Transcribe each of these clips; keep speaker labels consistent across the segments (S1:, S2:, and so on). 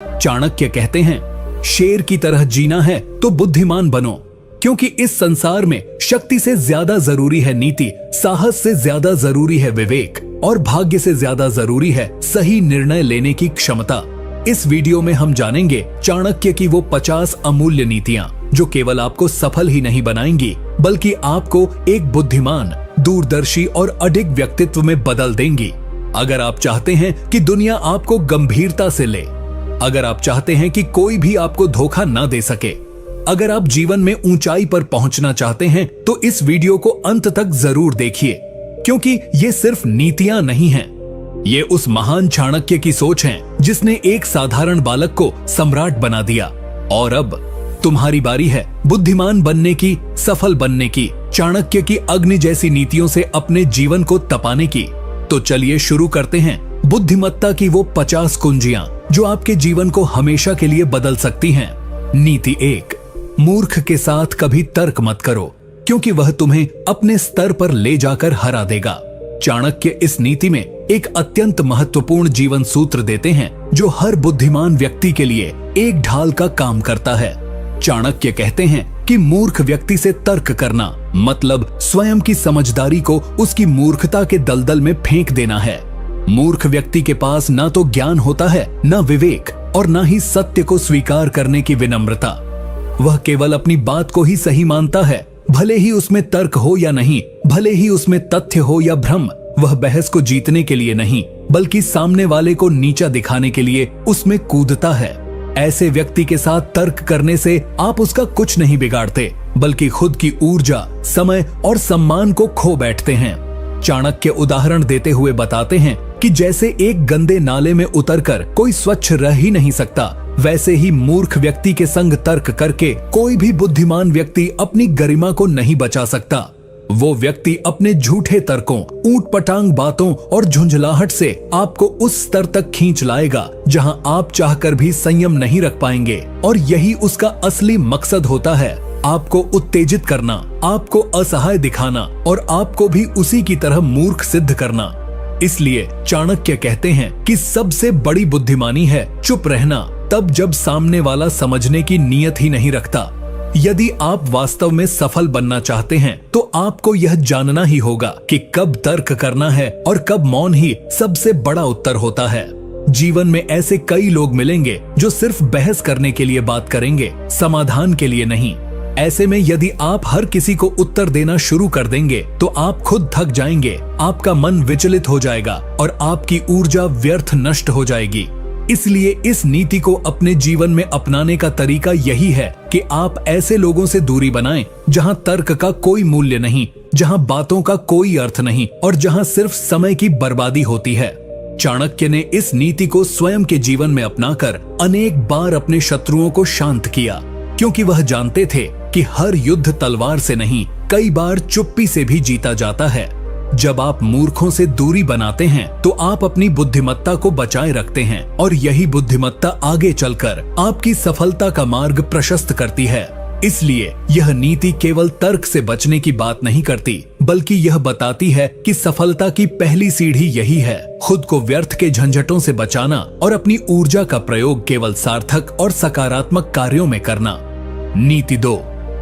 S1: चाणक्य कहते हैं, शेर की तरह जीना है तो बुद्धिमान बनो, क्योंकि इस संसार में शक्ति से ज्यादा जरूरी है नीति, साहस से ज्यादा जरूरी है विवेक और भाग्य से ज्यादा जरूरी है सही निर्णय लेने की क्षमता। इस वीडियो में हम जानेंगे चाणक्य की वो 50 अमूल्य नीतियां जो केवल आपको सफल ही नहीं बनाएंगी, बल्कि आपको एक बुद्धिमान, दूरदर्शी और अडिग व्यक्तित्व में बदल देंगी। अगर आप चाहते हैं कि दुनिया आपको गंभीरता से ले, अगर आप चाहते हैं कि कोई भी आपको धोखा ना दे सके, अगर आप जीवन में ऊंचाई पर पहुंचना चाहते हैं तो इस वीडियो को अंत तक जरूर देखिए, क्योंकि ये सिर्फ नीतियां नहीं हैं, ये उस महान चाणक्य की सोच है जिसने एक साधारण बालक को सम्राट बना दिया। और अब तुम्हारी बारी है बुद्धिमान बनने की, सफल बनने की, चाणक्य की अग्नि जैसी नीतियों से अपने जीवन को तपाने की। तो चलिए शुरू करते हैं बुद्धिमत्ता की वो 50 कुंजियां जो आपके जीवन को हमेशा के लिए बदल सकती हैं। नीति 1, मूर्ख के साथ कभी तर्क मत करो, क्योंकि वह तुम्हें अपने स्तर पर ले जाकर हरा देगा। चाणक्य इस नीति में एक अत्यंत महत्वपूर्ण जीवन सूत्र देते हैं जो हर बुद्धिमान व्यक्ति के लिए एक ढाल का काम करता है। चाणक्य कहते हैं कि मूर्ख व्यक्ति से तर्क करना मतलब स्वयं की समझदारी को उसकी मूर्खता के दलदल में फेंक देना है। मूर्ख व्यक्ति के पास ना तो ज्ञान होता है, ना विवेक और ना ही सत्य को स्वीकार करने की विनम्रता। वह केवल अपनी बात को ही सही मानता है, भले ही उसमें तर्क हो या नहीं, भले ही उसमें तथ्य हो या भ्रम। वह बहस को जीतने के लिए नहीं, बल्कि सामने वाले को नीचा दिखाने के लिए उसमें कूदता है। ऐसे व्यक्ति के साथ तर्क करने से आप उसका कुछ नहीं बिगाड़ते, बल्कि खुद की ऊर्जा, समय और सम्मान को खो बैठते हैं। चाणक्य उदाहरण देते हुए बताते हैं कि जैसे एक गंदे नाले में उतरकर कोई स्वच्छ रह ही नहीं सकता, वैसे ही मूर्ख व्यक्ति के संग तर्क करके कोई भी बुद्धिमान व्यक्ति अपनी गरिमा को नहीं बचा सकता। वो व्यक्ति अपने झूठे तर्कों, ऊंटपटांग बातों और झुंझलाहट से आपको उस स्तर तक खींच लाएगा जहां आप चाहकर भी संयम नहीं रख पाएंगे। और यही उसका असली मकसद होता है, आपको उत्तेजित करना, आपको असहाय दिखाना और आपको भी उसी की तरह मूर्ख सिद्ध करना। इसलिए चाणक्य कहते हैं कि सबसे बड़ी बुद्धिमानी है चुप रहना, तब जब सामने वाला समझने की नीयत ही नहीं रखता। यदि आप वास्तव में सफल बनना चाहते हैं तो आपको यह जानना ही होगा कि कब तर्क करना है और कब मौन ही सबसे बड़ा उत्तर होता है। जीवन में ऐसे कई लोग मिलेंगे जो सिर्फ बहस करने के लिए बात करेंगे, समाधान के लिए नहीं। ऐसे में यदि आप हर किसी को उत्तर देना शुरू कर देंगे तो आप खुद थक जाएंगे, आपका मन विचलित हो जाएगा और आपकी ऊर्जा व्यर्थ नष्ट हो जाएगी। इसलिए इस नीति को अपने जीवन में अपनाने का तरीका यही है कि आप ऐसे लोगों से दूरी बनाएं जहां तर्क का कोई मूल्य नहीं, जहां बातों का कोई अर्थ नहीं और जहां सिर्फ समय की बर्बादी होती है। चाणक्य ने इस नीति को स्वयं के जीवन में अपनाकर अनेक बार अपने शत्रुओं को शांत किया, क्योंकि वह जानते थे कि हर युद्ध तलवार से नहीं, कई बार चुप्पी से भी जीता जाता है। जब आप मूर्खों से दूरी बनाते हैं तो आप अपनी बुद्धिमत्ता को बचाए रखते हैं और यही बुद्धिमत्ता आगे चलकर आपकी सफलता का मार्ग प्रशस्त करती है। इसलिए यह नीति केवल तर्क से बचने की बात नहीं करती, बल्कि यह बताती है कि सफलता की पहली सीढ़ी यही है, खुद को व्यर्थ के झंझटों से बचाना और अपनी ऊर्जा का प्रयोग केवल सार्थक और सकारात्मक कार्यों में करना। नीति 2,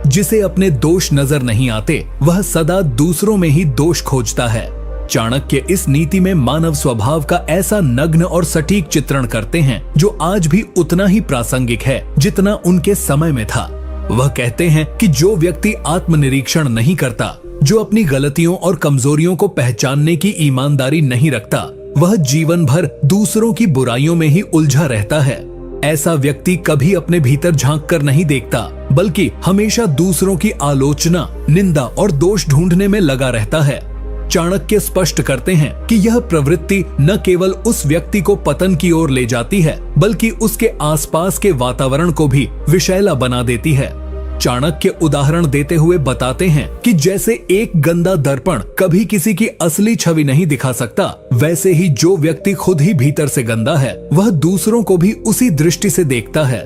S1: जिसे अपने दोष नजर नहीं आते वह सदा दूसरों में ही दोष खोजता है। चाणक्य इस नीति में मानव स्वभाव का ऐसा नग्न और सटीक चित्रण करते हैं जो आज भी उतना ही प्रासंगिक है जितना उनके समय में था। वह कहते हैं कि जो व्यक्ति आत्मनिरीक्षण नहीं करता, जो अपनी गलतियों और कमजोरियों को पहचानने की ईमानदारी नहीं रखता, वह जीवन भर दूसरों की बुराइयों में ही उलझा रहता है। ऐसा व्यक्ति कभी अपने भीतर झांक कर नहीं देखता, बल्कि हमेशा दूसरों की आलोचना, निंदा और दोष ढूंढने में लगा रहता है। चाणक्य स्पष्ट करते हैं कि यह प्रवृत्ति न केवल उस व्यक्ति को पतन की ओर ले जाती है, बल्कि उसके आसपास के वातावरण को भी विषैला बना देती है। चाणक्य उदाहरण देते हुए बताते हैं कि जैसे एक गंदा दर्पण कभी किसी की असली छवि नहीं दिखा सकता, वैसे ही जो व्यक्ति खुद ही भीतर से गंदा है वह दूसरों को भी उसी दृष्टि से देखता है।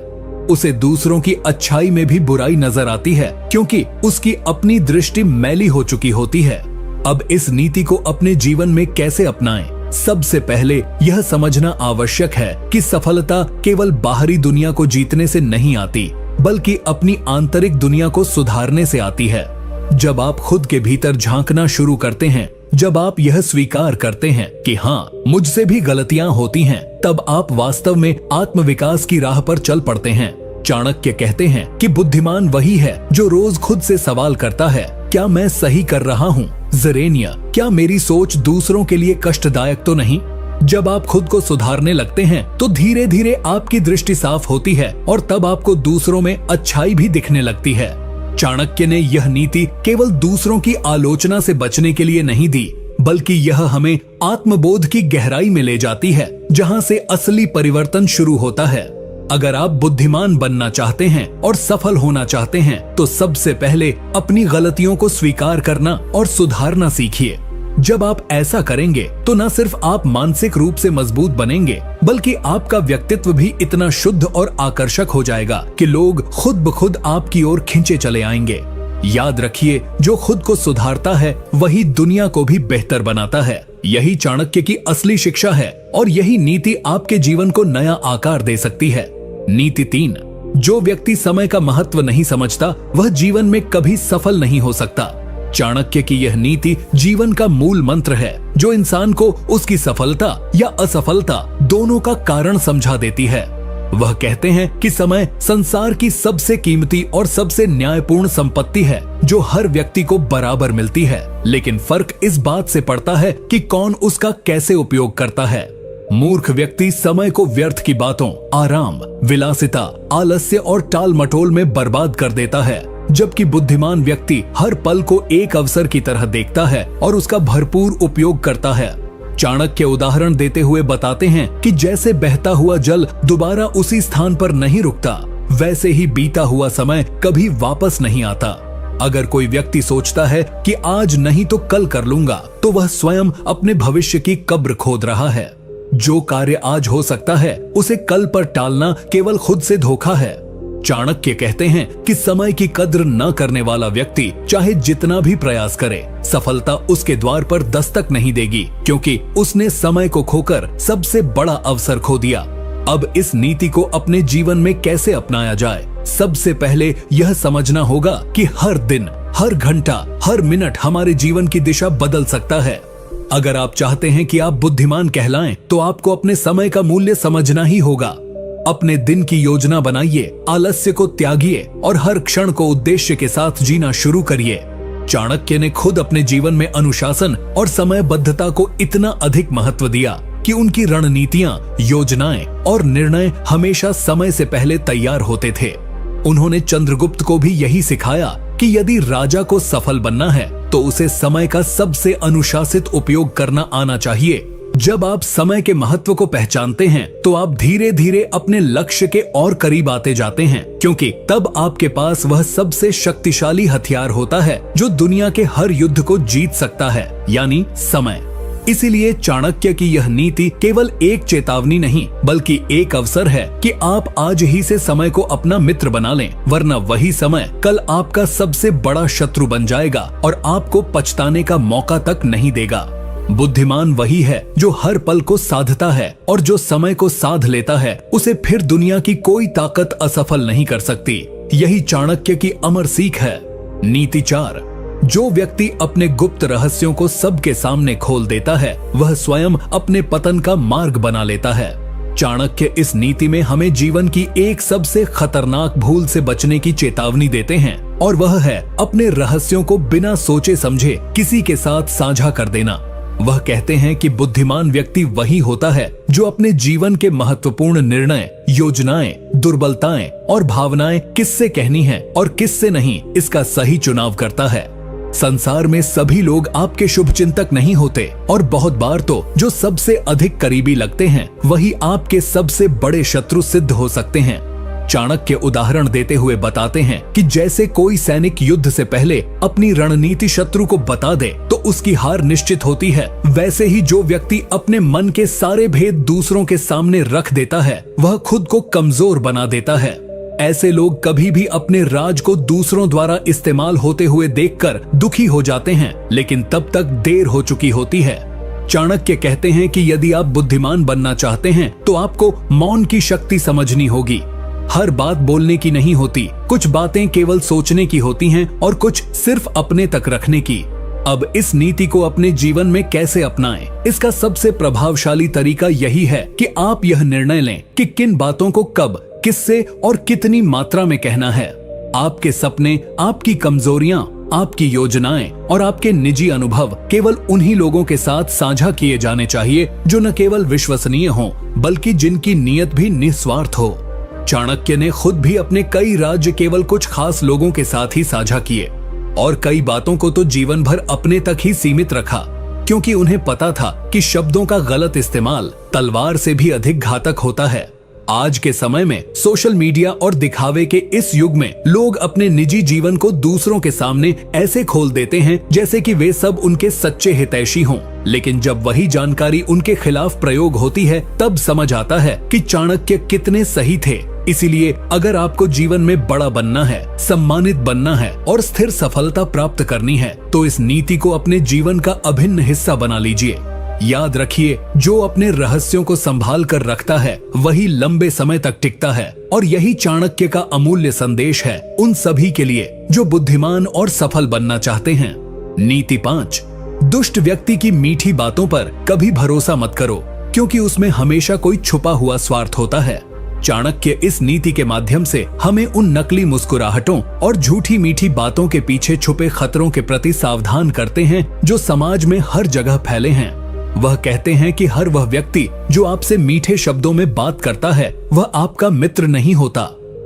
S1: उसे दूसरों की अच्छाई में भी बुराई नजर आती है, क्योंकि उसकी अपनी दृष्टि मैली हो चुकी होती है। अब इस नीति को अपने जीवन में कैसे अपनाएं? सबसे पहले यह समझना आवश्यक है कि सफलता केवल बाहरी दुनिया को जीतने से नहीं आती, बल्कि अपनी आंतरिक दुनिया को सुधारने से आती है। जब आप खुद के भीतर झांकना शुरू करते हैं, जब आप यह स्वीकार करते हैं कि हाँ, मुझसे भी गलतियां होती हैं, तब आप वास्तव में आत्मविकास की राह पर चल पड़ते हैं। चाणक्य कहते हैं कि बुद्धिमान वही है जो रोज खुद से सवाल करता है, क्या मैं सही कर रहा हूँ? ज़रेनिया, क्या मेरी सोच दूसरों के लिए कष्टदायक तो नहीं? जब आप खुद को सुधारने लगते हैं तो धीरे धीरे आपकी दृष्टि साफ होती है और तब आपको दूसरों में अच्छाई भी दिखने लगती है। चाणक्य ने यह नीति केवल दूसरों की आलोचना से बचने के लिए नहीं दी, बल्कि यह हमें आत्मबोध की गहराई में ले जाती है, जहां से असली परिवर्तन शुरू होता है। अगर आप बुद्धिमान बनना चाहते हैं और सफल होना चाहते हैं, तो सबसे पहले अपनी गलतियों को स्वीकार करना और सुधारना सीखिए। जब आप ऐसा करेंगे तो न सिर्फ आप मानसिक रूप से मजबूत बनेंगे, बल्कि आपका व्यक्तित्व भी इतना शुद्ध और आकर्षक हो जाएगा कि लोग खुद ब खुद आपकी ओर खींचे चले आएंगे। याद रखिए, जो खुद को सुधारता है वही दुनिया को भी बेहतर बनाता है। यही चाणक्य की असली शिक्षा है और यही नीति आपके जीवन को नया आकार दे सकती है। नीति 3, जो व्यक्ति समय का महत्व नहीं समझता वह जीवन में कभी सफल नहीं हो सकता। चाणक्य की यह नीति जीवन का मूल मंत्र है, जो इंसान को उसकी सफलता या असफलता दोनों का कारण समझा देती है। वह कहते हैं कि समय संसार की सबसे कीमती और सबसे न्यायपूर्ण संपत्ति है, जो हर व्यक्ति को बराबर मिलती है, लेकिन फर्क इस बात से पड़ता है कि कौन उसका कैसे उपयोग करता है। मूर्ख व्यक्ति समय को व्यर्थ की बातों, आराम, विलासिता, आलस्य और टाल मटोल में बर्बाद कर देता है, जबकि बुद्धिमान व्यक्ति हर पल को एक अवसर की तरह देखता है और उसका भरपूर उपयोग करता है। चाणक्य उदाहरण देते हुए बताते हैं कि जैसे बहता हुआ जल दोबारा उसी स्थान पर नहीं रुकता, वैसे ही बीता हुआ समय कभी वापस नहीं आता। अगर कोई व्यक्ति सोचता है कि आज नहीं तो कल कर लूंगा, तो वह स्वयं अपने भविष्य की कब्र खोद रहा है। जो कार्य आज हो सकता है, उसे कल पर टालना केवल खुद से धोखा है। चाणक्य कहते हैं कि समय की कद्र न करने वाला व्यक्ति चाहे जितना भी प्रयास करे, सफलता उसके द्वार पर दस्तक नहीं देगी, क्योंकि उसने समय को खोकर सबसे बड़ा अवसर खो दिया। अब इस नीति को अपने जीवन में कैसे अपनाया जाए? सबसे पहले यह समझना होगा कि हर दिन, हर घंटा, हर मिनट हमारे जीवन की दिशा बदल सकता है। अगर आप चाहते हैं कि आप बुद्धिमान कहलाएं, तो आपको अपने समय का मूल्य समझना ही होगा। अपने दिन की योजना बनाइए, आलस्य को त्यागिए और हर क्षण को उद्देश्य के साथ जीना शुरू करिए। चाणक्य ने खुद अपने जीवन में अनुशासन और समयबद्धता को इतना अधिक महत्व दिया कि उनकी रणनीतियां, योजनाएं और निर्णय हमेशा समय से पहले तैयार होते थे। उन्होंने चंद्रगुप्त को भी यही सिखाया कि यदि राजा को सफल बनना है तो उसे समय का सबसे अनुशासित उपयोग करना आना चाहिए। जब आप समय के महत्व को पहचानते हैं तो आप धीरे धीरे अपने लक्ष्य के और करीब आते जाते हैं, क्योंकि तब आपके पास वह सबसे शक्तिशाली हथियार होता है जो दुनिया के हर युद्ध को जीत सकता है, यानी समय। इसीलिए चाणक्य की यह नीति केवल एक चेतावनी नहीं, बल्कि एक अवसर है कि आप आज ही से समय को अपना मित्र बना लें, वरना वही समय कल आपका सबसे बड़ा शत्रु बन जाएगा और आपको पछताने का मौका तक नहीं देगा। बुद्धिमान वही है जो हर पल को साधता है, और जो समय को साध लेता है उसे फिर दुनिया की कोई ताकत असफल नहीं कर सकती। यही चाणक्य की अमर सीख है। नीति 4, जो व्यक्ति अपने गुप्त रहस्यों को सबके सामने खोल देता है, वह स्वयं अपने पतन का मार्ग बना लेता है। चाणक्य इस नीति में हमें जीवन की एक सबसे खतरनाक भूल से बचने की चेतावनी देते हैं, और वह है अपने रहस्यों को बिना सोचे समझे किसी के साथ साझा कर देना। वह कहते हैं कि बुद्धिमान व्यक्ति वही होता है जो अपने जीवन के महत्वपूर्ण निर्णय, योजनाएं, दुर्बलताएं और भावनाएं किससे कहनी है और किससे नहीं, इसका सही चुनाव करता है। संसार में सभी लोग आपके शुभचिंतक नहीं होते, और बहुत बार तो जो सबसे अधिक करीबी लगते हैं वही आपके सबसे बड़े शत्रु सिद्ध हो सकते हैं। चाणक्य उदाहरण देते हुए बताते हैं कि जैसे कोई सैनिक युद्ध से पहले अपनी रणनीति शत्रु को बता दे तो उसकी हार निश्चित होती है, वैसे ही जो व्यक्ति अपने मन के सारे भेद दूसरों के सामने रख देता है वह खुद को कमजोर बना देता है। ऐसे लोग कभी भी अपने राज को दूसरों द्वारा इस्तेमाल होते हुए देखकर दुखी हो जाते हैं, लेकिन तब तक देर हो चुकी होती है। चाणक्य कहते हैं कि यदि आप बुद्धिमान बनना चाहते हैं तो आपको मौन की शक्ति समझनी होगी। हर बात बोलने की नहीं होती, कुछ बातें केवल सोचने की होती हैं और कुछ सिर्फ अपने तक रखने की। अब इस नीति को अपने जीवन में कैसे अपनाएं? इसका सबसे प्रभावशाली तरीका यही है कि आप यह निर्णय लें कि किन बातों को कब, किससे और कितनी मात्रा में कहना है। आपके सपने, आपकी कमजोरियां, आपकी योजनाएं और आपके निजी अनुभव केवल उन्हीं लोगों के साथ साझा किए जाने चाहिए जो न केवल विश्वसनीय हों, बल्कि जिनकी नीयत भी निस्वार्थ हो। चाणक्य ने खुद भी अपने कई राज्य केवल कुछ खास लोगों के साथ ही साझा किए और कई बातों को तो जीवन भर अपने तक ही सीमित रखा, क्योंकि उन्हें पता था कि शब्दों का गलत इस्तेमाल तलवार से भी अधिक घातक होता है। आज के समय में सोशल मीडिया और दिखावे के इस युग में लोग अपने निजी जीवन को दूसरों के सामने ऐसे खोल देते हैं जैसे कि वे सब उनके सच्चे हितैषी हों, लेकिन जब वही जानकारी उनके खिलाफ प्रयोग होती है तब समझ आता है कि चाणक्य कितने सही थे। इसीलिए अगर आपको जीवन में बड़ा बनना है, सम्मानित बनना है और स्थिर सफलता प्राप्त करनी है तो इस नीति को अपने जीवन का अभिन्न हिस्सा बना लीजिए। याद रखिए, जो अपने रहस्यों को संभाल कर रखता है वही लंबे समय तक टिकता है, और यही चाणक्य का अमूल्य संदेश है उन सभी के लिए जो बुद्धिमान और सफल बनना चाहते हैं। नीति 5, दुष्ट व्यक्ति की मीठी बातों पर कभी भरोसा मत करो, क्योंकि उसमें हमेशा कोई छुपा हुआ स्वार्थ होता है। चाणक्य इस नीति के माध्यम से हमें उन नकली मुस्कुराहटों और झूठी मीठी बातों के पीछे छुपे खतरों के प्रति सावधान करते हैं जो समाज में हर जगह फैले हैं। वह कहते हैं कि हर वह व्यक्ति जो आपसे मीठे शब्दों में बात करता है वह आपका मित्र नहीं होता।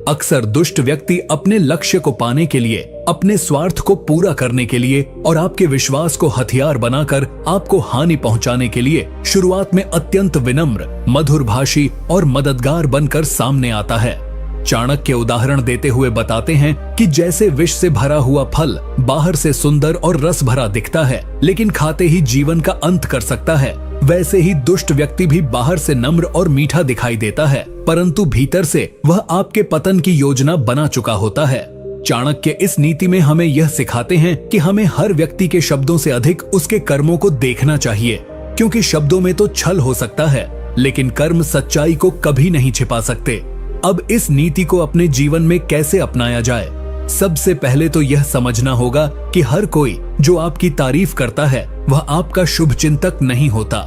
S1: अक्सर दुष्ट व्यक्ति अपने लक्ष्य को पाने के लिए, अपने स्वार्थ को पूरा करने के लिए और आपके विश्वास को हथियार बनाकर आपको हानि पहुंचाने के लिए शुरुआत में अत्यंत विनम्र, मधुरभाषी और मददगार बनकर सामने आता है। चाणक्य उदाहरण देते हुए बताते हैं कि जैसे विष से भरा हुआ फल बाहर से सुंदर और रस भरा दिखता है, लेकिन खाते ही जीवन का अंत कर सकता है, वैसे ही दुष्ट व्यक्ति भी बाहर से नम्र और मीठा दिखाई देता है, परंतु भीतर से वह आपके पतन की योजना बना चुका होता है। चाणक्य इस नीति में हमें यह सिखाते हैं कि हमें हर व्यक्ति के शब्दों से अधिक उसके कर्मों को देखना चाहिए, क्योंकि शब्दों में तो छल हो सकता है, लेकिन कर्म सच्चाई को कभी नहीं छिपा सकते। अब इस नीति को अपने जीवन में कैसे अपनाया जाए? सबसे पहले तो यह समझना होगा कि हर कोई जो आपकी तारीफ करता है वह आपका शुभचिंतक नहीं होता।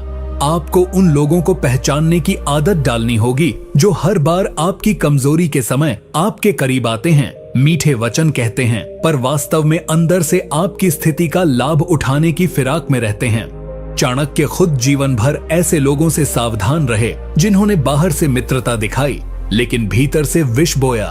S1: आपको उन लोगों को पहचानने की आदत डालनी होगी जो हर बार आपकी कमजोरी के समय आपके करीब आते हैं, मीठे वचन कहते हैं, पर वास्तव में अंदर से आपकी स्थिति का लाभ उठाने की फिराक में रहते हैं। चाणक्य खुद जीवन भर ऐसे लोगों से सावधान रहे जिन्होंने बाहर से मित्रता दिखाई लेकिन भीतर से विष बोया।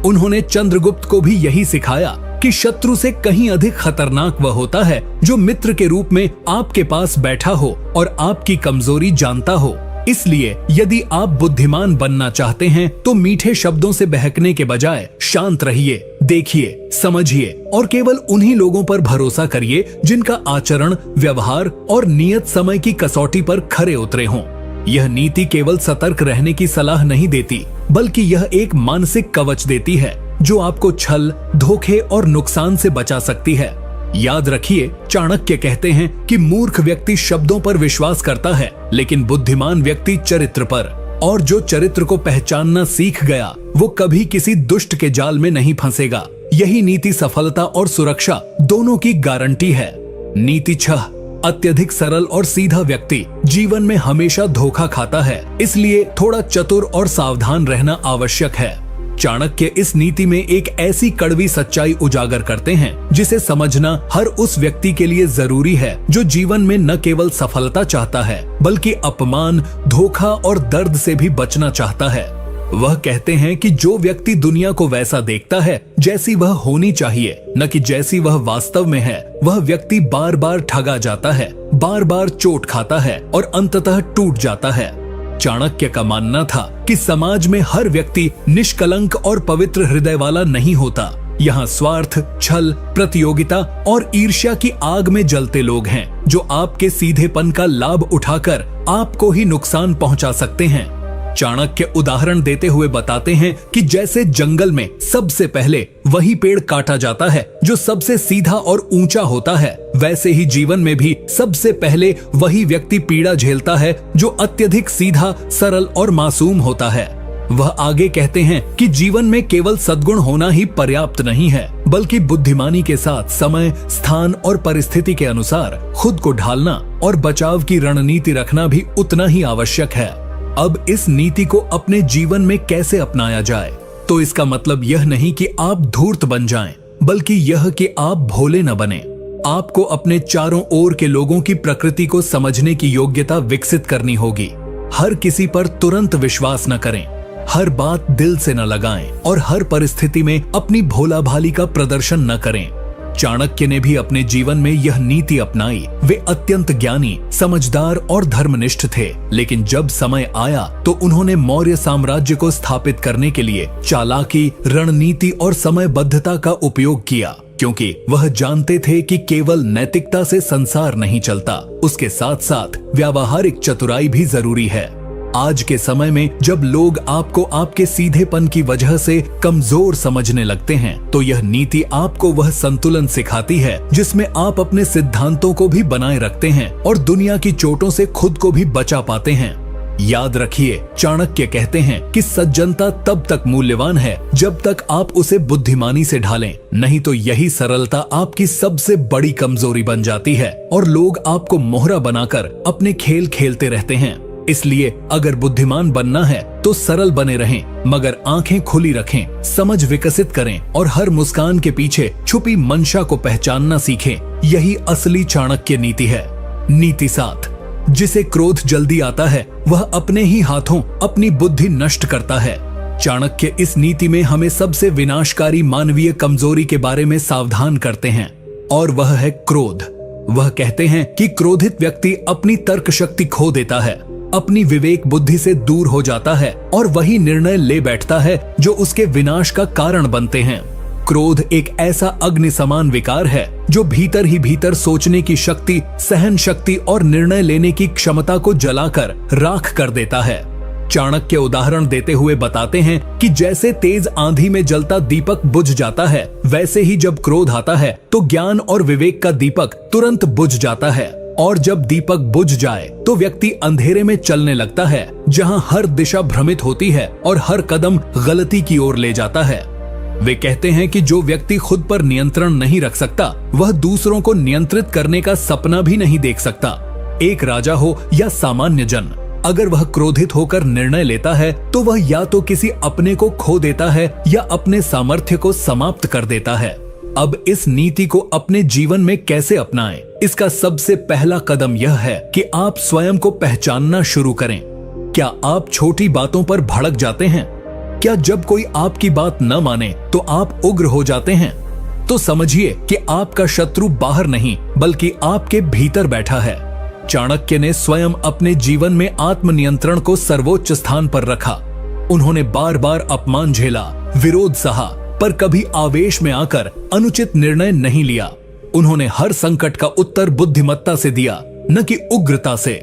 S1: उन्होंने चंद्रगुप्त को भी यही सिखाया कि शत्रु से कहीं अधिक खतरनाक वह होता है जो मित्र के रूप में आपके पास बैठा हो और आपकी कमजोरी जानता हो। इसलिए यदि आप बुद्धिमान बनना चाहते हैं तो मीठे शब्दों से बहकने के बजाय शांत रहिए, देखिए, समझिए और केवल उन्हीं लोगों पर भरोसा करिए जिनका आचरण, व्यवहार और नियत समय की कसौटी पर खरे उतरे हों। यह नीति केवल सतर्क रहने की सलाह नहीं देती, बल्कि यह एक मानसिक कवच देती है जो आपको छल, धोखे और नुकसान से बचा सकती है। याद रखिए, चाणक्य कहते हैं कि मूर्ख व्यक्ति शब्दों पर विश्वास करता है, लेकिन बुद्धिमान व्यक्ति चरित्र पर, और जो चरित्र को पहचानना सीख गया वो कभी किसी दुष्ट के जाल में नहीं फंसेगा। यही नीति सफलता और सुरक्षा दोनों की गारंटी है। नीति 6, अत्यधिक सरल और सीधा व्यक्ति जीवन में हमेशा धोखा खाता है, इसलिए थोड़ा चतुर और सावधान रहना आवश्यक है। चाणक्य इस नीति में एक ऐसी कड़वी सच्चाई उजागर करते हैं जिसे समझना हर उस व्यक्ति के लिए जरूरी है जो जीवन में न केवल सफलता चाहता है बल्कि अपमान, धोखा और दर्द से भी बचना चाहता है। वह कहते हैं कि जो व्यक्ति दुनिया को वैसा देखता है जैसी वह होनी चाहिए, न कि जैसी वह वास्तव में है, वह व्यक्ति बार बार ठगा जाता है, बार बार चोट खाता है और अंततः टूट जाता है। चाणक्य का मानना था कि समाज में हर व्यक्ति निष्कलंक और पवित्र हृदय वाला नहीं होता। यहाँ स्वार्थ, छल, प्रतियोगिता और ईर्ष्या की आग में जलते लोग हैं जो आपके सीधेपन का लाभ उठाकर आपको ही नुकसान पहुंचा सकते हैं। चाणक्य उदाहरण देते हुए बताते हैं कि जैसे जंगल में सबसे पहले वही पेड़ काटा जाता है जो सबसे सीधा और ऊंचा होता है, वैसे ही जीवन में भी सबसे पहले वही व्यक्ति पीड़ा झेलता है जो अत्यधिक सीधा, सरल और मासूम होता है। वह आगे कहते हैं कि जीवन में केवल सद्गुण होना ही पर्याप्त नहीं है, बल्कि बुद्धिमानी के साथ समय, स्थान और परिस्थिति के अनुसार खुद को ढालना और बचाव की रणनीति रखना भी उतना ही आवश्यक है। अब इस नीति को अपने जीवन में कैसे अपनाया जाए? तो इसका मतलब यह नहीं कि आप धूर्त बन जाएं, बल्कि यह कि आप भोले न बने। आपको अपने चारों ओर के लोगों की प्रकृति को समझने की योग्यता विकसित करनी होगी। हर किसी पर तुरंत विश्वास न करें, हर बात दिल से न लगाएं और हर परिस्थिति में अपनी भोला भाली का प्रदर्शन न करें। चाणक्य ने भी अपने जीवन में यह नीति अपनाई। वे अत्यंत ज्ञानी, समझदार और धर्मनिष्ठ थे, लेकिन जब समय आया तो उन्होंने मौर्य साम्राज्य को स्थापित करने के लिए चालाकी, रणनीति और समयबद्धता का उपयोग किया, क्योंकि वह जानते थे कि केवल नैतिकता से संसार नहीं चलता, उसके साथ साथ व्यावहारिक चतुराई भी जरूरी है। आज के समय में जब लोग आपको आपके सीधेपन की वजह से कमजोर समझने लगते हैं, तो यह नीति आपको वह संतुलन सिखाती है जिसमें आप अपने सिद्धांतों को भी बनाए रखते हैं और दुनिया की चोटों से खुद को भी बचा पाते हैं। याद रखिए, चाणक्य कहते हैं कि सज्जनता तब तक मूल्यवान है जब तक आप उसे बुद्धिमानी से ढालें, नहीं तो यही सरलता आपकी सबसे बड़ी कमजोरी बन जाती है और लोग आपको मोहरा बनाकर अपने खेल खेलते रहते हैं। इसलिए अगर बुद्धिमान बनना है तो सरल बने रहें, मगर आंखें खुली रखें, समझ विकसित करें और हर मुस्कान के पीछे छुपी मंशा को पहचानना सीखें। यही असली चाणक्य नीति है। नीति 7, जिसे क्रोध जल्दी आता है वह अपने ही हाथों अपनी बुद्धि नष्ट करता है। चाणक्य इस नीति में हमें सबसे विनाशकारी मानवीय कमजोरी के बारे में सावधान करते हैं, और वह है क्रोध। वह कहते हैं कि क्रोधित व्यक्ति अपनी तर्क शक्ति खो देता है, अपनी विवेक बुद्धि से दूर हो जाता है और वही निर्णय ले बैठता है जो उसके विनाश का कारण बनते हैं। क्रोध एक ऐसा अग्नि समान विकार है जो भीतर ही भीतर सोचने की शक्ति, सहन शक्ति और निर्णय लेने की क्षमता को जलाकर राख कर देता है। चाणक्य उदाहरण देते हुए बताते हैं कि जैसे तेज आंधी में जलता दीपक बुझ जाता है, वैसे ही जब क्रोध आता है तो ज्ञान और विवेक का दीपक तुरंत बुझ जाता है, और जब दीपक बुझ जाए तो व्यक्ति अंधेरे में चलने लगता है, जहां हर दिशा भ्रमित होती है और हर कदम गलती की ओर ले जाता है। वे कहते हैं कि जो व्यक्ति खुद पर नियंत्रण नहीं रख सकता, वह दूसरों को नियंत्रित करने का सपना भी नहीं देख सकता। एक राजा हो या सामान्य जन, अगर वह क्रोधित होकर निर्णय लेता है तो वह या तो किसी अपने को खो देता है या अपने सामर्थ्य को समाप्त कर देता है। अब इस नीति को अपने जीवन में कैसे अपनाएं? इसका सबसे पहला कदम यह है कि आप स्वयं को पहचानना शुरू करें। क्या आप छोटी बातों पर भड़क जाते हैं? क्या जब कोई आपकी बात न माने तो आप उग्र हो जाते हैं? तो समझिए कि आपका शत्रु बाहर नहीं बल्कि आपके भीतर बैठा है। चाणक्य ने स्वयं अपने जीवन में आत्मनियंत्रण को सर्वोच्च स्थान पर रखा। उन्होंने बार बार अपमान झेला, विरोध सहा, पर कभी आवेश में आकर अनुचित निर्णय नहीं लिया। उन्होंने हर संकट का उत्तर बुद्धिमत्ता से दिया, न कि उग्रता से।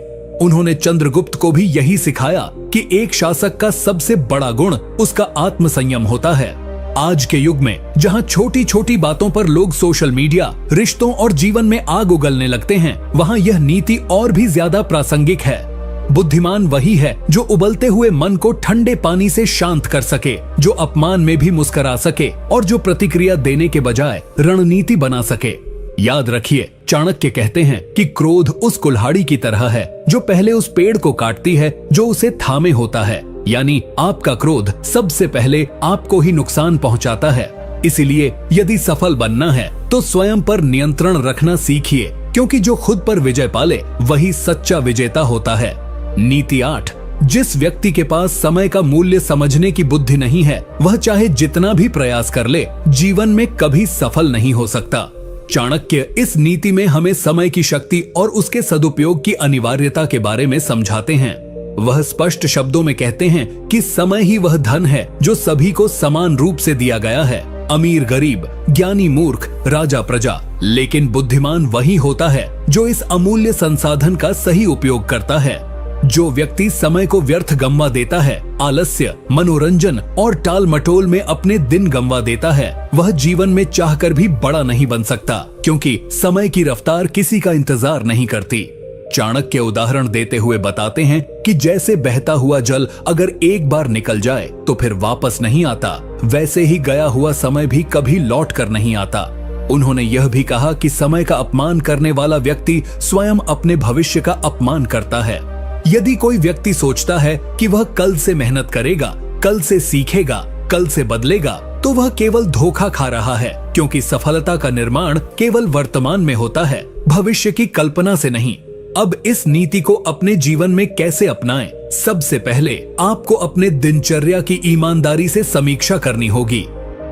S1: उन्होंने चंद्रगुप्त को भी यही सिखाया कि एक शासक का सबसे बड़ा गुण उसका आत्मसंयम होता है। आज के युग में जहां छोटी छोटी बातों पर लोग सोशल मीडिया, रिश्तों और जीवन में आग उगलने लगते हैं, वहां यह नीति और भी ज्यादा प्रासंगिक है। बुद्धिमान वही है जो उबलते हुए मन को ठंडे पानी से शांत कर सके, जो अपमान में भी मुस्कुरा सके और जो प्रतिक्रिया देने के बजाय रणनीति बना सके। याद रखिए, चाणक्य कहते हैं कि क्रोध उस कुल्हाड़ी की तरह है जो पहले उस पेड़ को काटती है जो उसे थामे होता है। यानी आपका क्रोध सबसे पहले आपको ही नुकसान पहुंचाता है। इसीलिए यदि सफल बनना है तो स्वयं पर नियंत्रण रखना सीखिए, क्योंकि जो खुद पर विजय पाले वही सच्चा विजेता होता है। नीति 8, जिस व्यक्ति के पास समय का मूल्य समझने की बुद्धि नहीं है, वह चाहे जितना भी प्रयास कर ले, जीवन में कभी सफल नहीं हो सकता। चाणक्य इस नीति में हमें समय की शक्ति और उसके सदुपयोग की अनिवार्यता के बारे में समझाते हैं। वह स्पष्ट शब्दों में कहते हैं कि समय ही वह धन है जो सभी को समान रूप से दिया गया है, अमीर गरीब, ज्ञानी मूर्ख, राजा प्रजा। लेकिन बुद्धिमान वही होता है जो इस अमूल्य संसाधन का सही उपयोग करता है। जो व्यक्ति समय को व्यर्थ गंवा देता है, आलस्य, मनोरंजन और टाल मटोल में अपने दिन गंवा देता है, वह जीवन में चाहकर भी बड़ा नहीं बन सकता, क्योंकि समय की रफ्तार किसी का इंतजार नहीं करती। चाणक्य उदाहरण देते हुए बताते हैं कि जैसे बहता हुआ जल अगर एक बार निकल जाए तो फिर वापस नहीं आता, वैसे ही गया हुआ समय भी कभी लौट कर नहीं आता। उन्होंने यह भी कहा कि समय का अपमान करने वाला व्यक्ति स्वयं अपने भविष्य का अपमान करता है। यदि कोई व्यक्ति सोचता है कि वह कल से मेहनत करेगा, कल से सीखेगा, कल से बदलेगा, तो वह केवल धोखा खा रहा है, क्योंकि सफलता का निर्माण केवल वर्तमान में होता है, भविष्य की कल्पना से नहीं। अब इस नीति को अपने जीवन में कैसे अपनाएं? सबसे पहले आपको अपने दिनचर्या की ईमानदारी से समीक्षा करनी होगी।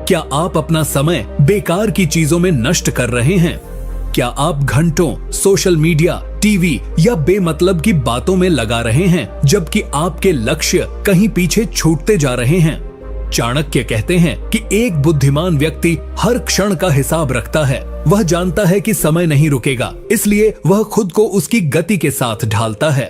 S1: क्या आप अपना समय बेकार की चीजों में नष्ट कर रहे हैं? क्या आप घंटों सोशल मीडिया, टीवी या बेमतलब की बातों में लगा रहे हैं, जबकि आपके लक्ष्य कहीं पीछे छूटते जा रहे हैं? चाणक्य कहते हैं कि एक बुद्धिमान व्यक्ति हर क्षण का हिसाब रखता है। वह जानता है कि समय नहीं रुकेगा, इसलिए वह खुद को उसकी गति के साथ ढालता है।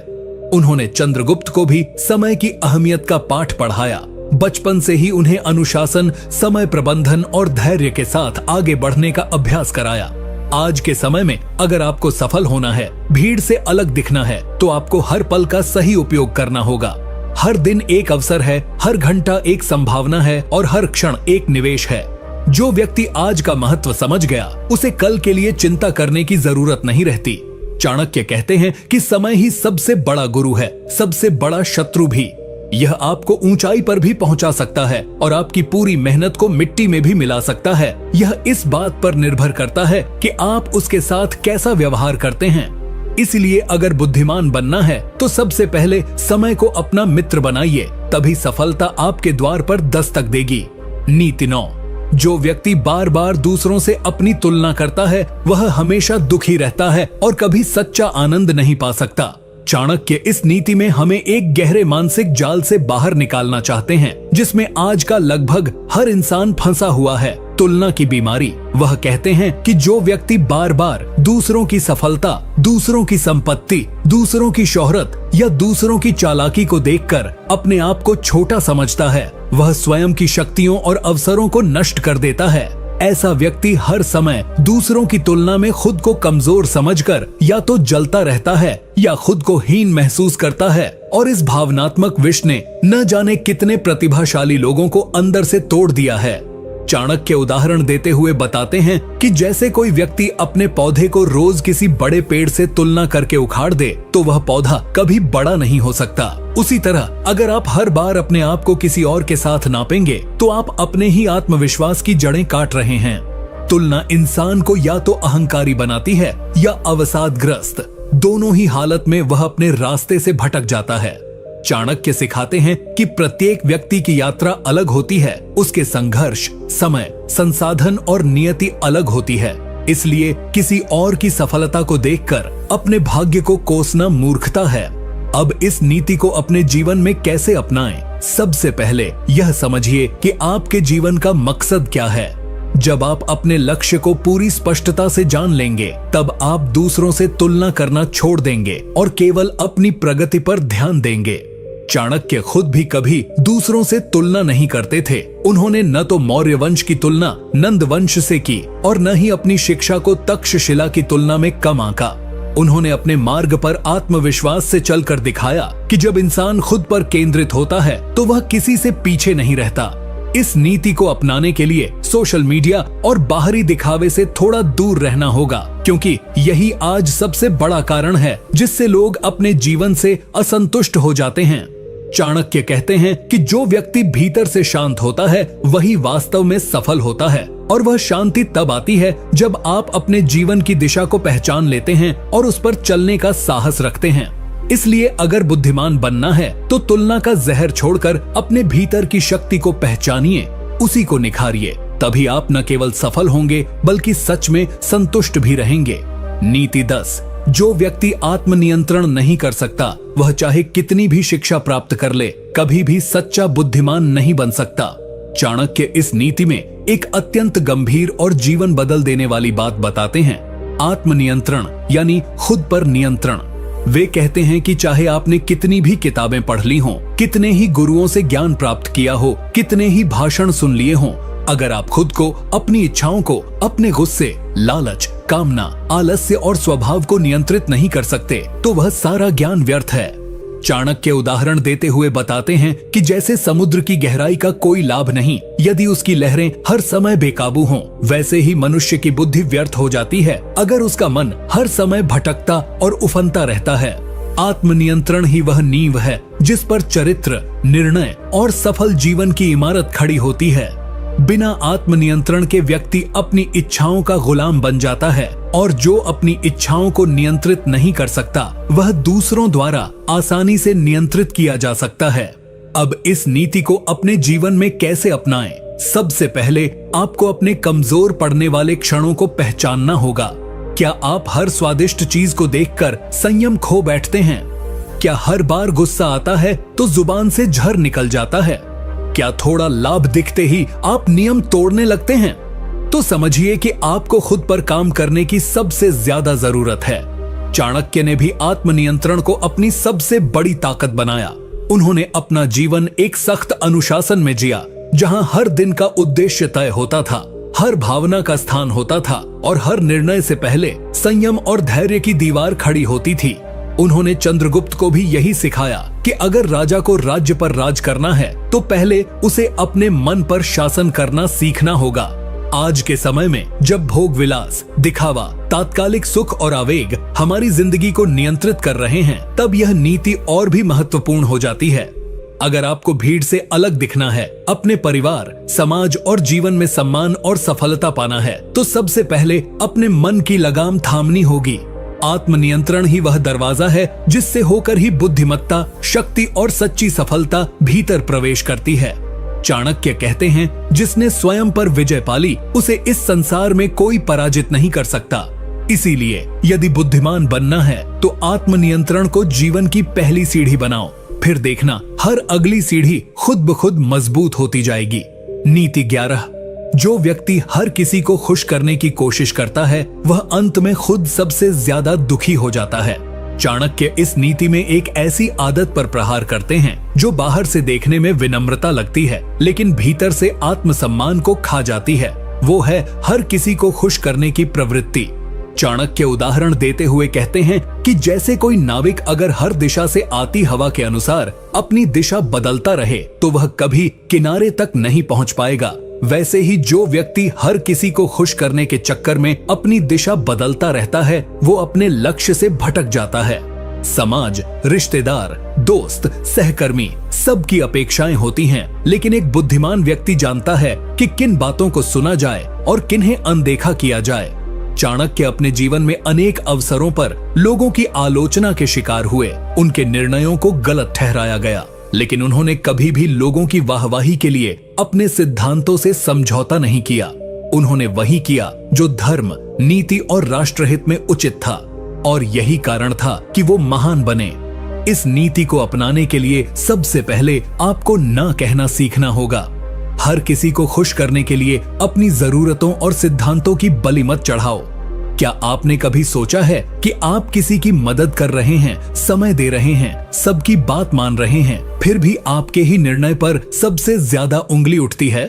S1: उन्होंने चंद्रगुप्त को भी समय की अहमियत का पाठ पढ़ाया। बचपन से ही उन्हें अनुशासन, समय प्रबंधन और धैर्य के साथ आगे बढ़ने का अभ्यास कराया। आज के समय में अगर आपको सफल होना है, भीड़ से अलग दिखना है, तो आपको हर पल का सही उपयोग करना होगा। हर दिन एक अवसर है, हर घंटा एक संभावना है और हर क्षण एक निवेश है। जो व्यक्ति आज का महत्व समझ गया, उसे कल के लिए चिंता करने की जरूरत नहीं रहती। चाणक्य कहते हैं कि समय ही सबसे बड़ा गुरु है, सबसे बड़ा शत्रु भी। यह आपको ऊंचाई पर भी पहुंचा सकता है और आपकी पूरी मेहनत को मिट्टी में भी मिला सकता है। यह इस बात पर निर्भर करता है कि आप उसके साथ कैसा व्यवहार करते हैं। इसलिए अगर बुद्धिमान बनना है तो सबसे पहले समय को अपना मित्र बनाइए, तभी सफलता आपके द्वार पर दस्तक देगी। नीति 9। जो व्यक्ति बार बार दूसरों से अपनी तुलना करता है, वह हमेशा दुखी रहता है और कभी सच्चा आनंद नहीं पा सकता। चाणक्य इस नीति में हमें एक गहरे मानसिक जाल से बाहर निकालना चाहते हैं, जिसमें आज का लगभग हर इंसान फंसा हुआ है, तुलना की बीमारी। वह कहते हैं कि जो व्यक्ति बार बार दूसरों की सफलता, दूसरों की संपत्ति, दूसरों की शोहरत या दूसरों की चालाकी को देखकर अपने आप को छोटा समझता है, वह स्वयं की शक्तियों और अवसरों को नष्ट कर देता है। ऐसा व्यक्ति हर समय दूसरों की तुलना में खुद को कमजोर समझकर या तो जलता रहता है या खुद को हीन महसूस करता है, और इस भावनात्मक विष ने न जाने कितने प्रतिभाशाली लोगों को अंदर से तोड़ दिया है। चाणक्य उदाहरण देते हुए बताते हैं कि जैसे कोई व्यक्ति अपने पौधे को रोज किसी बड़े पेड़ से तुलना करके उखाड़ दे, तो वह पौधा कभी बड़ा नहीं हो सकता। उसी तरह अगर आप हर बार अपने आप को किसी और के साथ नापेंगे, तो आप अपने ही आत्मविश्वास की जड़ें काट रहे हैं। तुलना इंसान को या तो अहंकारी बनाती है या अवसादग्रस्त। दोनों ही हालत में वह अपने रास्ते से भटक जाता है। चाणक्य सिखाते हैं कि प्रत्येक व्यक्ति की यात्रा अलग होती है, उसके संघर्ष, समय, संसाधन और नियति अलग होती है। इसलिए किसी और की सफलता को देखकर अपने भाग्य को कोसना मूर्खता है। अब इस नीति को अपने जीवन में कैसे अपनाएं? सबसे पहले यह समझिए कि आपके जीवन का मकसद क्या है। जब आप अपने लक्ष्य को पूरी स्पष्टता से जान लेंगे, तब आप दूसरों से तुलना करना छोड़ देंगे और केवल अपनी प्रगति पर ध्यान देंगे। चाणक्य खुद भी कभी दूसरों से तुलना नहीं करते थे। उन्होंने न तो मौर्य वंश की तुलना नंद वंश से की और न ही अपनी शिक्षा को तक्षशिला की तुलना में कम आंका। उन्होंने अपने मार्ग पर आत्मविश्वास से चलकर दिखाया कि जब इंसान खुद पर केंद्रित होता है तो वह किसी से पीछे नहीं रहता। इस नीति को अपनाने के लिए सोशल मीडिया और बाहरी दिखावे से थोड़ा दूर रहना होगा, क्योंकि यही आज सबसे बड़ा कारण है जिससे लोग अपने जीवन से असंतुष्ट हो जाते हैं। चाणक्य कहते हैं कि जो व्यक्ति भीतर से शांत होता है, वही वास्तव में सफल होता है, और वह शांति तब आती है जब आप अपने जीवन की दिशा को पहचान लेते हैं और उस पर चलने का साहस रखते हैं। इसलिए अगर बुद्धिमान बनना है तो तुलना का जहर छोड़कर अपने भीतर की शक्ति को पहचानिए, उसी को निखारिए। तभी आप न केवल सफल होंगे बल्कि सच में संतुष्ट भी रहेंगे। नीति 10। जो व्यक्ति आत्मनियंत्रण नहीं कर सकता, वह चाहे कितनी भी शिक्षा प्राप्त कर ले, कभी भी सच्चा बुद्धिमान नहीं बन सकता। चाणक्य इस नीति में एक अत्यंत गंभीर और जीवन बदल देने वाली बात बताते हैं। आत्मनियंत्रण यानी खुद पर नियंत्रण। वे कहते हैं कि चाहे आपने कितनी भी किताबें पढ़ ली हों, कितने ही गुरुओं से ज्ञान प्राप्त किया हो, कितने ही भाषण सुन लिए हों, अगर आप खुद को, अपनी इच्छाओं को, अपने गुस्से, लालच, कामना, आलस्य और स्वभाव को नियंत्रित नहीं कर सकते तो वह सारा ज्ञान व्यर्थ है। चाणक्य उदाहरण देते हुए बताते हैं कि जैसे समुद्र की गहराई का कोई लाभ नहीं यदि उसकी लहरें हर समय बेकाबू हों, वैसे ही मनुष्य की बुद्धि व्यर्थ हो जाती है अगर उसका मन हर समय भटकता और उफनता रहता है। आत्मनियंत्रण ही वह नींव है जिस पर चरित्र, निर्णय और सफल जीवन की इमारत खड़ी होती है। बिना आत्मनियंत्रण के व्यक्ति अपनी इच्छाओं का गुलाम बन जाता है और जो अपनी इच्छाओं को नियंत्रित नहीं कर सकता वह दूसरों द्वारा आसानी से नियंत्रित किया जा सकता है। अब इस नीति को अपने जीवन में कैसे अपनाएं? सबसे पहले आपको अपने कमजोर पड़ने वाले क्षणों को पहचानना होगा। क्या आप हर स्वादिष्ट चीज को देखकर संयम खो बैठते हैं? क्या हर बार गुस्सा आता है तो जुबान से झर निकल जाता है? क्या थोड़ा लाभ दिखते ही आप नियम तोड़ने लगते हैं? तो समझिए कि आपको खुद पर काम करने की सबसे ज्यादा जरूरत है। चाणक्य ने भी आत्मनियंत्रण को अपनी सबसे बड़ी ताकत बनाया। उन्होंने अपना जीवन एक सख्त अनुशासन में जिया, जहां हर दिन का उद्देश्य तय होता था, हर भावना का स्थान होता था और हर निर्णय से पहले संयम और धैर्य की दीवार खड़ी होती थी। उन्होंने चंद्रगुप्त को भी यही सिखाया कि अगर राजा को राज्य पर राज करना है तो पहले उसे अपने मन पर शासन करना सीखना होगा। आज के समय में जब भोग विलास, दिखावा, तात्कालिक सुख और आवेग हमारी जिंदगी को नियंत्रित कर रहे हैं, तब यह नीति और भी महत्वपूर्ण हो जाती है। अगर आपको भीड़ से अलग दिखना है, अपने परिवार, समाज और जीवन में सम्मान और सफलता पाना है, तो सबसे पहले अपने मन की लगाम थामनी होगी। आत्मनियंत्रण ही वह दरवाजा है जिससे होकर ही बुद्धिमत्ता, शक्ति और सच्ची सफलता भीतर प्रवेश करती है। चाणक्य कहते हैं, जिसने स्वयं पर विजय पाली उसे इस संसार में कोई पराजित नहीं कर सकता। इसीलिए यदि बुद्धिमान बनना है तो आत्मनियंत्रण को जीवन की पहली सीढ़ी बनाओ, फिर देखना हर अगली सीढ़ी खुद ब खुद मजबूत होती जाएगी। नीति 11। जो व्यक्ति हर किसी को खुश करने की कोशिश करता है वह अंत में खुद सबसे ज्यादा दुखी हो जाता है। चाणक्य इस नीति में एक ऐसी आदत पर प्रहार करते हैं जो बाहर से देखने में विनम्रता लगती है लेकिन भीतर से आत्मसम्मान को खा जाती है। वो है हर किसी को खुश करने की प्रवृत्ति। चाणक्य उदाहरण देते हुए कहते हैं कि जैसे कोई नाविक अगर हर दिशा से आती हवा के अनुसार अपनी दिशा बदलता रहे तो वह कभी किनारे तक नहीं पहुंच पाएगा, वैसे ही जो व्यक्ति हर किसी को खुश करने के चक्कर में अपनी दिशा बदलता रहता है वो अपने लक्ष्य से भटक जाता है। समाज, रिश्तेदार, दोस्त, सहकर्मी सबकी अपेक्षाएं होती हैं, लेकिन एक बुद्धिमान व्यक्ति जानता है कि किन बातों को सुना जाए और किन्हें अनदेखा किया जाए। चाणक्य अपने जीवन में अनेक अवसरों पर लोगों की आलोचना के शिकार हुए, उनके निर्णयों को गलत ठहराया गया, लेकिन उन्होंने कभी भी लोगों की वाहवाही के लिए अपने सिद्धांतों से समझौता नहीं किया। उन्होंने वही किया जो धर्म, नीति और राष्ट्रहित में उचित था और यही कारण था कि वो महान बने। इस नीति को अपनाने के लिए सबसे पहले आपको ना कहना सीखना होगा। हर किसी को खुश करने के लिए अपनी जरूरतों और सिद्धांतों की बलि मत चढ़ाओ। क्या आपने कभी सोचा है कि आप किसी की मदद कर रहे हैं, समय दे रहे हैं, सबकी बात मान रहे हैं, फिर भी आपके ही निर्णय पर सबसे ज्यादा उंगली उठती है?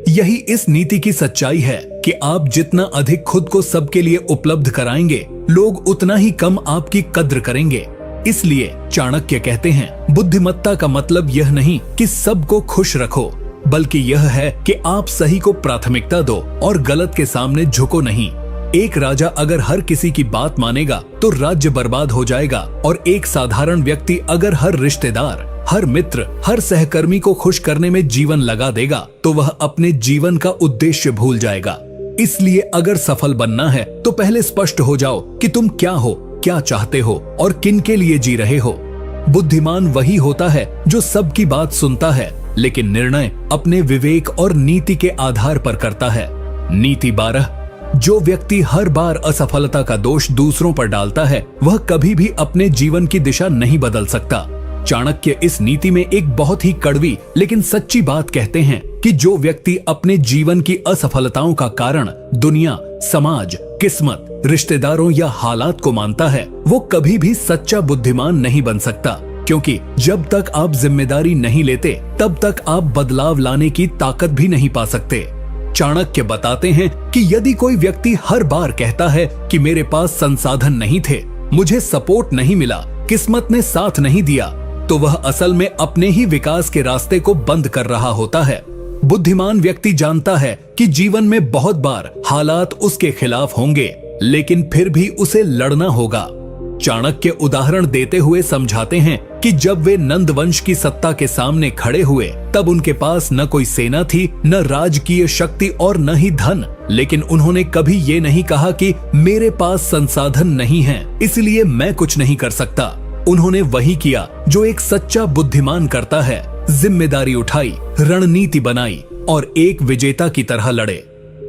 S1: यही इस नीति की सच्चाई है कि आप जितना अधिक खुद को सबके लिए उपलब्ध कराएंगे, लोग उतना ही कम आपकी कद्र करेंगे। इसलिए चाणक्य कहते हैं, बुद्धिमत्ता का मतलब यह नहीं कि सबको खुश रखो, बल्कि यह है कि आप सही को प्राथमिकता दो और गलत के सामने झुको नहीं। एक राजा अगर हर किसी की बात मानेगा तो राज्य बर्बाद हो जाएगा और एक साधारण व्यक्ति अगर हर रिश्तेदार, हर मित्र, हर सहकर्मी को खुश करने में जीवन लगा देगा तो वह अपने जीवन का उद्देश्य भूल जाएगा। इसलिए अगर सफल बनना है तो पहले स्पष्ट हो जाओ कि तुम क्या हो, क्या चाहते हो और किन के लिए जी रहे हो। बुद्धिमान वही होता है जो सबकी बात सुनता है लेकिन निर्णय अपने विवेक और नीति के आधार पर करता है। नीति 12। जो व्यक्ति हर बार असफलता का दोष दूसरों पर डालता है वह कभी भी अपने जीवन की दिशा नहीं बदल सकता। चाणक्य इस नीति में एक बहुत ही कड़वी लेकिन सच्ची बात कहते हैं कि जो व्यक्ति अपने जीवन की असफलताओं का कारण दुनिया, समाज, किस्मत, रिश्तेदारों या हालात को मानता है, वो कभी भी सच्चा बुद्धिमान नहीं बन सकता, क्योंकि जब तक आप जिम्मेदारी नहीं लेते तब तक आप बदलाव लाने की ताकत भी नहीं पा सकते। चाणक्य बताते हैं कि यदि कोई व्यक्ति हर बार कहता है कि मेरे पास संसाधन नहीं थे, मुझे सपोर्ट नहीं मिला, किस्मत ने साथ नहीं दिया, तो वह असल में अपने ही विकास के रास्ते को बंद कर रहा होता है। बुद्धिमान व्यक्ति जानता है कि जीवन में बहुत बार हालात उसके खिलाफ होंगे, लेकिन फिर भी उसे लड़ना होगा। चाणक्य उदाहरण देते हुए समझाते हैं कि जब वे नंद वंश की सत्ता के सामने खड़े हुए, तब उनके पास न कोई सेना थी, न राजकीय शक्ति और न ही धन, लेकिन उन्होंने कभी ये नहीं कहा कि मेरे पास संसाधन नहीं है, इसलिए मैं कुछ नहीं कर सकता। उन्होंने वही किया जो एक सच्चा बुद्धिमान करता है, जिम्मेदारी उठाई, रणनीति बनाई और एक विजेता की तरह लड़े।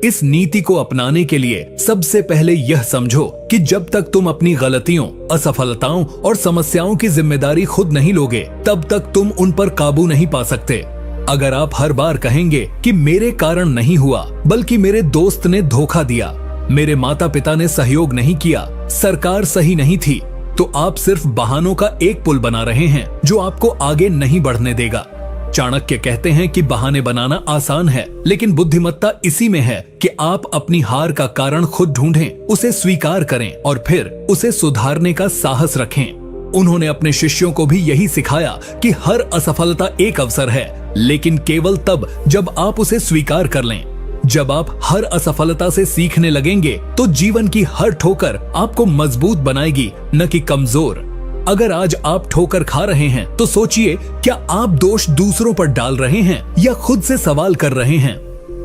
S1: इस नीति को अपनाने के लिए सबसे पहले यह समझो कि जब तक तुम अपनी गलतियों, असफलताओं और समस्याओं की जिम्मेदारी खुद नहीं लोगे, तब तक तुम उन पर काबू नहीं पा सकते। अगर आप हर बार कहेंगे कि मेरे कारण नहीं हुआ, बल्कि मेरे दोस्त ने धोखा दिया, मेरे माता पिता ने सहयोग नहीं किया, सरकार सही नहीं थी, तो आप सिर्फ बहानों का एक पुल बना रहे हैं जो आपको आगे नहीं बढ़ने देगा। चाणक्य कहते हैं कि बहाने बनाना आसान है, लेकिन बुद्धिमत्ता इसी में है कि आप अपनी हार का कारण खुद ढूंढें, उसे स्वीकार करें और फिर उसे सुधारने का साहस रखें। उन्होंने अपने शिष्यों को भी यही सिखाया कि हर असफलता एक अवसर है, लेकिन केवल तब जब आप उसे स्वीकार कर लें। जब आप हर असफलता से सीखने लगेंगे, तो जीवन की हर ठोकर आपको मजबूत बनाएगी, न कि कमजोर। अगर आज आप ठोकर खा रहे हैं, तो सोचिए, क्या आप दोष दूसरों पर डाल रहे हैं या खुद से सवाल कर रहे हैं?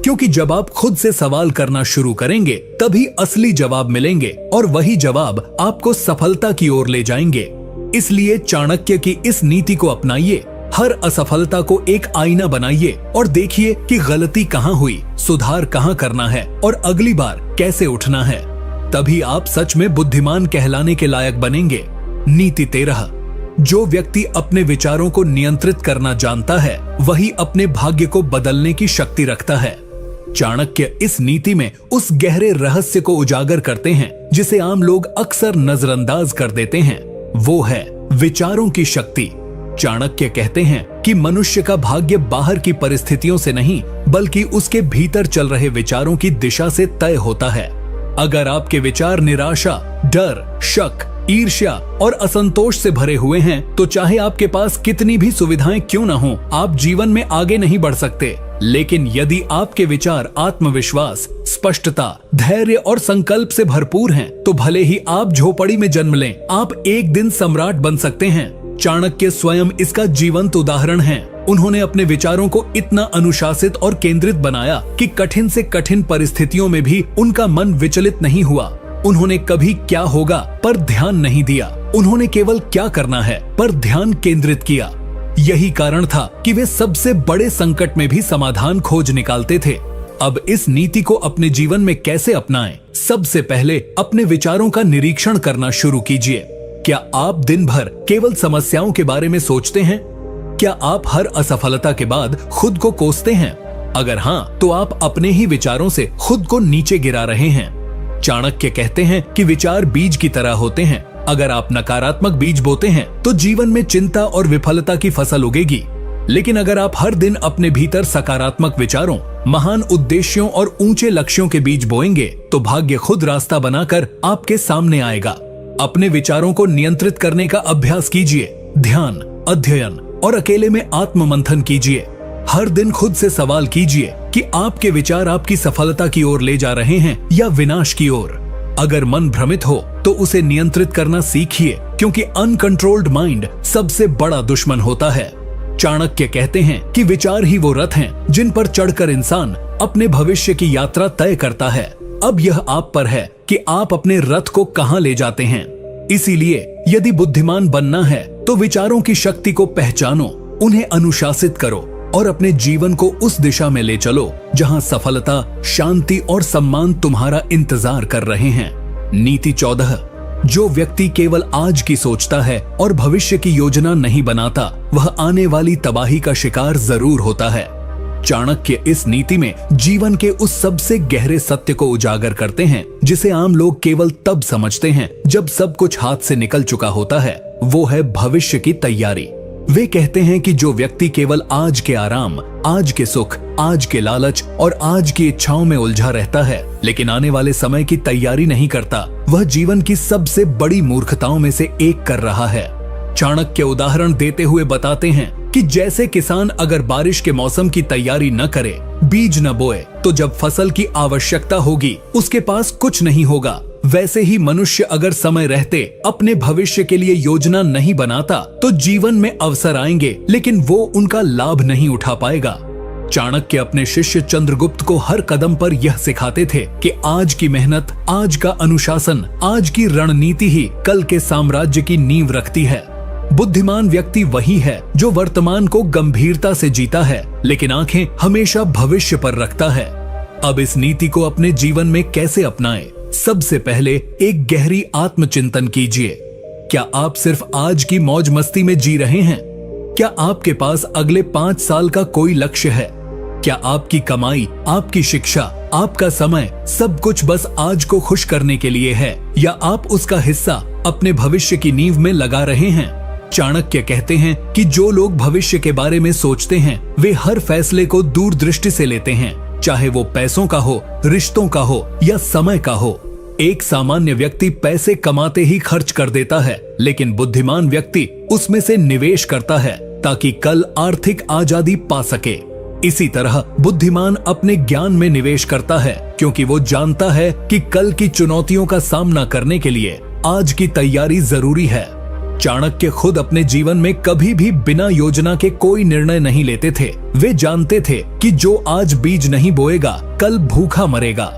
S1: क्योंकि जब आप खुद से सवाल करना शुरू करेंगे, तभी असली जवाब मिलेंगे और वही जवाब आपको सफलता की ओर ले जाएंगे। इसलिए चाणक्य की इस नीति को अपनाइए, हर असफलता को एक आईना बनाइए और देखिए कि गलती कहाँ हुई, सुधार कहाँ करना है और अगली बार कैसे उठना है। तभी आप सच में बुद्धिमान कहलाने के लायक बनेंगे। नीति 13। जो व्यक्ति अपने विचारों को नियंत्रित करना जानता है, वही अपने भाग्य को बदलने की शक्ति रखता है। चाणक्य इस नीति में उस गहरे रहस्य को उजागर करते हैं जिसे आम लोग अक्सर नजरअंदाज कर देते हैं। वो है विचारों की शक्ति। चाणक्य कहते हैं कि मनुष्य का भाग्य बाहर की परिस्थितियों से नहीं, बल्कि उसके भीतर चल रहे विचारों की दिशा से तय होता है। अगर आपके विचार निराशा, डर, शक, ईर्ष्या और असंतोष से भरे हुए हैं, तो चाहे आपके पास कितनी भी सुविधाएं क्यों न हो, आप जीवन में आगे नहीं बढ़ सकते। लेकिन यदि आपके विचार आत्मविश्वास, स्पष्टता, धैर्य और संकल्प से भरपूर हैं, तो भले ही आप झोपड़ी में जन्म लें, आप एक दिन सम्राट बन सकते हैं। चाणक्य स्वयं इसका जीवंत उदाहरण हैं। उन्होंने अपने विचारों को इतना अनुशासित और केंद्रित बनाया कि कठिन से कठिन परिस्थितियों में भी उनका मन विचलित नहीं हुआ। उन्होंने कभी क्या होगा पर ध्यान नहीं दिया, उन्होंने केवल क्या करना है पर ध्यान केंद्रित किया। यही कारण था कि वे सबसे बड़े संकट में भी समाधान खोज निकालते थे। अब इस नीति को अपने जीवन में कैसे अपनाएं? सबसे पहले अपने विचारों का निरीक्षण करना शुरू कीजिए। क्या आप दिन भर केवल समस्याओं के बारे में सोचते हैं? क्या आप हर असफलता के बाद खुद को कोसते हैं? अगर हाँ, तो आप अपने ही विचारों से खुद को नीचे गिरा रहे हैं। चाणक्य कहते हैं कि विचार बीज की तरह होते हैं। अगर आप नकारात्मक बीज बोते हैं, तो जीवन में चिंता और विफलता की फसल उगेगी। लेकिन अगर आप हर दिन अपने भीतर सकारात्मक विचारों, महान उद्देश्यों और ऊंचे लक्ष्यों के बीज बोएंगे, तो भाग्य खुद रास्ता बनाकर आपके सामने आएगा। अपने विचारों को नियंत्रित करने का अभ्यास कीजिए। ध्यान, अध्ययन और अकेले में आत्म मंथन कीजिए। हर दिन खुद से सवाल कीजिए कि आपके विचार आपकी सफलता की ओर ले जा रहे हैं या विनाश की ओर। अगर मन भ्रमित हो तो उसे नियंत्रित करना सीखिए, क्योंकि अनकंट्रोल्ड माइंड सबसे बड़ा दुश्मन होता है। चाणक्य कहते हैं कि विचार ही वो रथ हैं जिन पर चढ़कर इंसान अपने भविष्य की यात्रा तय करता है। अब यह आप पर है कि आप अपने रथ को कहां ले जाते हैं। इसीलिए यदि बुद्धिमान बनना है, तो विचारों की शक्ति को पहचानो, उन्हें अनुशासित करो और अपने जीवन को उस दिशा में ले चलो जहां सफलता, शांति और सम्मान तुम्हारा इंतजार कर रहे हैं। नीति 14। जो व्यक्ति केवल आज की सोचता है और भविष्य की योजना नहीं बनाता, वह आने वाली तबाही का शिकार जरूर होता है। चाणक्य इस नीति में जीवन के उस सबसे गहरे सत्य को उजागर करते हैं जिसे आम लोग केवल तब समझते हैं जब सब कुछ हाथ से निकल चुका होता है। वो है भविष्य की तैयारी। वे कहते हैं कि जो व्यक्ति केवल आज के आराम, आज के सुख, आज के लालच और आज की इच्छाओं में उलझा रहता है लेकिन आने वाले समय की तैयारी नहीं करता, वह जीवन की सबसे बड़ी मूर्खताओं में से एक कर रहा है। चाणक्य उदाहरण देते हुए बताते हैं कि जैसे किसान अगर बारिश के मौसम की तैयारी न करे, बीज न बोए, तो जब फसल की आवश्यकता होगी उसके पास कुछ नहीं होगा। वैसे ही मनुष्य अगर समय रहते अपने भविष्य के लिए योजना नहीं बनाता तो जीवन में अवसर आएंगे लेकिन वो उनका लाभ नहीं उठा पाएगा। चाणक्य अपने शिष्य चंद्रगुप्त को हर कदम पर यह सिखाते थे कि आज की मेहनत, आज का अनुशासन, आज की रणनीति ही कल के साम्राज्य की नींव रखती है। बुद्धिमान व्यक्ति वही है जो वर्तमान को गंभीरता से जीता है लेकिन आंखें हमेशा भविष्य पर रखता है। अब इस नीति को अपने जीवन में कैसे अपनाएं? सबसे पहले एक गहरी आत्मचिंतन कीजिए। क्या आप सिर्फ आज की मौज मस्ती में जी रहे हैं? क्या आपके पास अगले 5 साल का कोई लक्ष्य है? क्या आपकी कमाई, आपकी शिक्षा, आपका समय सब कुछ बस आज को खुश करने के लिए है या आप उसका हिस्सा अपने भविष्य की नींव में लगा रहे हैं? चाणक्य कहते हैं कि जो लोग भविष्य के बारे में सोचते हैं वे हर फैसले को दूरदृष्टि से लेते हैं, चाहे वो पैसों का हो, रिश्तों का हो या समय का हो। एक सामान्य व्यक्ति पैसे कमाते ही खर्च कर देता है लेकिन बुद्धिमान व्यक्ति उसमें से निवेश करता है ताकि कल आर्थिक आजादी पा सके। इसी तरह बुद्धिमान अपने ज्ञान में निवेश करता है क्योंकि वो जानता है कि कल की चुनौतियों का सामना करने के लिए आज की तैयारी जरूरी है। चाणक्य खुद अपने जीवन में कभी भी बिना योजना के कोई निर्णय नहीं लेते थे। वे जानते थे कि जो आज बीज नहीं बोएगा कल भूखा मरेगा।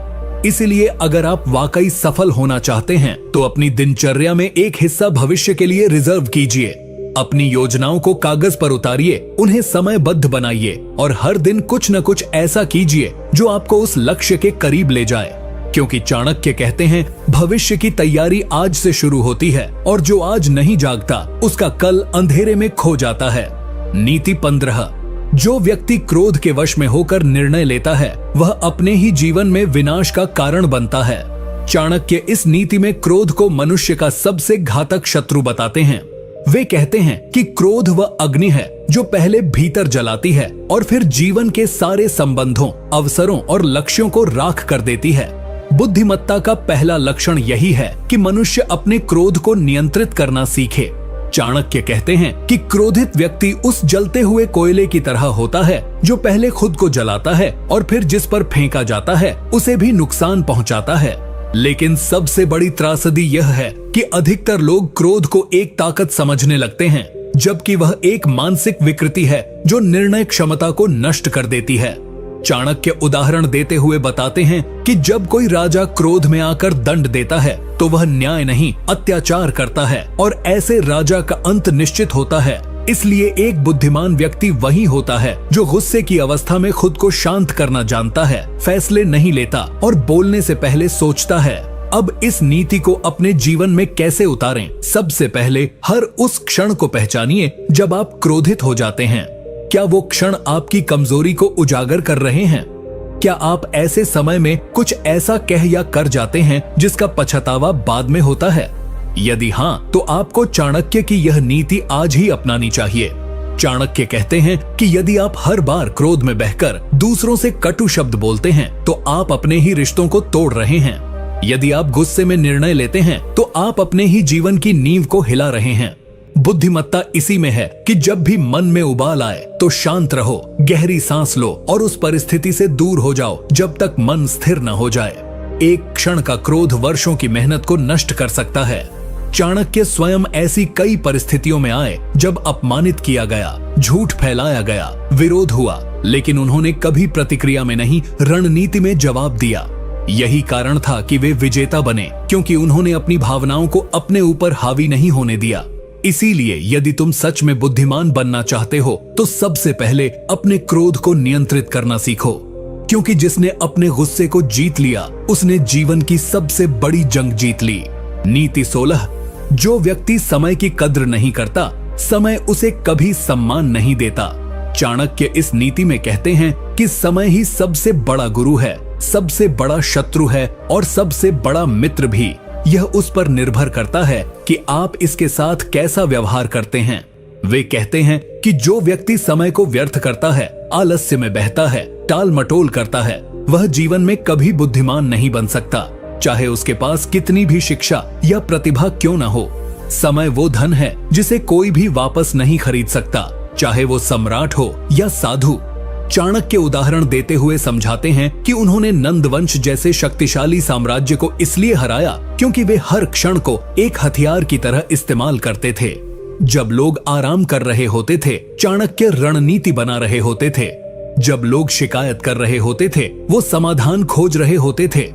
S1: इसलिए अगर आप वाकई सफल होना चाहते हैं तो अपनी दिनचर्या में एक हिस्सा भविष्य के लिए रिजर्व कीजिए। अपनी योजनाओं को कागज पर उतारिए, उन्हें समयबद्ध बनाइए और हर दिन कुछ न कुछ ऐसा कीजिए जो आपको उस लक्ष्य के करीब ले जाए। क्योंकि चाणक्य कहते हैं भविष्य की तैयारी आज से शुरू होती है और जो आज नहीं जागता उसका कल अंधेरे में खो जाता है। नीति 15। जो व्यक्ति क्रोध के वश में होकर निर्णय लेता है वह अपने ही जीवन में विनाश का कारण बनता है। चाणक्य इस नीति में क्रोध को मनुष्य का सबसे घातक शत्रु बताते हैं। वे कहते हैं कि क्रोध वह अग्नि है जो पहले भीतर जलाती है और फिर जीवन के सारे संबंधों, अवसरों और लक्ष्यों को राख कर देती है। बुद्धिमत्ता का पहला लक्षण यही है कि मनुष्य अपने क्रोध को नियंत्रित करना सीखे। चाणक्य कहते हैं कि क्रोधित व्यक्ति उस जलते हुए कोयले की तरह होता है जो पहले खुद को जलाता है और फिर जिस पर फेंका जाता है उसे भी नुकसान पहुंचाता है। लेकिन सबसे बड़ी त्रासदी यह है कि अधिकतर लोग क्रोध को एक ताकत समझने लगते हैं जबकि वह एक मानसिक विकृति है जो निर्णय क्षमता को नष्ट कर देती है। चाणक्य उदाहरण देते हुए बताते हैं कि जब कोई राजा क्रोध में आकर दंड देता है तो वह न्याय नहीं अत्याचार करता है और ऐसे राजा का अंत निश्चित होता है। इसलिए एक बुद्धिमान व्यक्ति वही होता है जो गुस्से की अवस्था में खुद को शांत करना जानता है, फैसले नहीं लेता और बोलने से पहले सोचता है। अब इस नीति को अपने जीवन में कैसे उतारें? सबसे पहले हर उस क्षण को पहचानिए जब आप क्रोधित हो जाते हैं। क्या वो क्षण आपकी कमजोरी को उजागर कर रहे हैं? क्या आप ऐसे समय में कुछ ऐसा कह या कर जाते हैं जिसका पछतावा बाद में होता है? यदि हाँ, तो आपको चाणक्य की यह नीति आज ही अपनानी चाहिए। चाणक्य कहते हैं कि यदि आप हर बार क्रोध में बहकर दूसरों से कटु शब्द बोलते हैं तो आप अपने ही रिश्तों को तोड़ रहे हैं। यदि आप गुस्से में निर्णय लेते हैं तो आप अपने ही जीवन की नींव को हिला रहे हैं। बुद्धिमत्ता इसी में है कि जब भी मन में उबाल आए तो शांत रहो, गहरी सांस लो और उस परिस्थिति से दूर हो जाओ जब तक मन स्थिर न हो जाए। एक क्षण का क्रोध वर्षों की मेहनत को नष्ट कर सकता है। चाणक्य स्वयं ऐसी कई परिस्थितियों में आए जब अपमानित किया गया, झूठ फैलाया गया, विरोध हुआ, लेकिन उन्होंने कभी प्रतिक्रिया में नहीं, रणनीति में जवाब दिया। यही कारण था कि वे विजेता बने, क्योंकि उन्होंने अपनी भावनाओं को अपने ऊपर हावी नहीं होने दिया। इसीलिए यदि तुम सच में बुद्धिमान बनना चाहते हो तो सबसे पहले अपने क्रोध को नियंत्रित करना सीखो, क्योंकि जिसने अपने गुस्से को जीत लिया उसने जीवन की सबसे बड़ी जंग जीत ली। नीति 16। जो व्यक्ति समय की कद्र नहीं करता, समय उसे कभी सम्मान नहीं देता। चाणक्य इस नीति में कहते हैं कि समय ही सबसे बड़ा गुरु है, सबसे बड़ा शत्रु है और सबसे बड़ा मित्र भी। यह उस पर निर्भर करता है कि आप इसके साथ कैसा व्यवहार करते हैं। वे कहते हैं कि जो व्यक्ति समय को व्यर्थ करता है, आलस्य में बहता है, टाल मटोल करता है, वह जीवन में कभी बुद्धिमान नहीं बन सकता, चाहे उसके पास कितनी भी शिक्षा या प्रतिभा क्यों न हो। समय वो धन है जिसे कोई भी वापस नहीं खरीद सकता, चाहे वो सम्राट हो या साधु। चाणक्य उदाहरण देते हुए समझाते हैं कि उन्होंने नंदवंश जैसे शक्तिशाली साम्राज्य को इसलिए हराया क्योंकि वे हर क्षण को एक हथियार की तरह इस्तेमाल करते थे। जब लोग आराम कर रहे होते थे, चाणक्य रणनीति बना रहे होते थे। जब लोग शिकायत कर रहे होते थे, वो समाधान खोज रहे होते थे।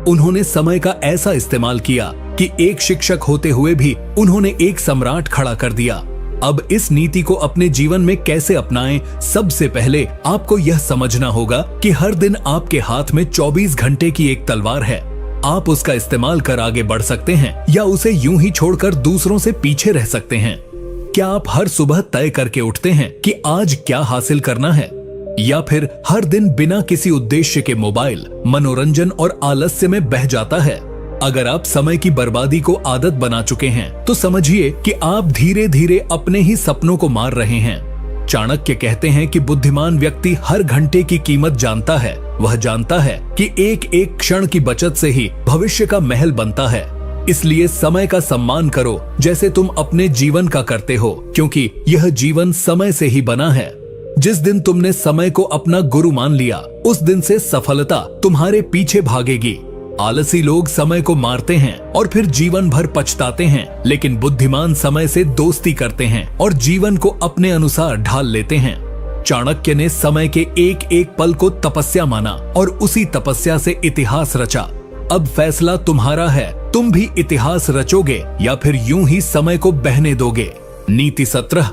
S1: उन्होंने समय का ऐसा इस्तेमाल किया कि एक शिक्षक होते हुए भी उन्होंने एक सम्राट खड़ा कर दिया। अब इस नीति को अपने जीवन में कैसे अपनाएं? सबसे पहले आपको यह समझना होगा कि हर दिन आपके हाथ में 24 घंटे की एक तलवार है। आप उसका इस्तेमाल कर आगे बढ़ सकते हैं या उसे यूं ही छोड़कर दूसरों से पीछे रह सकते हैं। क्या आप हर सुबह तय करके उठते हैं कि आज क्या हासिल करना है, या फिर हर दिन बिना किसी उद्देश्य के मोबाइल, मनोरंजन और आलस्य में बह जाता है? अगर आप समय की बर्बादी को आदत बना चुके हैं तो समझिए कि आप धीरे धीरे अपने ही सपनों को मार रहे हैं। चाणक्य कहते हैं कि बुद्धिमान व्यक्ति हर घंटे की कीमत जानता है। वह जानता है कि एक एक क्षण की बचत से ही भविष्य का महल बनता है। इसलिए समय का सम्मान करो जैसे तुम अपने जीवन का करते हो, क्योंकि यह जीवन समय से ही बना है। जिस दिन तुमने समय को अपना गुरु मान लिया, उस दिन से सफलता तुम्हारे पीछे भागेगी। आलसी लोग समय को मारते हैं और फिर जीवन भर पछताते हैं, लेकिन बुद्धिमान समय से दोस्ती करते हैं और जीवन को अपने अनुसार ढाल लेते हैं। चाणक्य ने समय के एक एक पल को तपस्या माना और उसी तपस्या से इतिहास रचा। अब फैसला तुम्हारा है, तुम भी इतिहास रचोगे या फिर यूं ही समय को बहने दोगे। नीति 17।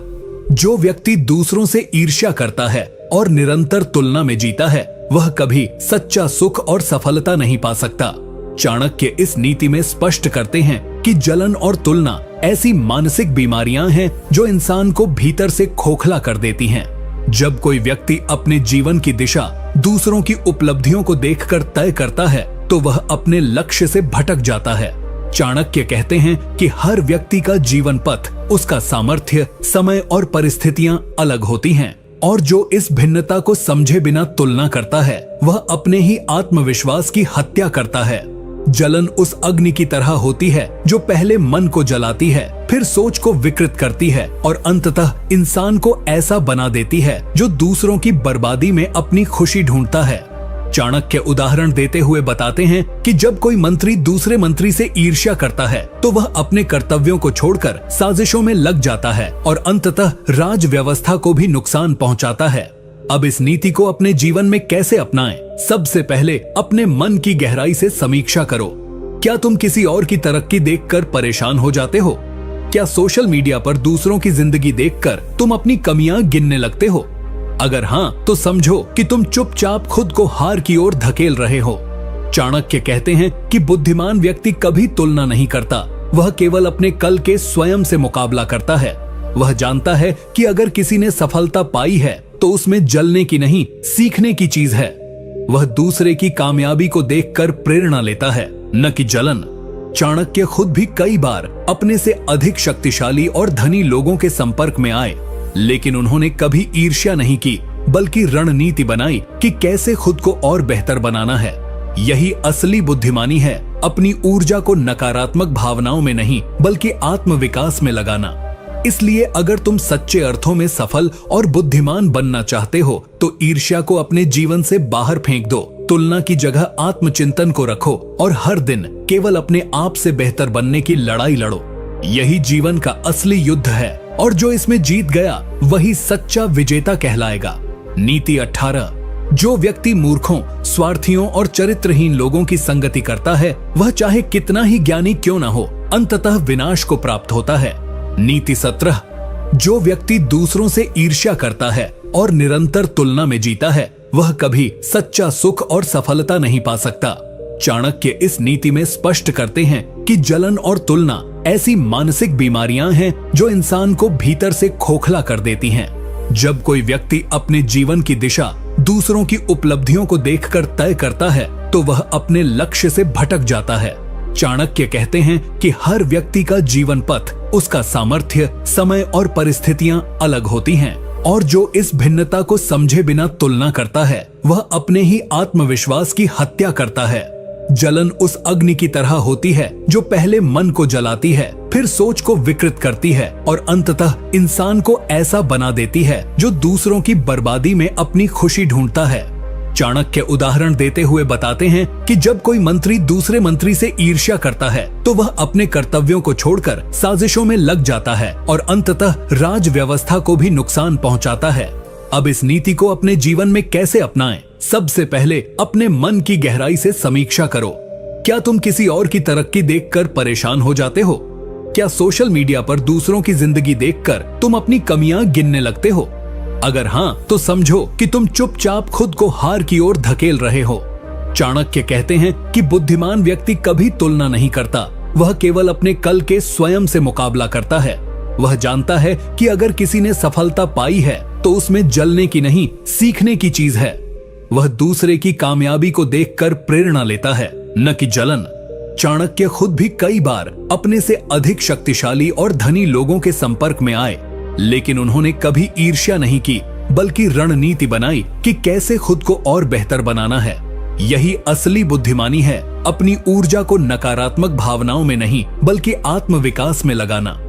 S1: जो व्यक्ति दूसरों से ईर्ष्या करता है और निरंतर तुलना में जीता है, वह कभी सच्चा सुख और सफलता नहीं पा सकता। चाणक्य इस नीति में स्पष्ट करते हैं कि जलन और तुलना ऐसी मानसिक बीमारियां हैं जो इंसान को भीतर से खोखला कर देती हैं। जब कोई व्यक्ति अपने जीवन की दिशा दूसरों की उपलब्धियों को देखकर तय करता है, तो वह अपने लक्ष्य से भटक जाता है। चाणक्य कहते हैं कि हर व्यक्ति का जीवन पथ, उसका सामर्थ्य, समय और परिस्थितियां अलग होती हैं, और जो इस भिन्नता को समझे बिना तुलना करता है, वह अपने ही आत्मविश्वास की हत्या करता है। जलन उस अग्नि की तरह होती है जो पहले मन को जलाती है, फिर सोच को विकृत करती है और अंततः इंसान को ऐसा बना देती है जो दूसरों की बर्बादी में अपनी खुशी ढूंढता है। चाणक्य उदाहरण देते हुए बताते हैं कि जब कोई मंत्री दूसरे मंत्री से ईर्ष्या करता है, तो वह अपने कर्तव्यों को छोड़कर साजिशों में लग जाता है और अंततः राज व्यवस्था को भी नुकसान पहुंचाता है। अब इस नीति को अपने जीवन में कैसे अपनाएं? सबसे पहले अपने मन की गहराई से समीक्षा करो। क्या तुम किसी और की तरक्की देखकर परेशान हो जाते हो? क्या सोशल मीडिया पर दूसरों की जिंदगी देखकर तुम अपनी कमियां गिनने लगते हो? अगर हाँ, तो समझो कि तुम चुपचाप खुद को हार की ओर धकेल रहे हो। चाणक्य कहते हैं कि बुद्धिमान व्यक्ति कभी तुलना नहीं करता, वह केवल अपने कल के स्वयं से मुकाबला करता है। वह जानता है कि अगर किसी ने सफलता पाई है तो उसमें जलने की नहीं, सीखने की चीज है। वह दूसरे की कामयाबी को देखकर प्रेरणा लेता है, न कि जलन। चाणक्य खुद भी कई बार अपने से अधिक शक्तिशाली और धनी लोगों के संपर्क में आए, लेकिन उन्होंने कभी ईर्ष्या नहीं की, बल्कि रणनीति बनाई कि कैसे खुद को और बेहतर बनाना है। यही असली बुद्धिमानी है, अपनी ऊर्जा को नकारात्मक भावनाओं में नहीं बल्कि आत्मविकास में लगाना। इसलिए अगर तुम सच्चे अर्थों में सफल और बुद्धिमान बनना चाहते हो, तो ईर्ष्या को अपने जीवन से बाहर फेंक दो, तुलना की जगह आत्मचिंतन को रखो और हर दिन केवल अपने आप से बेहतर बनने की लड़ाई लड़ो। यही जीवन का असली युद्ध है और जो इसमें जीत गया वही सच्चा विजेता कहलाएगा। नीति 18। जो व्यक्ति मूर्खों, स्वार्थियों और चरित्रहीन लोगों की संगति करता है, वह चाहे कितना ही ज्ञानी क्यों न हो, अंततः विनाश को प्राप्त होता है। नीति 17। जो व्यक्ति दूसरों से ईर्ष्या करता है और निरंतर तुलना में जीता है, वह कभी सच्चा सुख और सफलता नहीं पा सकता। चाणक्य इस नीति में स्पष्ट करते हैं कि जलन और तुलना ऐसी मानसिक बीमारियां हैं जो इंसान को भीतर से खोखला कर देती हैं। जब कोई व्यक्ति अपने जीवन की दिशा दूसरों की उपलब्धियों को देखकर तय करता है तो वह अपने लक्ष्य से भटक जाता है। चाणक्य कहते हैं कि हर व्यक्ति का जीवन पथ, उसका सामर्थ्य, समय और परिस्थितियां अलग होती हैं, और जो इस भिन्नता को समझे बिना तुलना करता है वह अपने ही आत्मविश्वास की हत्या करता है। जलन उस अग्नि की तरह होती है जो पहले मन को जलाती है, फिर सोच को विकृत करती है और अंततः इंसान को ऐसा बना देती है जो दूसरों की बर्बादी में अपनी खुशी ढूंढता है। चाणक्य उदाहरण देते हुए बताते हैं कि जब कोई मंत्री दूसरे मंत्री से ईर्ष्या करता है तो वह अपने कर्तव्यों को छोड़कर साजिशों में लग जाता है और अंततः राज व्यवस्था को भी नुकसान पहुंचाता है। अब इस नीति को अपने जीवन में कैसे अपनाएं? सबसे पहले अपने मन की गहराई से समीक्षा करो। क्या तुम किसी और की तरक्की देखकर परेशान हो जाते हो? क्या सोशल मीडिया पर दूसरों की जिंदगी देखकर तुम अपनी कमियां गिनने लगते हो? अगर हाँ, तो समझो कि तुम चुपचाप खुद को हार की ओर धकेल रहे हो। चाणक्य कहते हैं कि बुद्धिमान व्यक्ति कभी तुलना नहीं करता, वह केवल अपने कल के स्वयं से मुकाबला करता है। वह जानता है कि अगर किसी ने सफलता पाई है तो उसमें जलने की नहीं, सीखने की चीज है। वह दूसरे की कामयाबी को देखकर प्रेरणा लेता है, न कि जलन। चाणक्य खुद भी कई बार अपने से अधिक शक्तिशाली और धनी लोगों के संपर्क में आए, लेकिन उन्होंने कभी ईर्ष्या नहीं की, बल्कि रणनीति बनाई कि कैसे खुद को और बेहतर बनाना है। यही असली बुद्धिमानी है, अपनी ऊर्जा को नकारात्मक भावनाओं में नहीं बल्कि आत्मविकास में लगाना।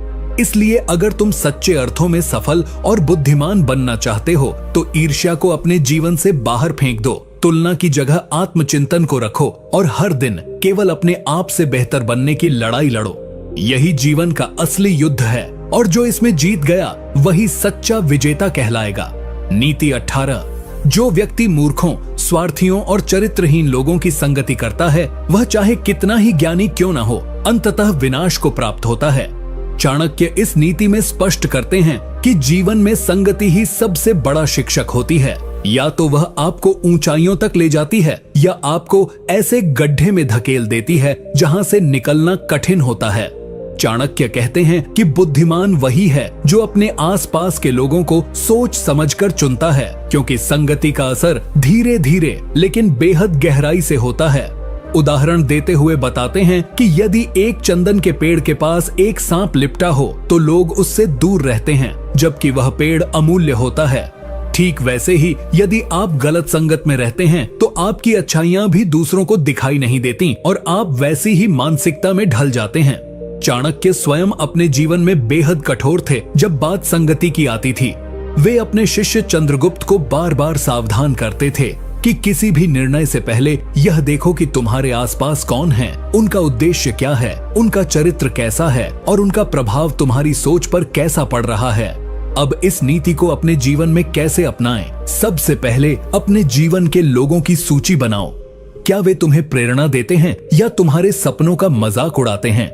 S1: इसलिए अगर तुम सच्चे अर्थों में सफल और बुद्धिमान बनना चाहते हो तो ईर्ष्या को अपने जीवन से बाहर फेंक दो, तुलना की जगह आत्मचिंतन को रखो और हर दिन केवल अपने आप से बेहतर बनने की लड़ाई लड़ो। यही जीवन का असली युद्ध है और जो इसमें जीत गया वही सच्चा विजेता कहलाएगा। नीति 18। जो व्यक्ति मूर्खों, स्वार्थियों और चरित्रहीन लोगों की संगति करता है वह चाहे कितना ही ज्ञानी क्यों न हो, अंततः विनाश को प्राप्त होता है। चाणक्य इस नीति में स्पष्ट करते हैं कि जीवन में संगति ही सबसे बड़ा शिक्षक होती है। या तो वह आपको ऊंचाइयों तक ले जाती है या आपको ऐसे गड्ढे में धकेल देती है जहां से निकलना कठिन होता है। चाणक्य कहते हैं कि बुद्धिमान वही है जो अपने आसपास के लोगों को सोच समझकर चुनता है, क्योंकि संगति का असर धीरे धीरे लेकिन बेहद गहराई से होता है। उदाहरण देते हुए बताते हैं कि यदि एक चंदन के पेड़ के पास एक सांप लिपटा हो तो लोग उससे दूर रहते हैं, जबकि वह पेड़ अमूल्य होता है। ठीक वैसे ही यदि आप गलत संगत में रहते हैं तो आपकी अच्छाइयां भी दूसरों को दिखाई नहीं देती और आप वैसी ही मानसिकता में ढल जाते हैं। चाणक्य स्वयं अपने जीवन में बेहद कठोर थे जब बात संगति की आती थी। वे अपने शिष्य चंद्रगुप्त को बार बार सावधान करते थे कि किसी भी निर्णय से पहले यह देखो कि तुम्हारे आसपास कौन है, उनका उद्देश्य क्या है, उनका चरित्र कैसा है और उनका प्रभाव तुम्हारी सोच पर कैसा पड़ रहा है। अब इस नीति को अपने जीवन में कैसे अपनाएं? सबसे पहले अपने जीवन के लोगों की सूची बनाओ। क्या वे तुम्हें प्रेरणा देते हैं या तुम्हारे सपनों का मजाक उड़ाते हैं?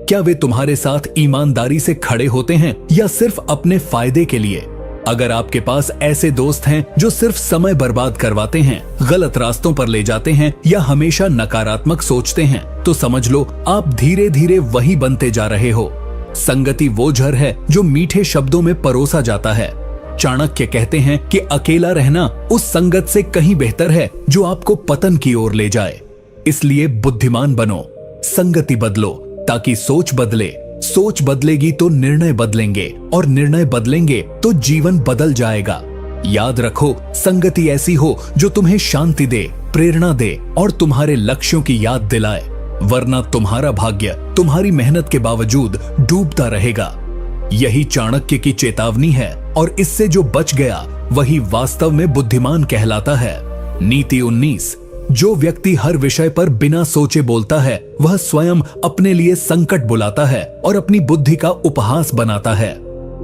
S1: क्या वे तुम्हारे साथ ईमानदारी से खड़े होते हैं या सिर्फ अपने फायदे के लिए? अगर आपके पास ऐसे दोस्त हैं जो सिर्फ समय बर्बाद करवाते हैं, गलत रास्तों पर ले जाते हैं या हमेशा नकारात्मक सोचते हैं, तो समझ लो आप धीरे धीरे वही बनते जा रहे हो। संगति वो जहर है जो मीठे शब्दों में परोसा जाता है। चाणक्य कहते हैं कि अकेला रहना उस संगत से कहीं बेहतर है जो आपको पतन की ओर ले जाए। इसलिए बुद्धिमान बनो, संगति बदलो ताकि सोच बदले। सोच बदलेगी तो निर्णय बदलेंगे और निर्णय बदलेंगे तो जीवन बदल जाएगा। याद रखो, संगति ऐसी हो जो तुम्हें शांति दे, प्रेरणा दे और तुम्हारे लक्ष्यों की याद दिलाए, वरना तुम्हारा भाग्य तुम्हारी मेहनत के बावजूद डूबता रहेगा। यही चाणक्य की चेतावनी है और इससे जो बच गया वही वास्तव में बुद्धिमान कहलाता है। नीति 19। जो व्यक्ति हर विषय पर बिना सोचे बोलता है वह स्वयं अपने लिए संकट बुलाता है और अपनी बुद्धि का उपहास बनाता है।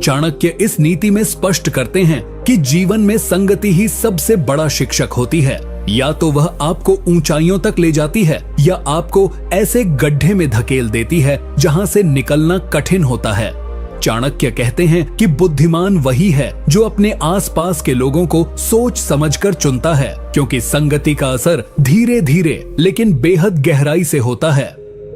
S1: चाणक्य इस नीति में स्पष्ट करते हैं कि जीवन में संगति ही सबसे बड़ा शिक्षक होती है। या तो वह आपको ऊंचाइयों तक ले जाती है या आपको ऐसे गड्ढे में धकेल देती है जहां से निकलना कठिन होता है। चाणक्य कहते हैं कि बुद्धिमान वही है जो अपने आसपास के लोगों को सोच समझकर चुनता है, क्योंकि संगति का असर धीरे धीरे लेकिन बेहद गहराई से होता है।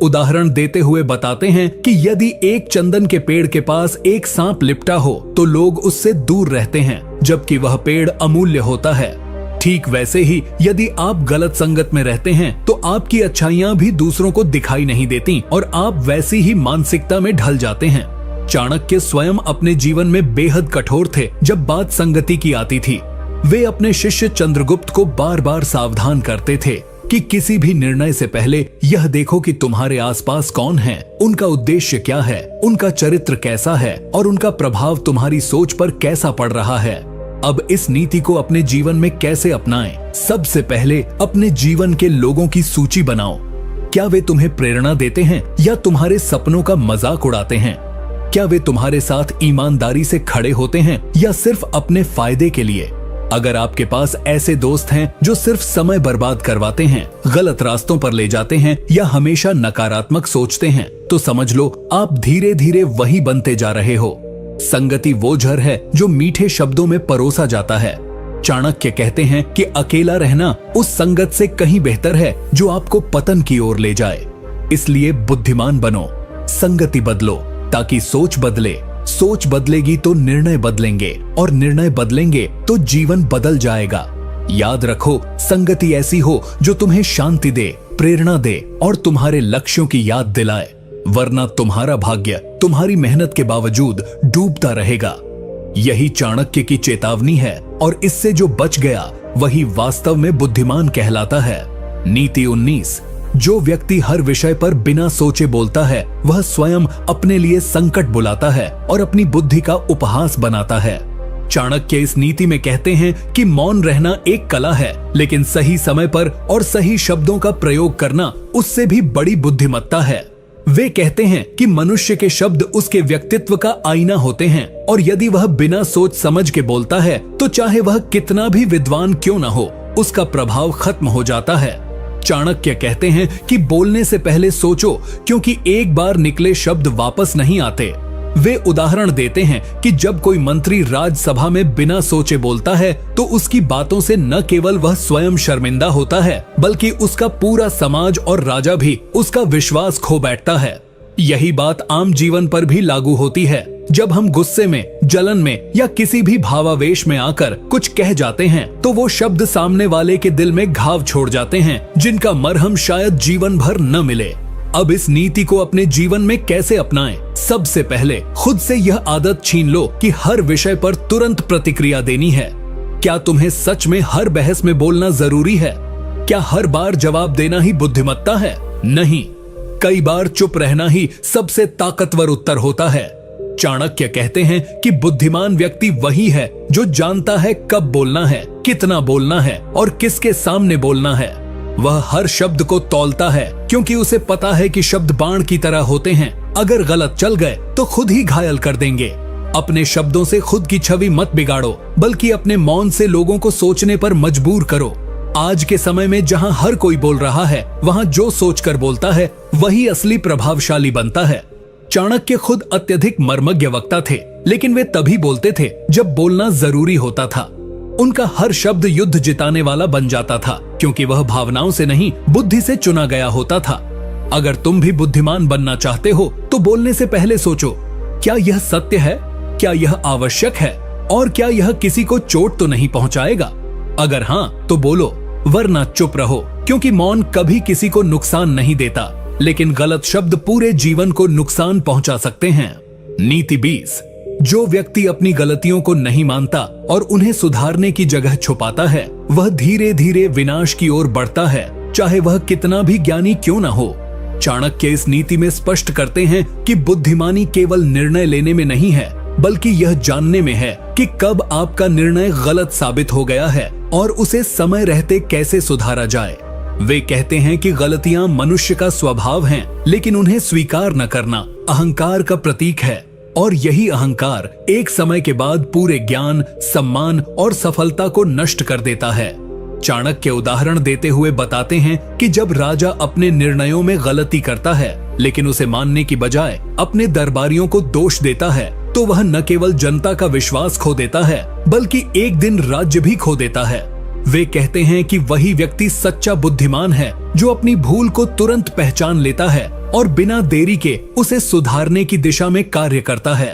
S1: उदाहरण देते हुए बताते हैं कि यदि एक चंदन के पेड़ के पास एक सांप लिपटा हो तो लोग उससे दूर रहते हैं, जबकि वह पेड़ अमूल्य होता है। ठीक वैसे ही यदि आप गलत संगत में रहते हैं तो आपकी अच्छाइयां भी दूसरों को दिखाई नहीं देती और आप वैसी ही मानसिकता में ढल जाते हैं। चाणक्य स्वयं अपने जीवन में बेहद कठोर थे जब बात संगति की आती थी। वे अपने शिष्य चंद्रगुप्त को बार बार सावधान करते थे कि किसी भी निर्णय से पहले यह देखो कि तुम्हारे आसपास कौन है, उनका उद्देश्य क्या है, उनका चरित्र कैसा है और उनका प्रभाव तुम्हारी सोच पर कैसा पड़ रहा है। अब इस नीति को अपने जीवन में कैसे अपनाएं? सबसे पहले अपने जीवन के लोगों की सूची बनाओ। क्या वे तुम्हें प्रेरणा देते हैं या तुम्हारे सपनों का मजाक उड़ाते हैं? क्या वे तुम्हारे साथ ईमानदारी से खड़े होते हैं या सिर्फ अपने फायदे के लिए? अगर आपके पास ऐसे दोस्त हैं जो सिर्फ समय बर्बाद करवाते हैं, गलत रास्तों पर ले जाते हैं या हमेशा नकारात्मक सोचते हैं, तो समझ लो आप धीरे धीरे वही बनते जा रहे हो। संगति वो झर है जो मीठे शब्दों में परोसा जाता है। चाणक्य कहते हैं कि अकेला रहना उस संगत से कहीं बेहतर है जो आपको पतन की ओर ले जाए। इसलिए बुद्धिमान बनो, संगति बदलो ताकि सोच बदले। सोच बदलेगी तो निर्णय बदलेंगे और निर्णय बदलेंगे तो जीवन बदल जाएगा। याद रखो, संगति ऐसी हो जो तुम्हें शांति दे, प्रेरणा दे और तुम्हारे लक्ष्यों की याद दिलाए, वरना तुम्हारा भाग्य तुम्हारी मेहनत के बावजूद डूबता रहेगा। यही चाणक्य की चेतावनी है और इससे जो बच गया वही वास्तव में बुद्धिमान कहलाता है। नीति 19, जो व्यक्ति हर विषय पर बिना सोचे बोलता है वह स्वयं अपने लिए संकट बुलाता है और अपनी बुद्धि का उपहास बनाता है। चाणक्य इस नीति में कहते हैं कि मौन रहना एक कला है, लेकिन सही समय पर और सही शब्दों का प्रयोग करना उससे भी बड़ी बुद्धिमत्ता है। वे कहते हैं कि मनुष्य के शब्द उसके व्यक्तित्व का आईना होते हैं और यदि वह बिना सोच समझ के बोलता है तो चाहे वह कितना भी विद्वान क्यों न हो, उसका प्रभाव खत्म हो जाता है। चाणक्य कहते हैं कि बोलने से पहले सोचो, क्योंकि एक बार निकले शब्द वापस नहीं आते। वे उदाहरण देते हैं कि जब कोई मंत्री राज्यसभा में बिना सोचे बोलता है तो उसकी बातों से न केवल वह स्वयं शर्मिंदा होता है, बल्कि उसका पूरा समाज और राजा भी उसका विश्वास खो बैठता है। यही बात आम जीवन पर भी लागू होती है। जब हम गुस्से में, जलन में या किसी भी भावावेश में आकर कुछ कह जाते हैं तो वो शब्द सामने वाले के दिल में घाव छोड़ जाते हैं, जिनका मरहम शायद जीवन भर न मिले। अब इस नीति को अपने जीवन में कैसे अपनाएं? सबसे पहले खुद से यह आदत छीन लो कि हर विषय पर तुरंत प्रतिक्रिया देनी है। क्या तुम्हें सच में हर बहस में बोलना जरूरी है? क्या हर बार जवाब देना ही बुद्धिमत्ता है? नहीं, कई बार चुप रहना ही सबसे ताकतवर उत्तर होता है। चाणक्य कहते हैं कि बुद्धिमान व्यक्ति वही है जो जानता है कब बोलना है, कितना बोलना है और किसके सामने बोलना है। वह हर शब्द को तौलता है, क्योंकि उसे पता है कि शब्द बाण की तरह होते हैं। अगर गलत चल गए तो खुद ही घायल कर देंगे। अपने शब्दों से खुद की छवि मत बिगाड़ो, बल्कि अपने मौन से लोगों को सोचने पर मजबूर करो। आज के समय में जहां हर कोई बोल रहा है, वहां जो सोचकर बोलता है वही असली प्रभावशाली बनता है। चाणक्य खुद अत्यधिक मर्मज्ञ वक्ता थे, लेकिन वे तभी बोलते थे जब बोलना जरूरी होता था। उनका हर शब्द युद्ध जिताने वाला बन जाता था, क्योंकि वह भावनाओं से नहीं, बुद्धि से चुना गया होता था। अगर तुम भी बुद्धिमान बनना चाहते हो तो बोलने से पहले सोचो, क्या यह सत्य है, क्या यह आवश्यक है और क्या यह किसी को चोट तो नहीं पहुंचाएगा। अगर हाँ तो बोलो, वरना चुप रहो, क्योंकि मौन कभी किसी को नुकसान नहीं देता, लेकिन गलत शब्द पूरे जीवन को नुकसान पहुंचा सकते हैं। नीति 20, जो व्यक्ति अपनी गलतियों को नहीं मानता और उन्हें सुधारने की जगह छुपाता है, वह धीरे धीरे विनाश की ओर बढ़ता है, चाहे वह कितना भी ज्ञानी क्यों न हो। चाणक्य इस नीति में स्पष्ट करते हैं कि बुद्धिमानी केवल निर्णय लेने में नहीं है, बल्कि यह जानने में है कि कब आपका निर्णय गलत साबित हो गया है और उसे समय रहते कैसे सुधारा जाए। वे कहते हैं कि गलतियां मनुष्य का स्वभाव हैं, लेकिन उन्हें स्वीकार न करना अहंकार का प्रतीक है, और यही अहंकार एक समय के बाद पूरे ज्ञान, सम्मान और सफलता को नष्ट कर देता है। चाणक्य उदाहरण देते हुए बताते हैं कि जब राजा अपने निर्णयों में गलती करता है, लेकिन उसे मानने की बजाय अपने दरबारियों को दोष देता है, तो वह न केवल जनता का विश्वास खो देता है, बल्कि एक दिन राज्य भी खो देता है। वे कहते हैं कि वही व्यक्ति सच्चा बुद्धिमान है जो अपनी भूल को तुरंत पहचान लेता है और बिना देरी के उसे सुधारने की दिशा में कार्य करता है।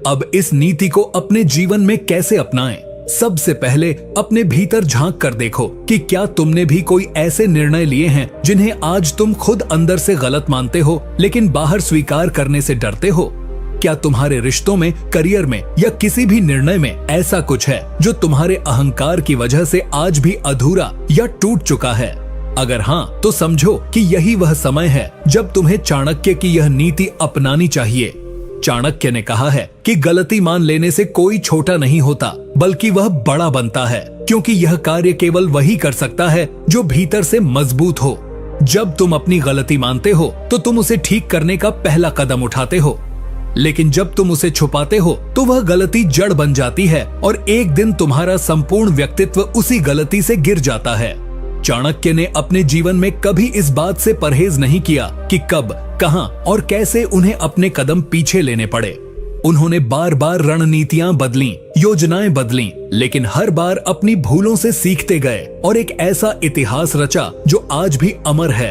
S1: अब इस नीति को अपने जीवन में कैसे अपनाएं? सबसे पहले अपने भीतर झांक कर देखो कि क्या तुमने भी कोई ऐसे निर्णय लिए हैं जिन्हें आज तुम खुद अंदर से गलत मानते हो लेकिन बाहर स्वीकार करने से डरते हो। क्या तुम्हारे रिश्तों में, करियर में या किसी भी निर्णय में ऐसा कुछ है जो तुम्हारे अहंकार की वजह से आज भी अधूरा या टूट चुका है? अगर हाँ, तो समझो कि यही वह समय है जब तुम्हें चाणक्य की यह नीति अपनानी चाहिए। चाणक्य ने कहा है कि गलती मान लेने से कोई छोटा नहीं होता, बल्कि वह बड़ा बनता है, क्योंकि यह कार्य केवल वही कर सकता है जो भीतर से मजबूत हो। जब तुम अपनी गलती मानते हो तो तुम उसे ठीक करने का पहला कदम उठाते हो, लेकिन जब तुम उसे छुपाते हो तो वह गलती जड़ बन जाती है और एक दिन तुम्हारा संपूर्ण व्यक्तित्व उसी गलती से गिर जाता है। चाणक्य ने अपने जीवन में कभी इस बात से परहेज नहीं किया कि कब, कहां और कैसे उन्हें अपने कदम पीछे लेने पड़े। उन्होंने बार बार रणनीतियां बदली, योजनाएं बदली, लेकिन हर बार अपनी भूलों से सीखते गए और एक ऐसा इतिहास रचा जो आज भी अमर है।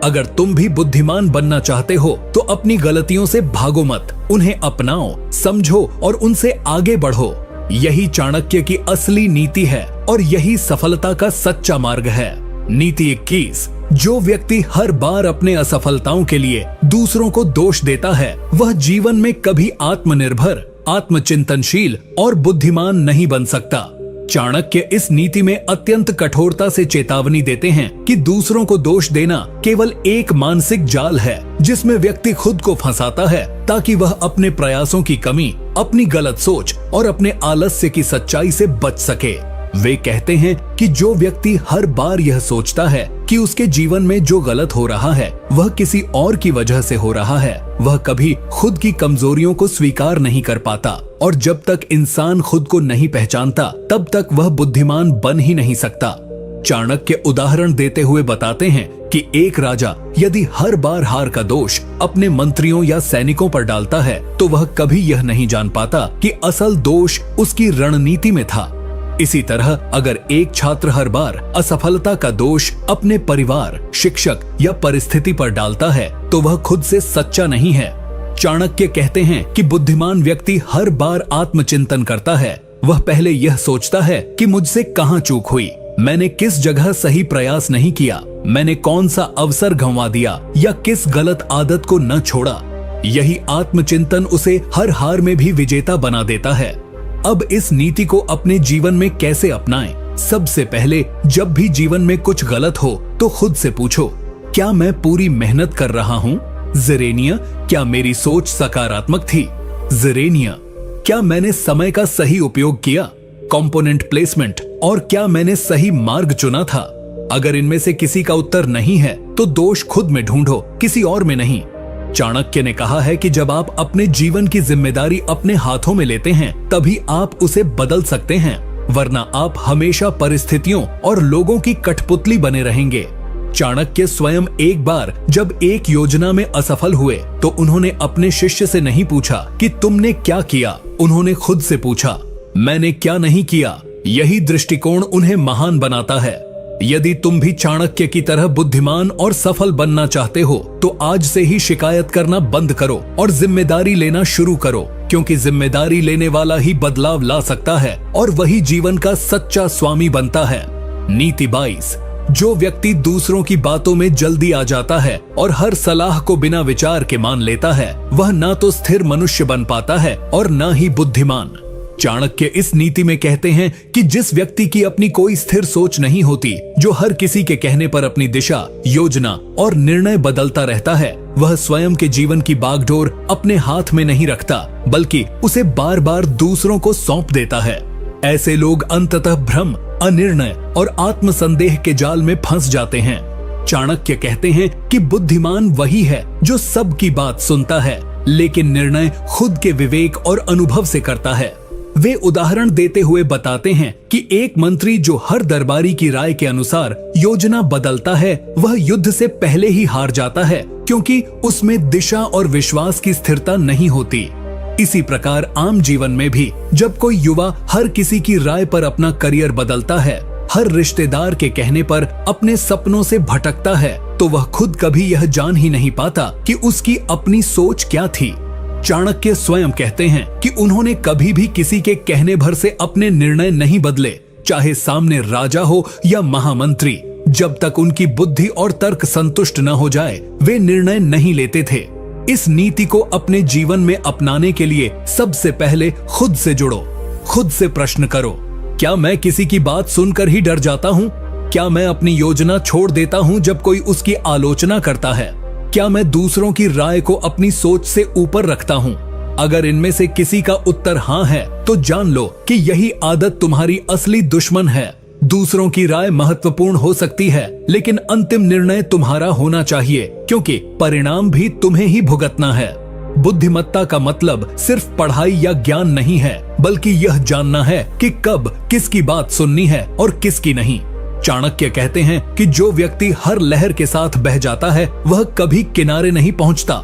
S1: अगर तुम भी बुद्धिमान बनना चाहते हो तो अपनी गलतियों से भागो मत, उन्हें अपनाओ, समझो और उनसे आगे बढ़ो। यही चाणक्य की असली नीति है और यही सफलता का सच्चा मार्ग है। नीति 21। जो व्यक्ति हर बार अपने असफलताओं के लिए दूसरों को दोष देता है, वह जीवन में कभी आत्मनिर्भर, आत्मचिंतनशील और बुद्धिमान नहीं बन सकता। चाणक्य इस नीति में अत्यंत कठोरता से चेतावनी देते हैं कि दूसरों को दोष देना केवल एक मानसिक जाल है जिसमें व्यक्ति खुद को फंसाता है ताकि वह अपने प्रयासों की कमी, अपनी गलत सोच और अपने आलस्य की सच्चाई से बच सके। वे कहते हैं कि जो व्यक्ति हर बार यह सोचता है कि उसके जीवन में जो गलत हो रहा है वह किसी और की वजह से हो रहा है, वह कभी खुद की कमजोरियों को स्वीकार नहीं कर पाता, और जब तक इंसान खुद को नहीं पहचानता तब तक वह बुद्धिमान बन ही नहीं सकता। चाणक्य उदाहरण देते हुए बताते हैं कि एक राजा यदि हर बार हार का दोष अपने मंत्रियों या सैनिकों पर डालता है तो वह कभी यह नहीं जान पाता कि असल दोष उसकी रणनीति में था। इसी तरह अगर एक छात्र हर बार असफलता का दोष अपने परिवार, शिक्षक या परिस्थिति पर डालता है तो वह खुद से सच्चा नहीं है। चाणक्य कहते हैं कि बुद्धिमान व्यक्ति हर बार आत्मचिंतन करता है। वह पहले यह सोचता है कि मुझसे कहां चूक हुई, मैंने किस जगह सही प्रयास नहीं किया, मैंने कौन सा अवसर गंवा दिया या किस गलत आदत को न छोड़ा। यही आत्मचिंतन उसे हर हार में भी विजेता बना देता है। अब इस नीति को अपने जीवन में कैसे अपनाएं? सबसे पहले जब भी जीवन में कुछ गलत हो तो खुद से पूछो, क्या मैं पूरी मेहनत कर रहा हूँ? ज़ेरेनिया, क्या मेरी सोच सकारात्मक थी? ज़ेरेनिया, क्या मैंने समय का सही उपयोग किया? कंपोनेंट प्लेसमेंट, और क्या मैंने सही मार्ग चुना था? अगर इनमें से किसी का उत्तर नहीं है तो दोष खुद में ढूंढो, किसी और में नहीं। चाणक्य ने कहा है कि जब आप अपने जीवन की जिम्मेदारी अपने हाथों में लेते हैं तभी आप उसे बदल सकते हैं, वरना आप हमेशा परिस्थितियों और लोगों की कठपुतली बने रहेंगे। चाणक्य स्वयं एक बार जब एक योजना में असफल हुए तो उन्होंने अपने शिष्य से नहीं पूछा कि तुमने क्या किया, उन्होंने खुद से पूछा, मैंने क्या नहीं किया। यही दृष्टिकोण उन्हें महान बनाता है। यदि तुम भी चाणक्य की तरह बुद्धिमान और सफल बनना चाहते हो तो आज से ही शिकायत करना बंद करो और जिम्मेदारी लेना शुरू करो, क्योंकि जिम्मेदारी लेने वाला ही बदलाव ला सकता है और वही जीवन का सच्चा स्वामी बनता है। नीति 22। जो व्यक्ति दूसरों की बातों में जल्दी आ जाता है और हर सलाह को बिना विचार के मान लेता है, वह ना तो स्थिर मनुष्य बन पाता है और ना ही बुद्धिमान। चाणक्य इस नीति में कहते हैं कि जिस व्यक्ति की अपनी कोई स्थिर सोच नहीं होती, जो हर किसी के कहने पर अपनी दिशा, योजना और निर्णय बदलता रहता है, वह स्वयं के जीवन की बागडोर अपने हाथ में नहीं रखता, बल्कि उसे बार बार दूसरों को सौंप देता है। ऐसे लोग अंततः भ्रम, अनिर्णय और आत्मसंदेह के जाल में फंस जाते हैं। चाणक्य कहते हैं कि बुद्धिमान वही है जो सबकी बात सुनता है, लेकिन निर्णय खुद के विवेक और अनुभव से करता है। वे उदाहरण देते हुए बताते हैं कि एक मंत्री जो हर दरबारी की राय के अनुसार योजना बदलता है, वह युद्ध से पहले ही हार जाता है, क्योंकि उसमें दिशा और विश्वास की स्थिरता नहीं होती। इसी प्रकार आम जीवन में भी जब कोई युवा हर किसी की राय पर अपना करियर बदलता है, हर रिश्तेदार के कहने पर अपने सपनों से भटकता है तो वह खुद कभी यह जान ही नहीं पाता कि उसकी अपनी सोच क्या थी। चाणक्य स्वयं कहते हैं कि उन्होंने कभी भी किसी के कहने भर से अपने निर्णय नहीं बदले, चाहे सामने राजा हो या महामंत्री। जब तक उनकी बुद्धि और तर्क संतुष्ट न हो जाए, वे निर्णय नहीं लेते थे। इस नीति को अपने जीवन में अपनाने के लिए सबसे पहले खुद से जुड़ो। खुद से प्रश्न करो, क्या मैं किसी की बात सुनकर ही डर जाता हूँ? क्या मैं अपनी योजना छोड़ देता हूँ जब कोई उसकी आलोचना करता है? क्या मैं दूसरों की राय को अपनी सोच से ऊपर रखता हूँ? अगर इनमें से किसी का उत्तर हाँ है, तो जान लो कि यही आदत तुम्हारी असली दुश्मन है। दूसरों की राय महत्वपूर्ण हो सकती है, लेकिन अंतिम निर्णय तुम्हारा होना चाहिए, क्योंकि परिणाम भी तुम्हें ही भुगतना है। बुद्धिमत्ता का मतलब सिर्फ पढ़ाई या ज्ञान नहीं है, बल्कि यह जानना है कि कब किसकी बात सुननी है और किसकी नहीं। चाणक्य कहते हैं कि जो व्यक्ति हर लहर के साथ बह जाता है, वह कभी किनारे नहीं पहुंचता।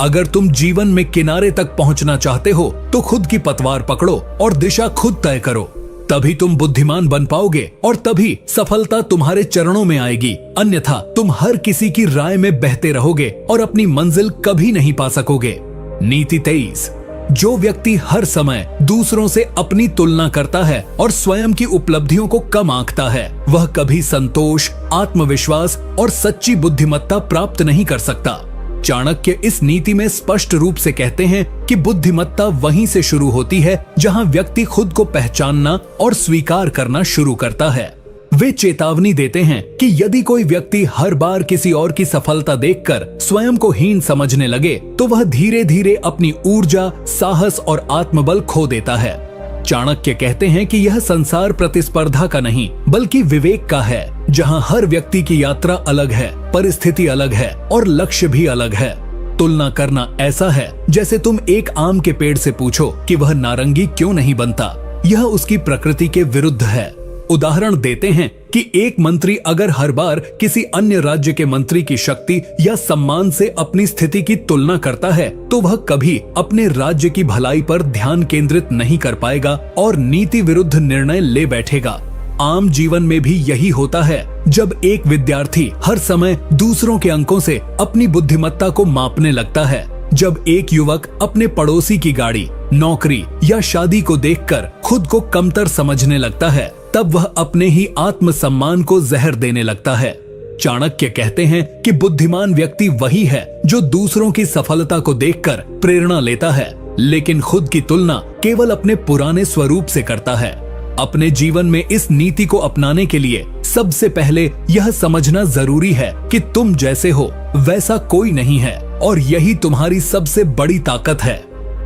S1: अगर तुम जीवन में किनारे तक पहुंचना चाहते हो, तो खुद की पतवार पकड़ो और दिशा खुद तय करो। तभी तुम बुद्धिमान बन पाओगे और तभी सफलता तुम्हारे चरणों में आएगी। अन्यथा तुम हर किसी की राय में बहते रहोगे और अपनी मंजिल कभी नहीं पा सकोगे। नीति 23। जो व्यक्ति हर समय दूसरों से अपनी तुलना करता है और स्वयं की उपलब्धियों को कम आंकता है, वह कभी संतोष, आत्मविश्वास और सच्ची बुद्धिमत्ता प्राप्त नहीं कर सकता। चाणक्य इस नीति में स्पष्ट रूप से कहते हैं कि बुद्धिमत्ता वहीं से शुरू होती है जहां व्यक्ति खुद को पहचानना और स्वीकार करना शुरू करता है। वे चेतावनी देते हैं कि यदि कोई व्यक्ति हर बार किसी और की सफलता देखकर स्वयं को हीन समझने लगे, तो वह धीरे धीरे अपनी ऊर्जा, साहस और आत्मबल खो देता है। चाणक्य कहते हैं कि यह संसार प्रतिस्पर्धा का नहीं, बल्कि विवेक का है, जहां हर व्यक्ति की यात्रा अलग है, परिस्थिति अलग है और लक्ष्य भी अलग है। तुलना करना ऐसा है जैसे तुम एक आम के पेड़ से पूछो कि वह नारंगी क्यों नहीं बनता। यह उसकी प्रकृति के विरुद्ध है। उदाहरण देते हैं कि एक मंत्री अगर हर बार किसी अन्य राज्य के मंत्री की शक्ति या सम्मान से अपनी स्थिति की तुलना करता है, तो वह कभी अपने राज्य की भलाई पर ध्यान केंद्रित नहीं कर पाएगा और नीति विरुद्ध निर्णय ले बैठेगा। आम जीवन में भी यही होता है। जब एक विद्यार्थी हर समय दूसरों के अंकों से अपनी बुद्धिमत्ता को मापने लगता है, जब एक युवक अपने पड़ोसी की गाड़ी, नौकरी या शादी को देखकर खुद को कमतर समझने लगता है, तब वह अपने ही आत्मसम्मान को जहर देने लगता है। चाणक्य कहते हैं कि बुद्धिमान व्यक्ति वही है जो दूसरों की सफलता को देखकर प्रेरणा लेता है, लेकिन खुद की तुलना केवल अपने पुराने स्वरूप से करता है। अपने जीवन में इस नीति को अपनाने के लिए सबसे पहले यह समझना जरूरी है कि तुम जैसे हो वैसा कोई नहीं है, और यही तुम्हारी सबसे बड़ी ताकत है।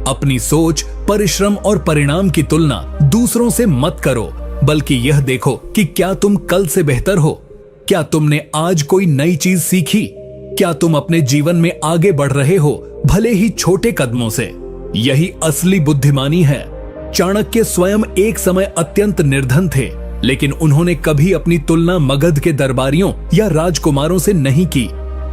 S1: अपनी सोच, परिश्रम और परिणाम की तुलना दूसरों से मत करो, बल्कि यह देखो कि क्या तुम कल से बेहतर हो। क्या तुमने आज कोई नई चीज सीखी? क्या तुम अपने जीवन में आगे बढ़ रहे हो, भले ही छोटे कदमों से? यही असली बुद्धिमानी है। चाणक्य स्वयं एक समय अत्यंत निर्धन थे, लेकिन उन्होंने कभी अपनी तुलना मगध के दरबारियों या राजकुमारों से नहीं की।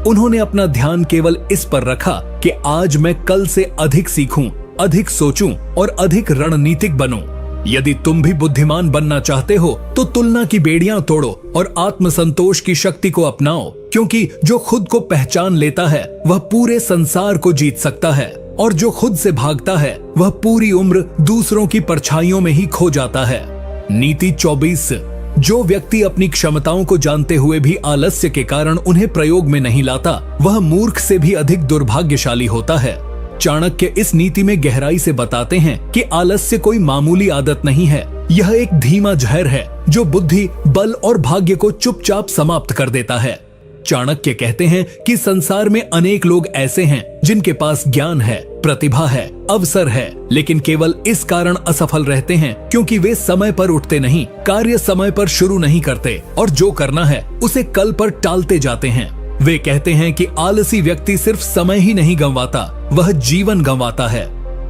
S1: उन्होंने अपना ध्यान केवल इस पर रखा कि आज मैं कल से अधिक सीखूं, अधिक सोचूं और अधिक रणनीतिक बनूं। यदि तुम भी बुद्धिमान बनना चाहते हो, तो तुलना की बेड़ियां तोड़ो और आत्मसंतोष की शक्ति को अपनाओ, क्योंकि जो खुद को पहचान लेता है वह पूरे संसार को जीत सकता है, और जो खुद से भागता है वह पूरी उम्र दूसरों की परछाइयों में ही खो जाता है। नीति 24। जो व्यक्ति अपनी क्षमताओं को जानते हुए भी आलस्य के कारण उन्हें प्रयोग में नहीं लाता, वह मूर्ख से भी अधिक दुर्भाग्यशाली होता है। चाणक्य इस नीति में गहराई से बताते हैं कि आलस्य कोई मामूली आदत नहीं है। यह एक धीमा जहर है जो बुद्धि, बल और भाग्य को चुपचाप समाप्त कर देता है। चाणक्य कहते हैं कि संसार में अनेक लोग ऐसे हैं जिनके पास ज्ञान है, प्रतिभा है, अवसर है, लेकिन केवल इस कारण असफल रहते हैं क्योंकि वे समय पर उठते नहीं, कार्य समय पर शुरू नहीं करते और जो करना है उसे कल पर टालते जाते हैं। वे कहते हैं कि आलसी व्यक्ति सिर्फ समय ही नहीं गंवाता, वह जीवन गंवाता है।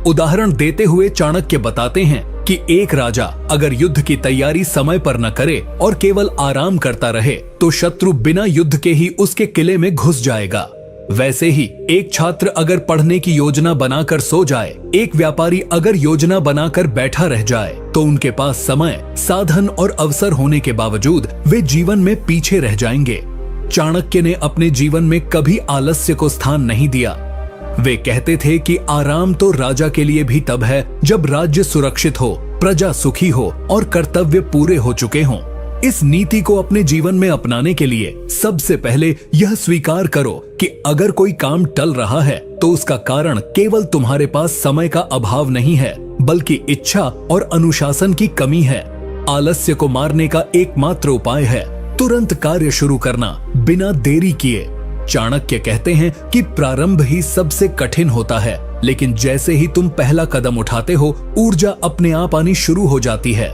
S1: उदाहरण देते हुए चाणक्य बताते हैं कि एक राजा अगर युद्ध की तैयारी समय पर न करे और केवल आराम करता रहे, तो शत्रु बिना युद्ध के ही उसके किले में घुस जाएगा। वैसे ही एक छात्र अगर पढ़ने की योजना बनाकर सो जाए, एक व्यापारी अगर योजना बनाकर बैठा रह जाए, तो उनके पास समय, साधन और अवसर होने के बावजूद वे जीवन में पीछे रह जाएंगे। चाणक्य ने अपने जीवन में कभी आलस्य को स्थान नहीं दिया। वे कहते थे कि आराम तो राजा के लिए भी तब है जब राज्य सुरक्षित हो, प्रजा सुखी हो और कर्तव्य पूरे हो चुके हों। इस नीति को अपने जीवन में अपनाने के लिए सबसे पहले यह स्वीकार करो कि अगर कोई काम टल रहा है तो उसका कारण केवल तुम्हारे पास समय का अभाव नहीं है, बल्कि इच्छा और अनुशासन की कमी है। आलस्य को मारने का एकमात्र उपाय है तुरंत कार्य शुरू करना, बिना देरी किए। चाणक्य कहते हैं कि प्रारंभ ही सबसे कठिन होता है, लेकिन जैसे ही तुम पहला कदम उठाते हो, ऊर्जा अपने आप आनी शुरू हो जाती है।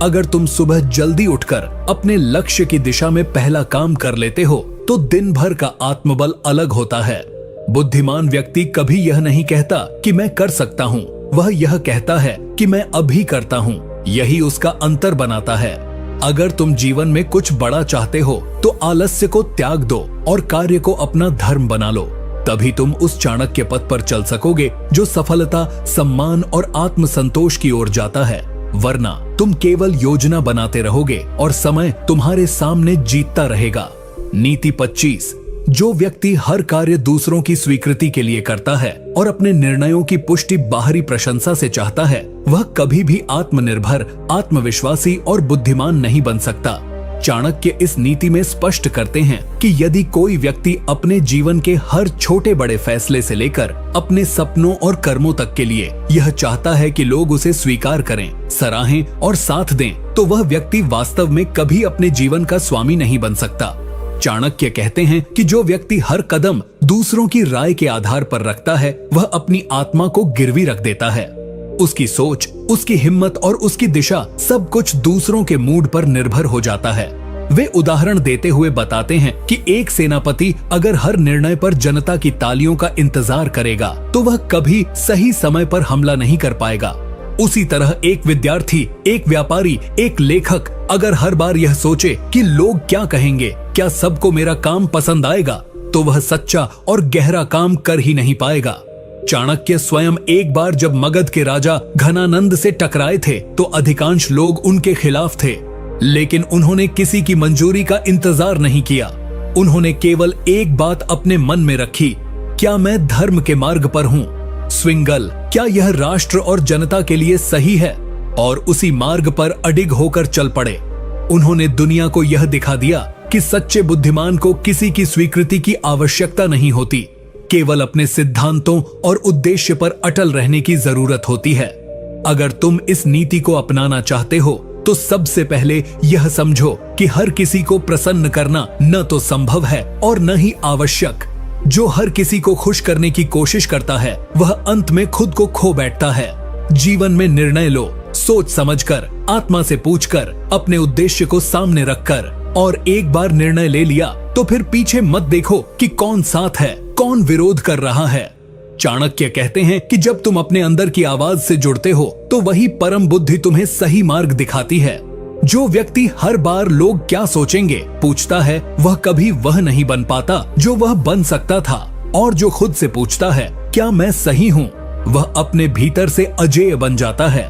S1: अगर तुम सुबह जल्दी उठकर अपने लक्ष्य की दिशा में पहला काम कर लेते हो, तो दिन भर का आत्मबल अलग होता है। बुद्धिमान व्यक्ति कभी यह नहीं कहता कि मैं कर सकता हूँ, वह यह कहता है कि मैं अभी करता हूँ। यही उसका अंतर बनाता है। अगर तुम जीवन में कुछ बड़ा चाहते हो तो आलस्य को त्याग दो और कार्य को अपना धर्म बना लो। तभी तुम उस चाणक्य पथ पर चल सकोगे जो सफलता, सम्मान और आत्मसंतोष की ओर जाता है। वरना तुम केवल योजना बनाते रहोगे और समय तुम्हारे सामने जीतता रहेगा। नीति 25। जो व्यक्ति हर कार्य दूसरों की स्वीकृति के लिए करता है और अपने निर्णयों की पुष्टि बाहरी प्रशंसा से चाहता है, वह कभी भी आत्मनिर्भर, आत्मविश्वासी और बुद्धिमान नहीं बन सकता। चाणक्य इस नीति में स्पष्ट करते हैं कि यदि कोई व्यक्ति अपने जीवन के हर छोटे बड़े फैसले से लेकर अपने सपनों और कर्मों तक के लिए यह चाहता है कि लोग उसे स्वीकार करें, सराहें और साथ दें, तो वह व्यक्ति वास्तव में कभी अपने जीवन का स्वामी नहीं बन सकता। चाणक्य कहते हैं कि जो व्यक्ति हर कदम दूसरों की राय के आधार पर रखता है, वह अपनी आत्मा को गिरवी रख देता है। उसकी सोच, उसकी हिम्मत और उसकी दिशा सब कुछ दूसरों के मूड पर निर्भर हो जाता है। वे उदाहरण देते हुए बताते हैं कि एक सेनापति अगर हर निर्णय पर जनता की तालियों का इंतजार करेगा तो वह कभी सही समय पर हमला नहीं कर पाएगा। उसी तरह एक विद्यार्थी, एक व्यापारी, एक लेखक अगर हर बार यह सोचे कि लोग क्या कहेंगे, क्या सबको मेरा काम पसंद आएगा, तो वह सच्चा और गहरा काम कर ही नहीं पाएगा। चाणक्य स्वयं एक बार जब मगध के राजा घनानंद से टकराए थे तो अधिकांश लोग उनके खिलाफ थे, लेकिन उन्होंने किसी की मंजूरी का इंतजार नहीं किया। उन्होंने केवल एक बात अपने मन में रखी, क्या मैं धर्म के मार्ग पर हूँ? स्विंगल, क्या यह राष्ट्र और जनता के लिए सही है? और उसी मार्ग पर अडिग होकर चल पड़े। उन्होंने दुनिया को यह दिखा दिया कि सच्चे बुद्धिमान को किसी की स्वीकृति की आवश्यकता नहीं होती, केवल अपने सिद्धांतों और उद्देश्य पर अटल रहने की जरूरत होती है। अगर तुम इस नीति को अपनाना चाहते हो तो सबसे पहले यह समझो कि हर किसी को प्रसन्न करना न तो संभव है और न ही आवश्यक। जो हर किसी को खुश करने की कोशिश करता है वह अंत में खुद को खो बैठता है। जीवन में निर्णय लो, सोच समझकर, आत्मा से पूछकर, अपने उद्देश्य को सामने रखकर, और एक बार निर्णय ले लिया तो फिर पीछे मत देखो कि कौन साथ है, कौन विरोध कर रहा है। चाणक्य कहते हैं कि जब तुम अपने अंदर की आवाज से जुड़ते हो तो वही परम बुद्धि तुम्हें सही मार्ग दिखाती है। जो व्यक्ति हर बार लोग क्या सोचेंगे पूछता है, वह कभी वह नहीं बन पाता जो वह बन सकता था। और जो खुद से पूछता है क्या मैं सही हूँ, वह अपने भीतर से अजेय बन जाता है।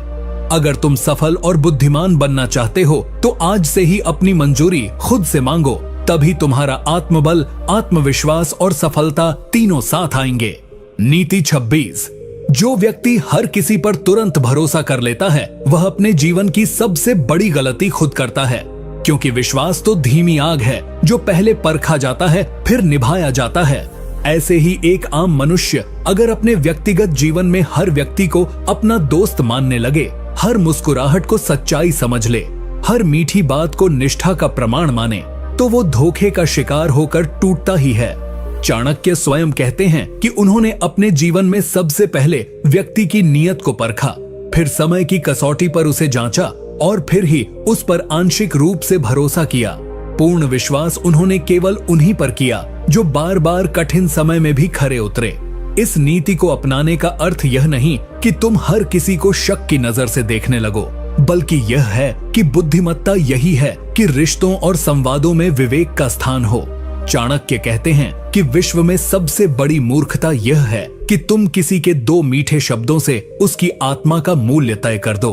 S1: अगर तुम सफल और बुद्धिमान बनना चाहते हो तो आज से ही अपनी मंजूरी खुद से मांगो, तभी तुम्हारा आत्मबल, आत्मविश्वास और सफलता तीनों साथ आएंगे। नीति 26। जो व्यक्ति हर किसी पर तुरंत भरोसा कर लेता है वह अपने जीवन की सबसे बड़ी गलती खुद करता है, क्योंकि विश्वास तो धीमी आग है जो पहले परखा जाता है फिर निभाया जाता है। ऐसे ही एक आम मनुष्य अगर अपने व्यक्तिगत जीवन में हर व्यक्ति को अपना दोस्त मानने लगे, हर मुस्कुराहट को सच्चाई समझ ले, हर मीठी बात को निष्ठा का प्रमाण माने, तो वो धोखे का शिकार होकर टूटता ही है। चाणक्य स्वयं कहते हैं कि उन्होंने अपने जीवन में सबसे पहले व्यक्ति की नीयत को परखा, फिर समय की कसौटी पर उसे जांचा और फिर ही उस पर आंशिक रूप से भरोसा किया। पूर्ण विश्वास उन्होंने केवल उन्हीं पर किया जो बार बार कठिन समय में भी खरे उतरे। इस नीति को अपनाने का अर्थ यह नहीं कि तुम हर किसी को शक की नजर से देखने लगो, बल्कि यह है कि बुद्धिमत्ता यही है कि रिश्तों और संवादों में विवेक का स्थान हो। चाणक्य कहते हैं कि विश्व में सबसे बड़ी मूर्खता यह है कि तुम किसी के दो मीठे शब्दों से उसकी आत्मा का मूल्य तय कर दो।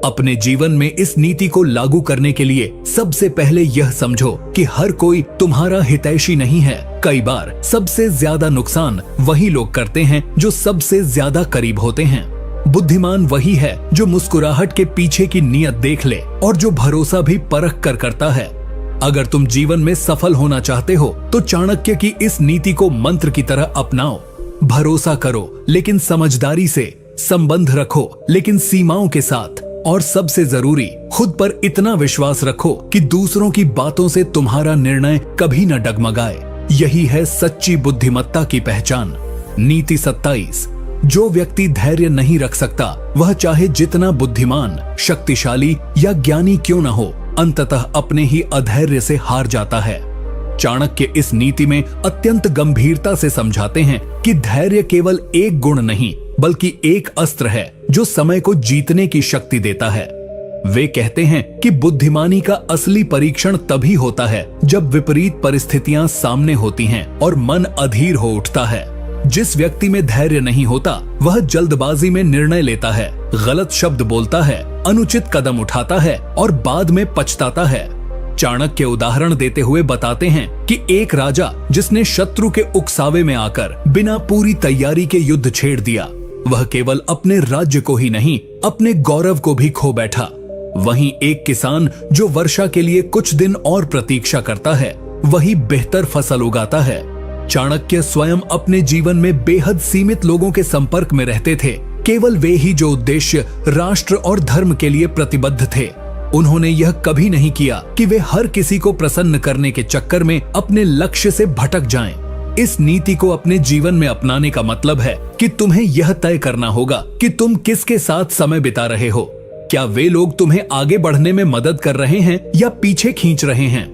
S1: अपने जीवन में इस नीति को लागू करने के लिए सबसे पहले यह समझो कि हर कोई तुम्हारा हितैषी नहीं है। कई बार सबसे ज्यादा नुकसान वही लोग करते हैं जो सबसे ज्यादा करीब होते हैं। बुद्धिमान वही है जो मुस्कुराहट के पीछे की नीयत देख ले और जो भरोसा भी परख कर करता है। अगर तुम जीवन में सफल होना चाहते हो तो चाणक्य की इस नीति को मंत्र की तरह अपनाओ। भरोसा करो लेकिन समझदारी से, संबंध रखो लेकिन सीमाओं के साथ, और सबसे जरूरी खुद पर इतना विश्वास रखो कि दूसरों की बातों से तुम्हारा निर्णय कभी न डगमगाए। यही है सच्ची बुद्धिमत्ता की पहचान। नीति 27। जो व्यक्ति धैर्य नहीं रख सकता वह चाहे जितना बुद्धिमान, शक्तिशाली या ज्ञानी क्यों न हो, अंततः अपने ही अधैर्य से हार जाता है। चाणक्य इस नीति में अत्यंत गंभीरता से समझाते हैं कि धैर्य केवल एक गुण नहीं बल्कि एक अस्त्र है जो समय को जीतने की शक्ति देता है। वे कहते हैं कि बुद्धिमानी का असली परीक्षण तभी होता है जब विपरीत परिस्थितियां सामने होती हैं और मन अधीर हो उठता है। जिस व्यक्ति में धैर्य नहीं होता वह जल्दबाजी में निर्णय लेता है, गलत शब्द बोलता है, अनुचित कदम उठाता है और बाद में पछताता है। चाणक्य उदाहरण देते हुए बताते हैं कि एक राजा जिसने शत्रु के उकसावे में आकर बिना पूरी तैयारी के युद्ध छेड़ दिया, वह केवल अपने राज्य को ही नहीं अपने गौरव को भी खो बैठा। वहीं एक किसान जो वर्षा के लिए कुछ दिन और प्रतीक्षा करता है, वही बेहतर फसल उगाता है। चाणक्य स्वयं अपने जीवन में बेहद सीमित लोगों के संपर्क में रहते थे, केवल वे ही जो उद्देश्य राष्ट्र और धर्म के लिए प्रतिबद्ध थे। उन्होंने यह कभी नहीं किया कि वे हर किसी को प्रसन्न करने के चक्कर में अपने लक्ष्य से भटक जाएं। इस नीति को अपने जीवन में अपनाने का मतलब है कि तुम्हें यह तय करना होगा कि तुम किसके साथ समय बिता रहे हो। क्या वे लोग तुम्हें आगे बढ़ने में मदद कर रहे हैं या पीछे खींच रहे हैं?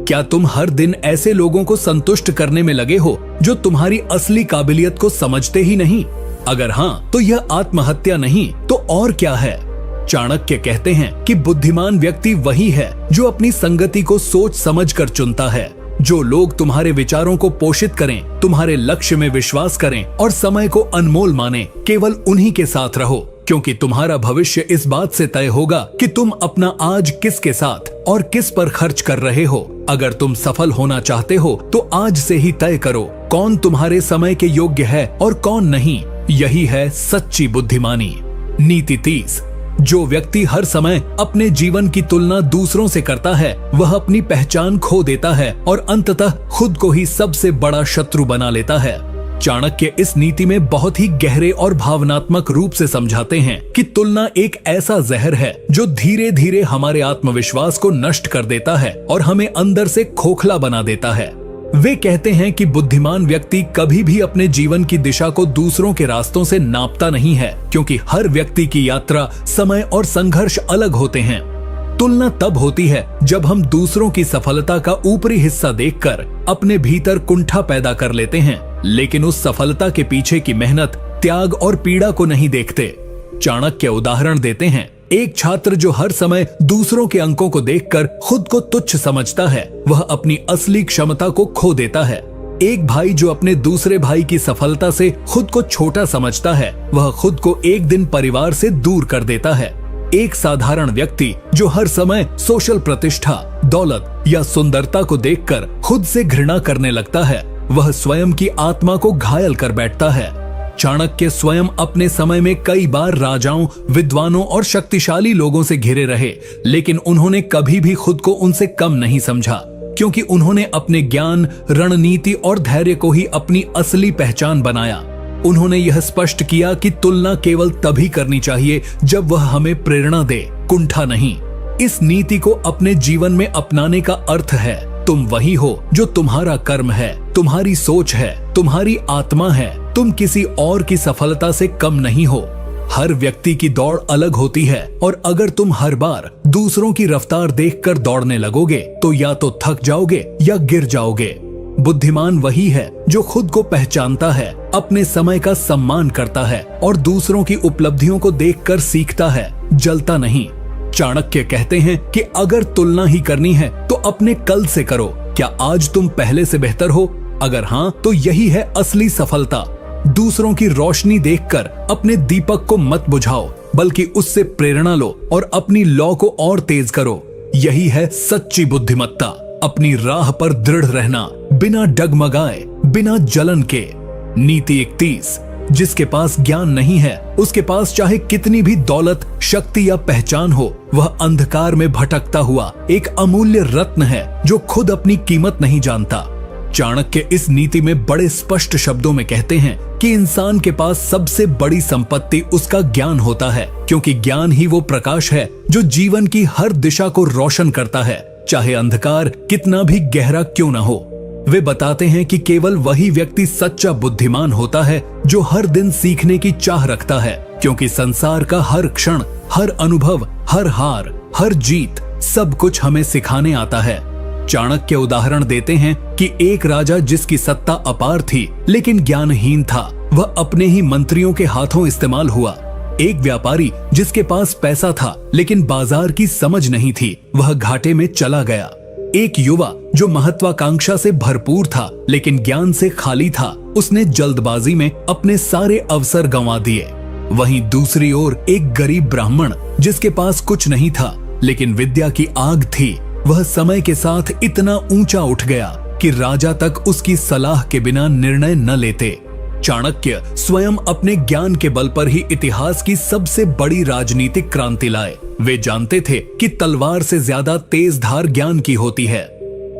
S1: क्या तुम हर दिन ऐसे लोगों को संतुष्ट करने में लगे हो जो तुम्हारी असली काबिलियत को समझते ही नहीं? अगर हाँ, तो यह आत्महत्या नहीं तो और क्या है। चाणक्य कहते हैं कि बुद्धिमान व्यक्ति वही है जो अपनी संगति को सोच समझकर चुनता है। जो लोग तुम्हारे विचारों को पोषित करें, तुम्हारे लक्ष्य में विश्वास करें और समय को अनमोल माने, केवल उन्हीं के साथ रहो, क्योंकि तुम्हारा भविष्य इस बात से तय होगा कि तुम अपना आज किसके साथ और किस पर खर्च कर रहे हो। अगर तुम सफल होना चाहते हो तो आज से ही तय करो कौन तुम्हारे समय के योग्य है और कौन नहीं। यही है सच्ची बुद्धिमानी। नीति 30। जो व्यक्ति हर समय अपने जीवन की तुलना दूसरों से करता है वह अपनी पहचान खो देता है और अंततः खुद को ही सबसे बड़ा शत्रु बना लेता है। चाणक्य इस नीति में बहुत ही गहरे और भावनात्मक रूप से समझाते हैं कि तुलना एक ऐसा जहर है जो धीरे धीरे हमारे आत्मविश्वास को नष्ट कर देता है और हमें अंदर से खोखला बना देता है। वे कहते हैं कि बुद्धिमान व्यक्ति कभी भी अपने जीवन की दिशा को दूसरों के रास्तों से नापता नहीं है, क्योंकि हर व्यक्ति की यात्रा, समय और संघर्ष अलग होते हैं। तुलना तब होती है जब हम दूसरों की सफलता का ऊपरी हिस्सा देखकर अपने भीतर कुंठा पैदा कर लेते हैं, लेकिन उस सफलता के पीछे की मेहनत, त्याग और पीड़ा को नहीं देखते। चाणक्य उदाहरण देते हैं, एक छात्र जो हर समय दूसरों के अंकों को देखकर खुद को तुच्छ समझता है, वह अपनी असली क्षमता को खो देता है। एक भाई जो अपने दूसरे भाई की सफलता से खुद को छोटा समझता है, वह खुद को एक दिन परिवार से दूर कर देता है। एक साधारण व्यक्ति जो हर समय सोशल प्रतिष्ठा, दौलत या सुंदरता को देखकर खुद से घृणा करने लगता है, वह स्वयं की आत्मा को घायल कर बैठता है। चाणक्य स्वयं अपने समय में कई बार राजाओं, विद्वानों और शक्तिशाली लोगों से घिरे रहे, लेकिन उन्होंने कभी भी खुद को उनसे कम नहीं समझा, क्योंकि उन्होंने अपने ज्ञान, रणनीति और धैर्य को ही अपनी असली पहचान बनाया। उन्होंने यह स्पष्ट किया कि तुलना केवल तभी करनी चाहिए जब वह हमें प्रेरणा दे, कुंठा नहीं। इस नीति को अपने जीवन में अपनाने का अर्थ है तुम वही हो जो तुम्हारा कर्म है, तुम्हारी सोच है, तुम्हारी आत्मा है। तुम किसी और की सफलता से कम नहीं हो। हर व्यक्ति की दौड़ अलग होती है और अगर तुम हर बार दूसरों की रफ्तार देखकर दौड़ने लगोगे तो या तो थक जाओगे या गिर जाओगे। बुद्धिमान वही है जो खुद को पहचानता है, अपने समय का सम्मान करता है और दूसरों की उपलब्धियों को देखकर सीखता है, जलता नहीं। चाणक्य कहते हैं कि अगर तुलना ही करनी है तो अपने कल से करो। क्या आज तुम पहले से बेहतर हो? अगर हाँ, तो यही है असली सफलता। दूसरों की रोशनी देखकर अपने दीपक को मत बुझाओ। बल्कि उससे प्रेरणा लो और अपनी लौ को और तेज करो। यही है सच्ची बुद्धिमत्ता, अपनी राह पर दृढ़ रहना, बिना डगमगाए, बिना जलन के। नीति 31, जिसके पास ज्ञान नहीं है, उसके पास चाहे कितनी भी दौलत, शक्ति या पहचान हो, वह अंधकार में भटकता हुआ एक अमूल्य रत्न है जो खुद अपनी कीमत नहीं जानता। चाणक्य इस नीति में बड़े स्पष्ट शब्दों में कहते हैं कि इंसान के पास सबसे बड़ी संपत्ति उसका ज्ञान होता है, क्योंकि ज्ञान ही वो प्रकाश है जो जीवन की हर दिशा को रोशन करता है, चाहे अंधकार कितना भी गहरा क्यों न हो। वे बताते हैं कि केवल वही व्यक्ति सच्चा बुद्धिमान होता है जो हर दिन सीखने की चाह रखता है, क्योंकि संसार का हर क्षण, हर अनुभव, हर हार, हर जीत, सब कुछ हमें सिखाने आता है। चाणक्य उदाहरण देते हैं कि एक राजा जिसकी सत्ता अपार थी लेकिन ज्ञानहीन था, वह अपने ही मंत्रियों के हाथों इस्तेमाल हुआ। एक व्यापारी जिसके पास पैसा था लेकिन बाजार की समझ नहीं थी, वह घाटे में चला गया। एक युवा जो महत्वाकांक्षा से भरपूर था लेकिन ज्ञान से खाली था, उसने जल्दबाजी में अपने सारे अवसर गंवा दिए। वहीं दूसरी ओर एक गरीब ब्राह्मण जिसके पास कुछ नहीं था लेकिन विद्या की आग थी, वह समय के साथ इतना ऊंचा उठ गया कि राजा तक उसकी सलाह के बिना निर्णय न लेते। चाणक्य स्वयं अपने ज्ञान के बल पर ही इतिहास की सबसे बड़ी राजनीतिक क्रांति लाए। वे जानते थे कि तलवार से ज्यादा तेज धार ज्ञान की होती है।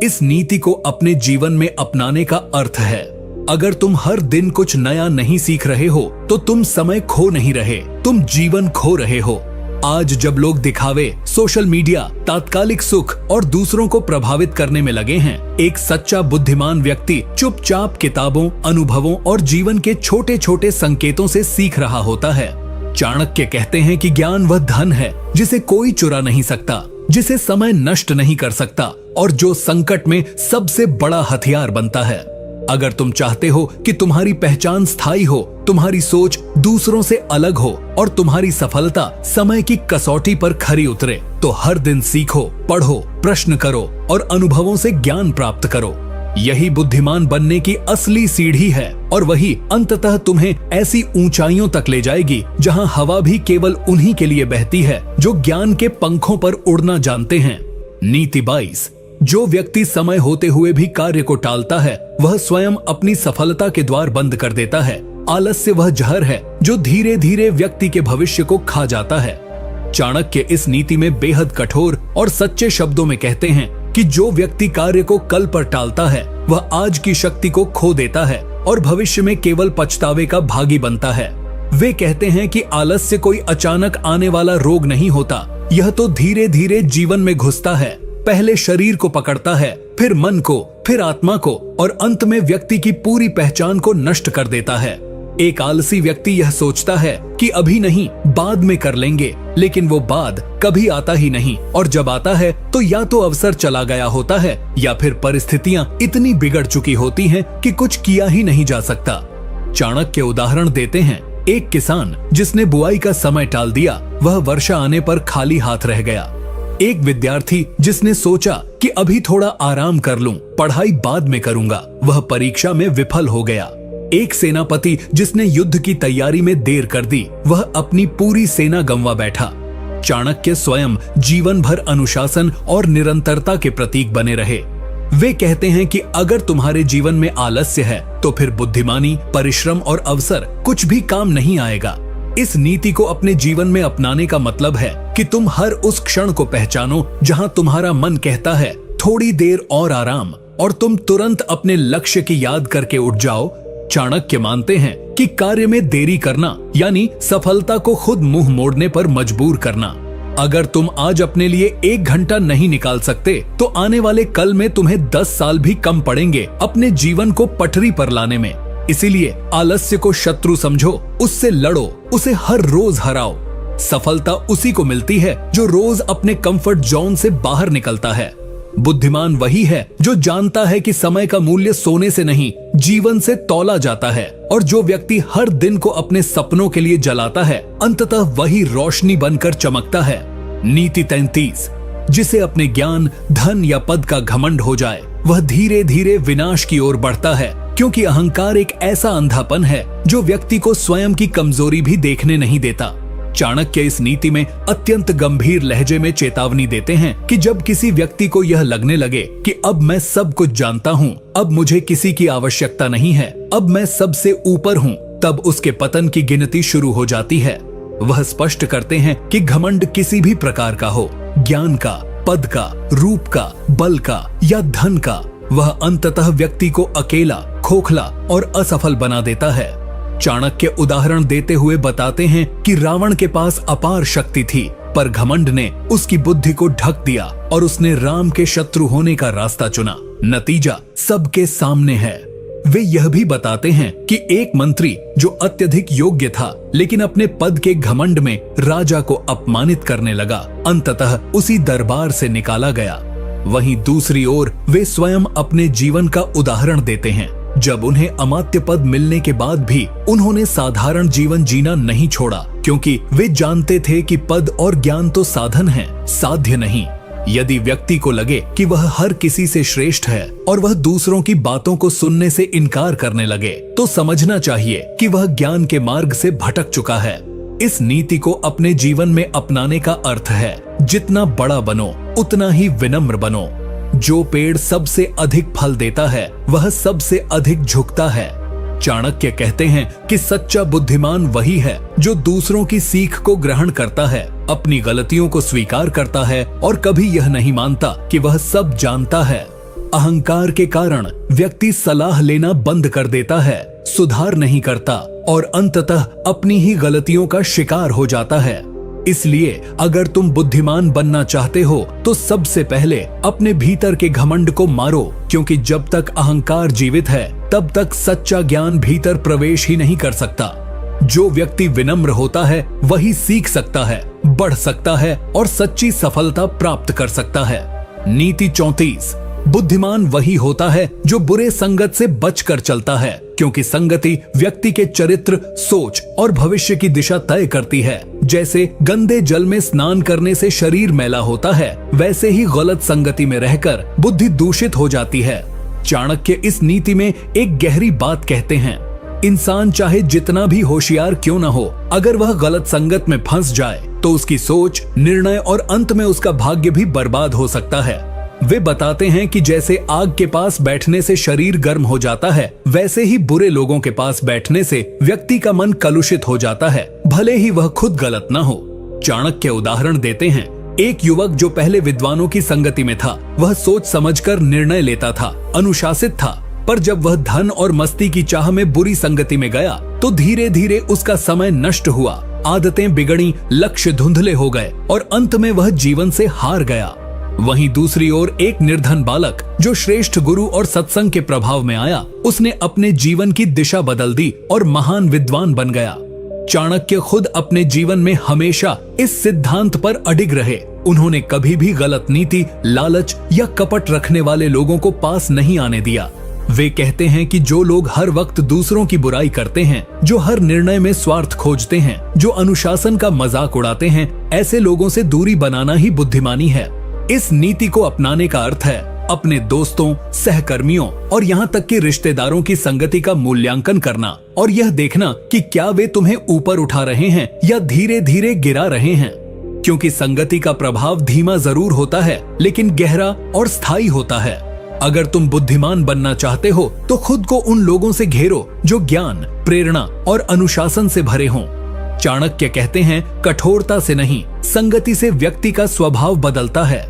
S1: इस नीति को अपने जीवन में अपनाने का अर्थ है, अगर तुम हर दिन कुछ नया नहीं सीख रहे हो तो तुम समय खो नहीं रहे, तुम जीवन खो रहे हो। आज जब लोग दिखावे, सोशल मीडिया, तात्कालिक सुख और दूसरों को प्रभावित करने में लगे हैं, एक सच्चा बुद्धिमान व्यक्ति चुपचाप किताबों, अनुभवों और जीवन के छोटे छोटे संकेतों से सीख रहा होता है। चाणक्य कहते हैं कि ज्ञान वह धन है जिसे कोई चुरा नहीं सकता, जिसे समय नष्ट नहीं कर सकता और जो संकट में सबसे बड़ा हथियार बनता है। अगर तुम चाहते हो कि तुम्हारी पहचान स्थायी हो, तुम्हारी सोच दूसरों से अलग हो और तुम्हारी सफलता समय की कसौटी पर खरी उतरे, तो हर दिन सीखो, पढ़ो, प्रश्न करो और अनुभवों से ज्ञान प्राप्त करो। यही बुद्धिमान बनने की असली सीढ़ी है और वही अंततः तुम्हें ऐसी ऊंचाइयों तक ले जाएगी जहां हवा भी केवल उन्हीं के लिए बहती है जो ज्ञान के पंखों पर उड़ना जानते हैं। नीति 22, जो व्यक्ति समय होते हुए भी कार्य को टालता है, वह स्वयं अपनी सफलता के द्वार बंद कर देता है। आलस्य वह जहर है जो धीरे धीरे व्यक्ति के भविष्य को खा जाता है। चाणक्य इस नीति में बेहद कठोर और सच्चे शब्दों में कहते हैं कि जो व्यक्ति कार्य को कल पर टालता है, वह आज की शक्ति को खो देता है और भविष्य में केवल पछतावे का भागी बनता है। वे कहते हैं कि आलस्य कोई अचानक आने वाला रोग नहीं होता, यह तो धीरे धीरे जीवन में घुसता है। पहले शरीर को पकड़ता है, फिर मन को, फिर आत्मा को और अंत में व्यक्ति की पूरी पहचान को नष्ट कर देता है। एक आलसी व्यक्ति यह सोचता है कि अभी नहीं, बाद में कर लेंगे, लेकिन वो बाद कभी आता ही नहीं और जब आता है तो या तो अवसर चला गया होता है या फिर परिस्थितियां इतनी बिगड़ चुकी होती हैं कि कुछ किया ही नहीं जा सकता। चाणक्य उदाहरण देते हैं, एक किसान जिसने बुआई का समय टाल दिया, वह वर्षा आने पर खाली हाथ रह गया। एक विद्यार्थी जिसने सोचा कि अभी थोड़ा आराम कर लूं, पढ़ाई बाद में करूंगा, वह परीक्षा में विफल हो गया। एक सेनापति जिसने युद्ध की तैयारी में देर कर दी, वह अपनी पूरी सेना गंवा बैठा। चाणक्य स्वयं जीवन भर अनुशासन और निरंतरता के प्रतीक बने रहे। वे कहते हैं कि अगर तुम्हारे जीवन में आलस्य है तो फिर बुद्धिमानी, परिश्रम और अवसर कुछ भी काम नहीं आएगा। इस नीति को अपने जीवन में अपनाने का मतलब है कि तुम हर उस क्षण को पहचानो जहां तुम्हारा मन कहता है थोड़ी देर और आराम, और तुम तुरंत अपने लक्ष्य की याद करके उठ जाओ। चाणक्य मानते हैं कि कार्य में देरी करना यानी सफलता को खुद मुंह मोड़ने पर मजबूर करना। अगर तुम आज अपने लिए 1 घंटा नहीं निकाल सकते तो आने वाले कल में तुम्हें 10 साल भी कम पड़ेंगे अपने जीवन को पटरी पर लाने में। इसीलिए आलस्य को शत्रु समझो, उससे लड़ो, उसे हर रोज हराओ। सफलता उसी को मिलती है जो रोज अपने कंफर्ट जोन से बाहर निकलता है। बुद्धिमान वही है जो जानता है कि समय का मूल्य सोने से नहीं, जीवन से तौला जाता है, और जो व्यक्ति हर दिन को अपने सपनों के लिए जलाता है, अंततः वही रोशनी बनकर चमकता है। नीति 33, जिसे अपने ज्ञान, धन या पद का घमंड हो जाए, वह धीरे धीरे विनाश की ओर बढ़ता है, क्योंकि अहंकार एक ऐसा अंधापन है जो व्यक्ति को स्वयं की कमजोरी भी देखने नहीं देता। चाणक्य इस नीति में अत्यंत गंभीर लहजे में चेतावनी देते हैं कि जब किसी व्यक्ति को यह लगने लगे कि अब मैं सब कुछ जानता हूँ, अब मुझे किसी की आवश्यकता नहीं है, अब मैं सबसे ऊपर हूँ, तब उसके पतन की गिनती शुरू हो जाती है। वह स्पष्ट करते हैं कि घमंड किसी भी प्रकार का हो, ज्ञान का, पद का, रूप का, बल का या धन का, वह अंततः व्यक्ति को अकेला, खोखला और असफल बना देता है। चाणक्य उदाहरण देते हुए बताते हैं कि रावण के पास अपार शक्ति थी, पर घमंड ने उसकी बुद्धि को ढक दिया और उसने राम के शत्रु होने का रास्ता चुना। नतीजा सबके सामने है। वे यह भी बताते हैं कि एक मंत्री जो अत्यधिक योग्य था, लेकिन अपने पद के घमंड में राजा को अपमानित करने लगा, अंततः उसी दरबार से निकाला गया। वहीं दूसरी ओर वे स्वयं अपने जीवन का उदाहरण देते हैं। जब उन्हें अमात्य पद मिलने के बाद भी उन्होंने साधारण जीवन जीना नहीं छोड़ा, क्योंकि वे जानते थे कि पद और ज्ञान तो साधन है, साध्य नहीं। यदि व्यक्ति को लगे कि वह हर किसी से श्रेष्ठ है और वह दूसरों की बातों को सुनने से इनकार करने लगे, तो समझना चाहिए कि वह ज्ञान के मार्ग से भटक चुका है। इस नीति को अपने जीवन में अपनाने का अर्थ है, जितना बड़ा बनो उतना ही विनम्र बनो। जो पेड़ सबसे अधिक फल देता है, वह सबसे अधिक झुकता है। चाणक्य कहते हैं कि सच्चा बुद्धिमान वही है जो दूसरों की सीख को ग्रहण करता है, अपनी गलतियों को स्वीकार करता है और कभी यह नहीं मानता कि वह सब जानता है। अहंकार के कारण व्यक्ति सलाह लेना बंद कर देता है, सुधार नहीं करता और अंततः अपनी ही गलतियों का शिकार हो जाता है। इसलिए अगर तुम बुद्धिमान बनना चाहते हो तो सबसे पहले अपने भीतर के घमंड को मारो, क्योंकि जब तक अहंकार जीवित है तब तक सच्चा ज्ञान भीतर प्रवेश ही नहीं कर सकता। जो व्यक्ति विनम्र होता है वही सीख सकता है, बढ़ सकता है और सच्ची सफलता प्राप्त कर सकता है। नीति 34। बुद्धिमान वही होता है जो बुरे संगत से बचकर चलता है, क्योंकि संगति व्यक्ति के चरित्र, सोच और भविष्य की दिशा तय करती है। जैसे गंदे जल में स्नान करने से शरीर मैला होता है, वैसे ही गलत संगति में रहकर बुद्धि दूषित हो जाती है। चाणक्य इस नीति में एक गहरी बात कहते हैं। इंसान चाहे जितना भी होशियार क्यों न हो, अगर वह गलत संगत में फंस जाए तो उसकी सोच, निर्णय और अंत में उसका भाग्य भी बर्बाद हो सकता है। वे बताते हैं कि जैसे आग के पास बैठने से शरीर गर्म हो जाता है, वैसे ही बुरे लोगों के पास बैठने से व्यक्ति का मन कलुषित हो जाता है, भले ही वह खुद गलत ना हो। चाणक्य उदाहरण देते हैं, एक युवक जो पहले विद्वानों की संगति में था, वह सोच समझकर निर्णय लेता था, अनुशासित था, पर जब वह धन और मस्ती की चाह में बुरी संगति में गया तो धीरे धीरे उसका समय नष्ट हुआ, आदतें बिगड़ी, लक्ष्य धुंधले हो गए और अंत में वह जीवन से हार गया। वहीं दूसरी ओर एक निर्धन बालक जो श्रेष्ठ गुरु और सत्संग के प्रभाव में आया, उसने अपने जीवन की दिशा बदल दी और महान विद्वान बन गया। चाणक्य खुद अपने जीवन में हमेशा इस सिद्धांत पर अडिग रहे। उन्होंने कभी भी गलत नीति, लालच या कपट रखने वाले लोगों को पास नहीं आने दिया। वे कहते हैं कि जो लोग हर वक्त दूसरों की बुराई करते हैं, जो हर निर्णय में स्वार्थ खोजते हैं, जो अनुशासन का मजाक उड़ाते हैं, ऐसे लोगों से दूरी बनाना ही बुद्धिमानी है। इस नीति को अपनाने का अर्थ है अपने दोस्तों, सहकर्मियों और यहाँ तक कि रिश्तेदारों की संगति का मूल्यांकन करना और यह देखना कि क्या वे तुम्हें ऊपर उठा रहे हैं या धीरे धीरे गिरा रहे हैं, क्योंकि संगति का प्रभाव धीमा जरूर होता है लेकिन गहरा और स्थायी होता है। अगर तुम बुद्धिमान बनना चाहते हो तो खुद को उन लोगों से घेरो जो ज्ञान, प्रेरणा और अनुशासन से भरे हों। चाणक्य कहते हैं, कठोरता से नहीं, संगति से व्यक्ति का स्वभाव बदलता है।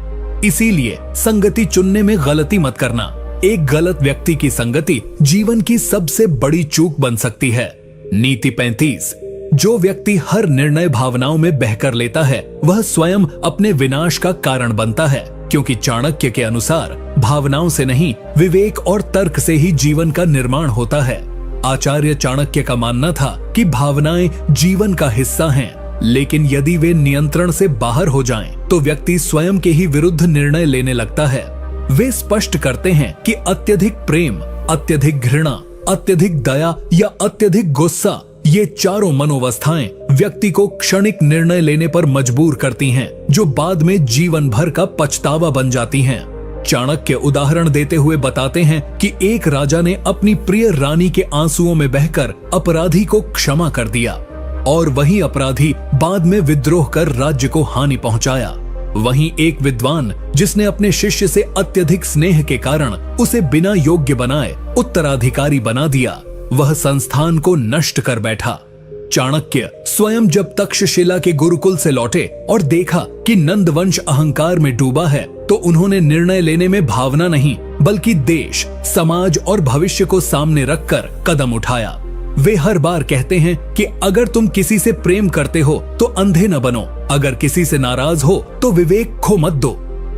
S1: इसीलिए संगति चुनने में गलती मत करना। एक गलत व्यक्ति की संगति जीवन की सबसे बड़ी चूक बन सकती है। नीति 35। जो व्यक्ति हर निर्णय भावनाओं में बहकर लेता है, वह स्वयं अपने विनाश का कारण बनता है, क्योंकि चाणक्य के अनुसार भावनाओं से नहीं, विवेक और तर्क से ही जीवन का निर्माण होता है। आचार्य चाणक्य का मानना था कि भावनाएं जीवन का हिस्सा हैं, लेकिन यदि वे नियंत्रण से बाहर हो जाएं, तो व्यक्ति स्वयं के ही विरुद्ध निर्णय लेने लगता है। वे स्पष्ट करते हैं कि अत्यधिक प्रेम, अत्यधिक घृणा, अत्यधिक दया या अत्यधिक गुस्सा, ये चारों मनोवस्थाएं व्यक्ति को क्षणिक निर्णय लेने पर मजबूर करती हैं, जो बाद में जीवन भर का पछतावा बन जाती हैं। चाणक्य उदाहरण देते हुए बताते हैं कि एक राजा ने अपनी प्रिय रानी के आंसुओं में बहकर अपराधी को क्षमा कर दिया। और वही अपराधी बाद में विद्रोह कर राज्य को हानि पहुंचाया। वहीं एक विद्वान जिसने अपने शिष्य से अत्यधिक स्नेह के कारण उसे बिना योग्य बनाए उत्तराधिकारी बना दिया, वह संस्थान को नष्ट कर बैठा। चाणक्य स्वयं जब तक्षशिला के गुरुकुल से लौटे और देखा कि नंदवंश अहंकार में डूबा है, तो उन्होंने निर्णय लेने में भावना नहीं बल्कि देश, समाज और भविष्य को सामने रखकर कदम उठाया। वे हर बार कहते हैं कि अगर तुम किसी से प्रेम करते हो तो अंधे न बनो, अगर किसी से नाराज हो तो विवेक खो मत दो।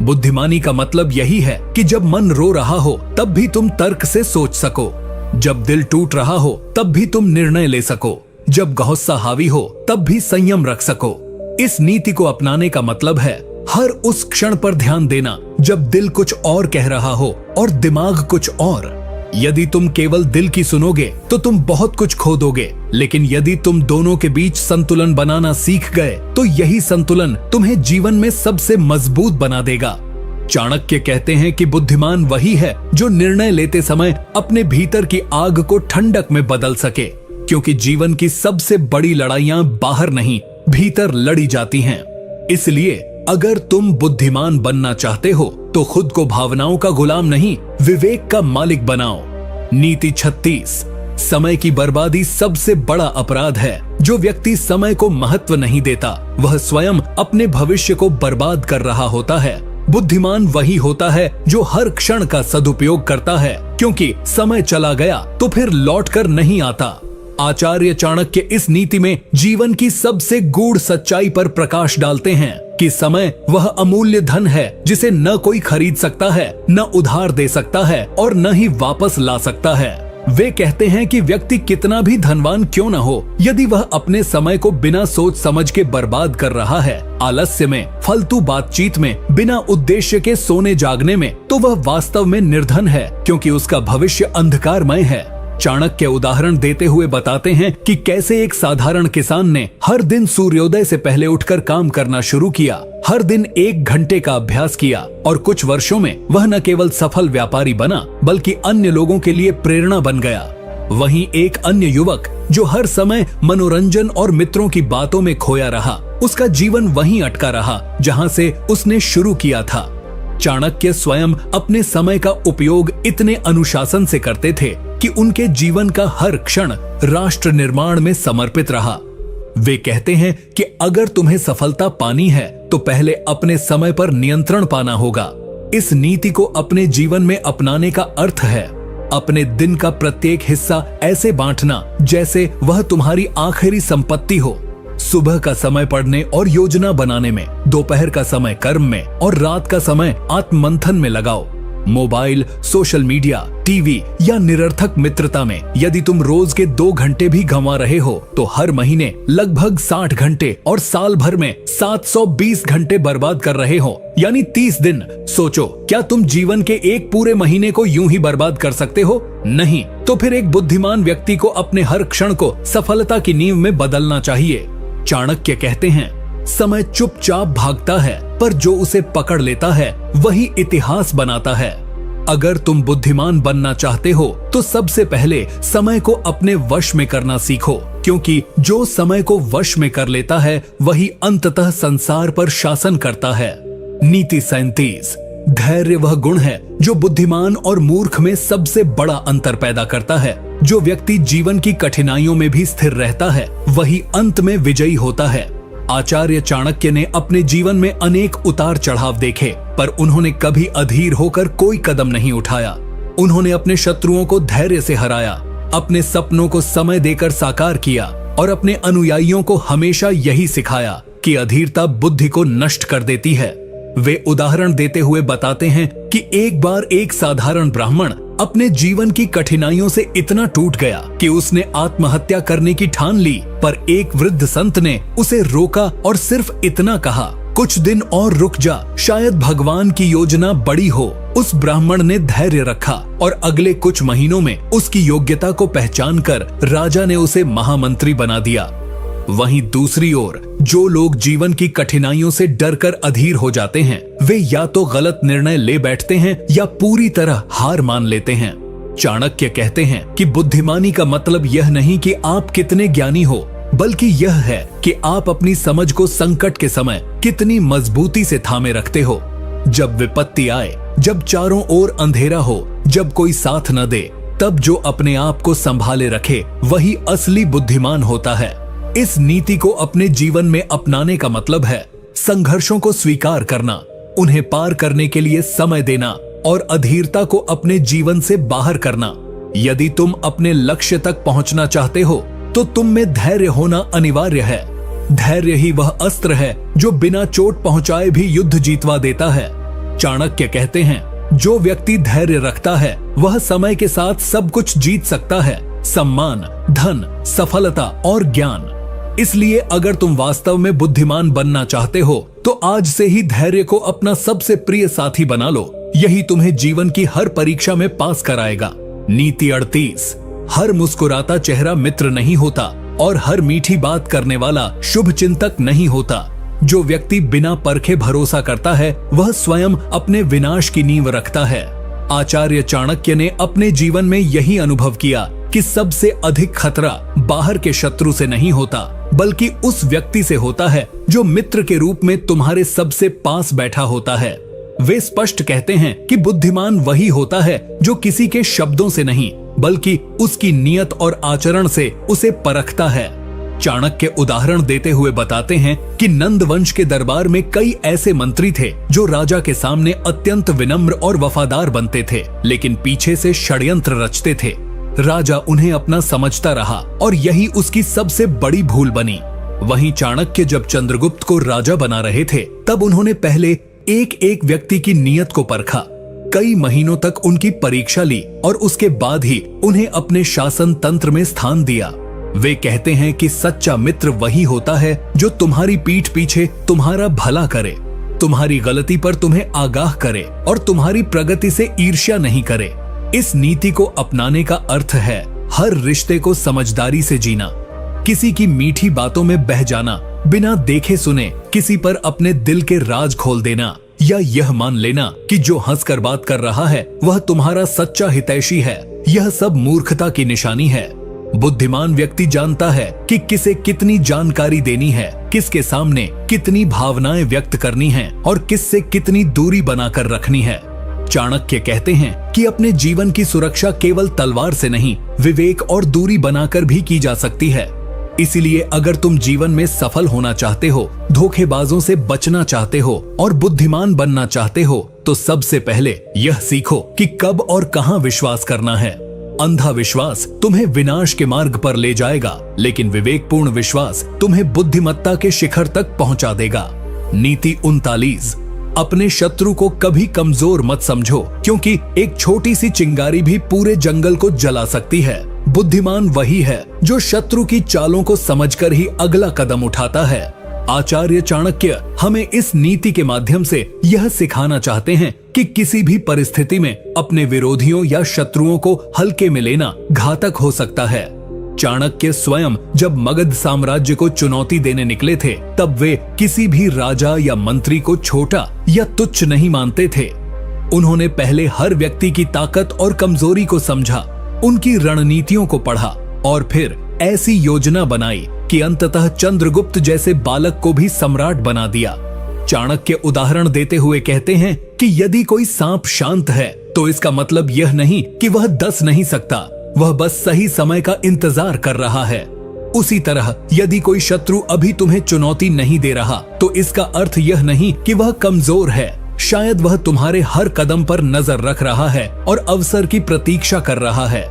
S1: बुद्धिमानी का मतलब यही है कि जब मन रो रहा हो तब भी तुम तर्क से सोच सको, जब दिल टूट रहा हो तब भी तुम निर्णय ले सको, जब गुस्सा हावी हो तब भी संयम रख सको। इस नीति को अपनाने का मतलब है हर उस क्षण पर ध्यान देना जब दिल कुछ और कह रहा हो और दिमाग कुछ और। यदि तुम केवल दिल की सुनोगे तो तुम बहुत कुछ खो दोगे, लेकिन यदि तुम दोनों के बीच संतुलन बनाना सीख गए तो यही संतुलन तुम्हें जीवन में सबसे मजबूत बना देगा। चाणक्य कहते हैं कि बुद्धिमान वही है जो निर्णय लेते समय अपने भीतर की आग को ठंडक में बदल सके, क्योंकि जीवन की सबसे बड़ी लड़ाइयां बाहर नहीं भीतर लड़ी जाती हैं। इसलिए अगर तुम बुद्धिमान बनना चाहते हो तो खुद को भावनाओं का गुलाम नहीं, विवेक का मालिक बनाओ। नीति 36। समय की बर्बादी सबसे बड़ा अपराध है। जो व्यक्ति समय को महत्व नहीं देता वह स्वयं अपने भविष्य को बर्बाद कर रहा होता है। बुद्धिमान वही होता है जो हर क्षण का सदुपयोग करता है, क्योंकि समय चला गया तो फिर लौट कर नहीं आता। आचार्य चाणक्य इस नीति में जीवन की सबसे गूढ़ सच्चाई पर प्रकाश डालते हैं कि समय वह अमूल्य धन है जिसे न कोई खरीद सकता है, न उधार दे सकता है और न ही वापस ला सकता है। वे कहते हैं कि व्यक्ति कितना भी धनवान क्यों न हो, यदि वह अपने समय को बिना सोच समझ के बर्बाद कर रहा है, आलस्य में, फालतू बातचीत में, बिना उद्देश्य के सोने जागने में, तो वह वास्तव में निर्धन है, क्योंकि उसका भविष्य अंधकारमय है। चाणक्य उदाहरण देते हुए बताते हैं कि कैसे एक साधारण किसान ने हर दिन सूर्योदय से पहले उठकर काम करना शुरू किया, हर दिन 1 घंटे का अभ्यास किया और कुछ वर्षों में वह न केवल सफल व्यापारी बना बल्कि अन्य लोगों के लिए प्रेरणा बन गया। वहीं एक अन्य युवक जो हर समय मनोरंजन और मित्रों की बातों में खोया रहा, उसका जीवन वहीं अटका रहा जहां से उसने शुरू किया था। चाणक्य स्वयं अपने समय का उपयोग इतने अनुशासन से करते थे कि उनके जीवन का हर क्षण राष्ट्र निर्माण में समर्पित रहा। वे कहते हैं कि अगर तुम्हें सफलता पानी है तो पहले अपने समय पर नियंत्रण पाना होगा। इस नीति को अपने जीवन में अपनाने का अर्थ है अपने दिन का प्रत्येक हिस्सा ऐसे बांटना जैसे वह तुम्हारी आखिरी संपत्ति हो। सुबह का समय पढ़ने और योजना बनाने में, दोपहर का समय कर्म में और रात का समय आत्ममंथन में लगाओ। मोबाइल, सोशल मीडिया, टीवी या निरर्थक मित्रता में यदि तुम रोज के 2 घंटे भी गंवा रहे हो तो हर महीने लगभग 60 घंटे और साल भर में 720 घंटे बर्बाद कर रहे हो, यानी 30 दिन। सोचो, क्या तुम जीवन के एक पूरे महीने को यूं ही बर्बाद कर सकते हो? नहीं। तो फिर एक बुद्धिमान व्यक्ति को अपने हर क्षण को सफलता की नींव में बदलना चाहिए। चाणक्य कहते हैं, समय चुपचाप भागता है, पर जो उसे पकड़ लेता है वही इतिहास बनाता है। अगर तुम बुद्धिमान बनना चाहते हो तो सबसे पहले समय को अपने वश में करना सीखो, क्योंकि जो समय को वश में कर लेता है वही अंततः संसार पर शासन करता है। नीति 37। धैर्य वह गुण है जो बुद्धिमान और मूर्ख में सबसे बड़ा अंतर पैदा करता है। जो व्यक्ति जीवन की कठिनाइयों में भी स्थिर रहता है वही अंत में विजयी होता है। आचार्य चाणक्य ने अपने जीवन में अनेक उतार चढ़ाव देखे, पर उन्होंने कभी अधीर होकर कोई कदम नहीं उठाया। उन्होंने अपने शत्रुओं को धैर्य से हराया, अपने सपनों को समय देकर साकार किया और अपने अनुयायियों को हमेशा यही सिखाया कि अधीरता बुद्धि को नष्ट कर देती है। वे उदाहरण देते हुए बताते हैं कि एक बार एक साधारण ब्राह्मण अपने जीवन की कठिनाइयों से इतना टूट गया कि उसने आत्महत्या करने की ठान ली, पर एक वृद्ध संत ने उसे रोका और सिर्फ इतना कहा, कुछ दिन और रुक जा, शायद भगवान की योजना बड़ी हो। उस ब्राह्मण ने धैर्य रखा और अगले कुछ महीनों में उसकी योग्यता को पहचान कर राजा ने उसे महामंत्री बना दिया। वहीं दूसरी ओर जो लोग जीवन की कठिनाइयों से डरकर अधीर हो जाते हैं, वे या तो गलत निर्णय ले बैठते हैं या पूरी तरह हार मान लेते हैं। चाणक्य कहते हैं कि बुद्धिमानी का मतलब यह नहीं कि आप कितने ज्ञानी हो, बल्कि यह है कि आप अपनी समझ को संकट के समय कितनी मजबूती से थामे रखते हो। जब विपत्ति आए, जब चारों ओर अंधेरा हो, जब कोई साथ न दे, तब जो अपने आप को संभाले रखे वही असली बुद्धिमान होता है। इस नीति को अपने जीवन में अपनाने का मतलब है संघर्षों को स्वीकार करना, उन्हें पार करने के लिए समय देना और अधीरता को अपने जीवन से बाहर करना। यदि तुम अपने लक्ष्य तक पहुंचना चाहते हो तो तुम में धैर्य होना अनिवार्य है। धैर्य ही वह अस्त्र है जो बिना चोट पहुंचाए भी युद्ध जीतवा देता है। चाणक्य कहते हैं, जो व्यक्ति धैर्य रखता है वह समय के साथ सब कुछ जीत सकता है, सम्मान, धन, सफलता और ज्ञान। इसलिए अगर तुम वास्तव में बुद्धिमान बनना चाहते हो तो आज से ही धैर्य को अपना सबसे प्रिय साथी बना लो। यही तुम्हें जीवन की हर परीक्षा में पास कराएगा। नीति 38। हर मुस्कुराता चेहरा मित्र नहीं होता और हर मीठी बात करने वाला शुभ चिंतक नहीं होता। जो व्यक्ति बिना परखे भरोसा करता है वह स्वयं अपने विनाश की नींव रखता है। आचार्य चाणक्य ने अपने जीवन में यही अनुभव किया कि सबसे अधिक खतरा बाहर के शत्रु से नहीं होता बल्कि उस व्यक्ति से होता है जो मित्र के रूप में तुम्हारे सबसे पास बैठा होता है। वे स्पष्ट कहते हैं कि बुद्धिमान वही होता है जो किसी के शब्दों से नहीं बल्कि उसकी नियत और आचरण से उसे परखता है। चाणक्य उदाहरण देते हुए बताते हैं कि नंद वंश के दरबार में कई ऐसे मंत्री थे जो राजा के सामने अत्यंत विनम्र और वफादार बनते थे, लेकिन पीछे से षड्यंत्र रचते थे। राजा उन्हें अपना समझता रहा और यही उसकी सबसे बड़ी भूल बनी। वहीं चाणक्य जब चंद्रगुप्त को राजा बना रहे थे तब उन्होंने पहले एक एक व्यक्ति की नियत को परखा, कई महीनों तक उनकी परीक्षा ली और उसके बाद ही उन्हें अपने शासन तंत्र में स्थान दिया। वे कहते हैं कि सच्चा मित्र वही होता है जो तुम्हारी पीठ पीछे तुम्हारा भला करे, तुम्हारी गलती पर तुम्हें आगाह करे और तुम्हारी प्रगति से ईर्ष्या नहीं करे। इस नीति को अपनाने का अर्थ है हर रिश्ते को समझदारी से जीना, किसी की मीठी बातों में बह जाना, बिना देखे सुने किसी पर अपने दिल के राज खोल देना या यह मान लेना कि जो हंसकर बात कर रहा है वह तुम्हारा सच्चा हितैषी है, यह सब मूर्खता की निशानी है। बुद्धिमान व्यक्ति जानता है कि किसे कितनी जानकारी देनी है, किसके सामने कितनी भावनाएं व्यक्त करनी है और किससे कितनी दूरी बनाकर रखनी है। चाणक्य कहते हैं कि अपने जीवन की सुरक्षा केवल तलवार से नहीं, विवेक और दूरी बनाकर भी की जा सकती है। इसीलिए अगर तुम जीवन में सफल होना चाहते हो, धोखेबाजों से बचना चाहते हो और बुद्धिमान बनना चाहते हो तो सबसे पहले यह सीखो कि कब और कहां विश्वास करना है। अंधा विश्वास तुम्हें विनाश के मार्ग पर ले जाएगा, लेकिन विवेकपूर्ण विश्वास तुम्हें बुद्धिमत्ता के शिखर तक पहुंचा देगा। नीति 39। अपने शत्रु को कभी कमजोर मत समझो, क्योंकि एक छोटी सी चिंगारी भी पूरे जंगल को जला सकती है। बुद्धिमान वही है जो शत्रु की चालों को समझकर ही अगला कदम उठाता है। आचार्य चाणक्य हमें इस नीति के माध्यम से यह सिखाना चाहते हैं कि किसी भी परिस्थिति में अपने विरोधियों या शत्रुओं को हल्के में लेना घातक हो सकता है। चाणक्य स्वयं जब मगध साम्राज्य को चुनौती देने निकले थे तब वे किसी भी राजा या मंत्री को छोटा या तुच्छ नहीं मानते थे। उन्होंने पहले हर व्यक्ति की ताकत और कमजोरी को समझा, उनकी रणनीतियों को पढ़ा और फिर ऐसी योजना बनाई कि अंततः चंद्रगुप्त जैसे बालक को भी सम्राट बना दिया। चाणक्य उदाहरण देते हुए कहते हैं कि यदि कोई सांप शांत है तो इसका मतलब यह नहीं कि वह डस नहीं सकता, वह बस सही समय का इंतजार कर रहा है। उसी तरह यदि कोई शत्रु अभी तुम्हें चुनौती नहीं दे रहा तो इसका अर्थ यह नहीं कि वह कमजोर है, शायद वह तुम्हारे हर कदम पर नजर रख रहा है और अवसर की प्रतीक्षा कर रहा है।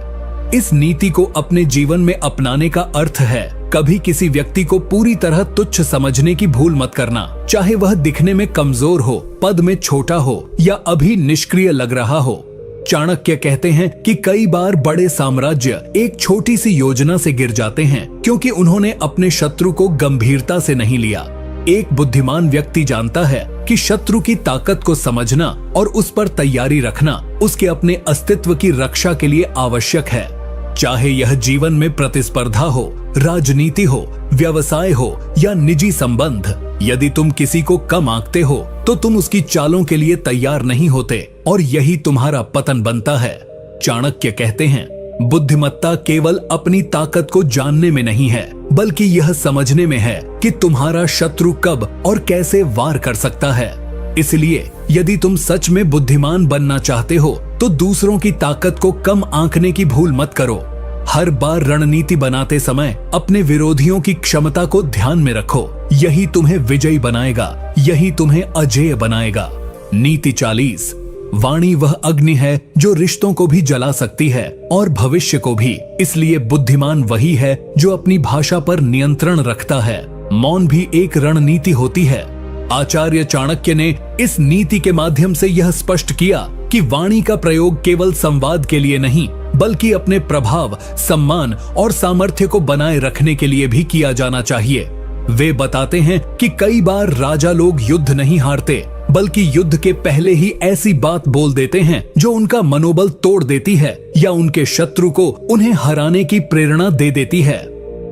S1: इस नीति को अपने जीवन में अपनाने का अर्थ है कभी किसी व्यक्ति को पूरी तरह तुच्छ समझने की भूल मत करना, चाहे वह दिखने में कमजोर हो, पद में छोटा हो या अभी निष्क्रिय लग रहा हो। चाणक्य कहते हैं कि कई बार बड़े साम्राज्य एक छोटी सी योजना से गिर जाते हैं क्योंकि उन्होंने अपने शत्रु को गंभीरता से नहीं लिया। एक बुद्धिमान व्यक्ति जानता है कि शत्रु की ताकत को समझना और उस पर तैयारी रखना उसके अपने अस्तित्व की रक्षा के लिए आवश्यक है। चाहे यह जीवन में प्रतिस्पर्धा हो, राजनीति हो, व्यवसाय हो या निजी संबंध, यदि तुम किसी को कम आंकते हो तो तुम उसकी चालों के लिए तैयार नहीं होते और यही तुम्हारा पतन बनता है। चाणक्य कहते हैं, बुद्धिमत्ता केवल अपनी ताकत को जानने में नहीं है बल्कि यह समझने में है कि तुम्हारा शत्रु कब और कैसे वार कर सकता है। इसलिए यदि तुम सच में बुद्धिमान बनना चाहते हो तो दूसरों की ताकत को कम आंकने की भूल मत करो। हर बार रणनीति बनाते समय अपने विरोधियों की क्षमता को ध्यान में रखो। यही तुम्हें विजयी बनाएगा, यही तुम्हें अजेय बनाएगा। नीति 40। वाणी वह अग्नि है जो रिश्तों को भी जला सकती है और भविष्य को भी। इसलिए बुद्धिमान वही है जो अपनी भाषा पर नियंत्रण रखता है। मौन भी एक रणनीति होती है। आचार्य चाणक्य ने इस नीति के माध्यम से यह स्पष्ट किया कि वाणी का प्रयोग केवल संवाद के लिए नहीं, बल्कि अपने प्रभाव, सम्मान और सामर्थ्य को बनाए रखने के लिए भी किया जाना चाहिए। वे बताते हैं कि कई बार राजा लोग युद्ध नहीं हारते, बल्कि युद्ध के पहले ही ऐसी बात बोल देते हैं जो उनका मनोबल तोड़ देती है या उनके शत्रु को उन्हें हराने की प्रेरणा दे देती है।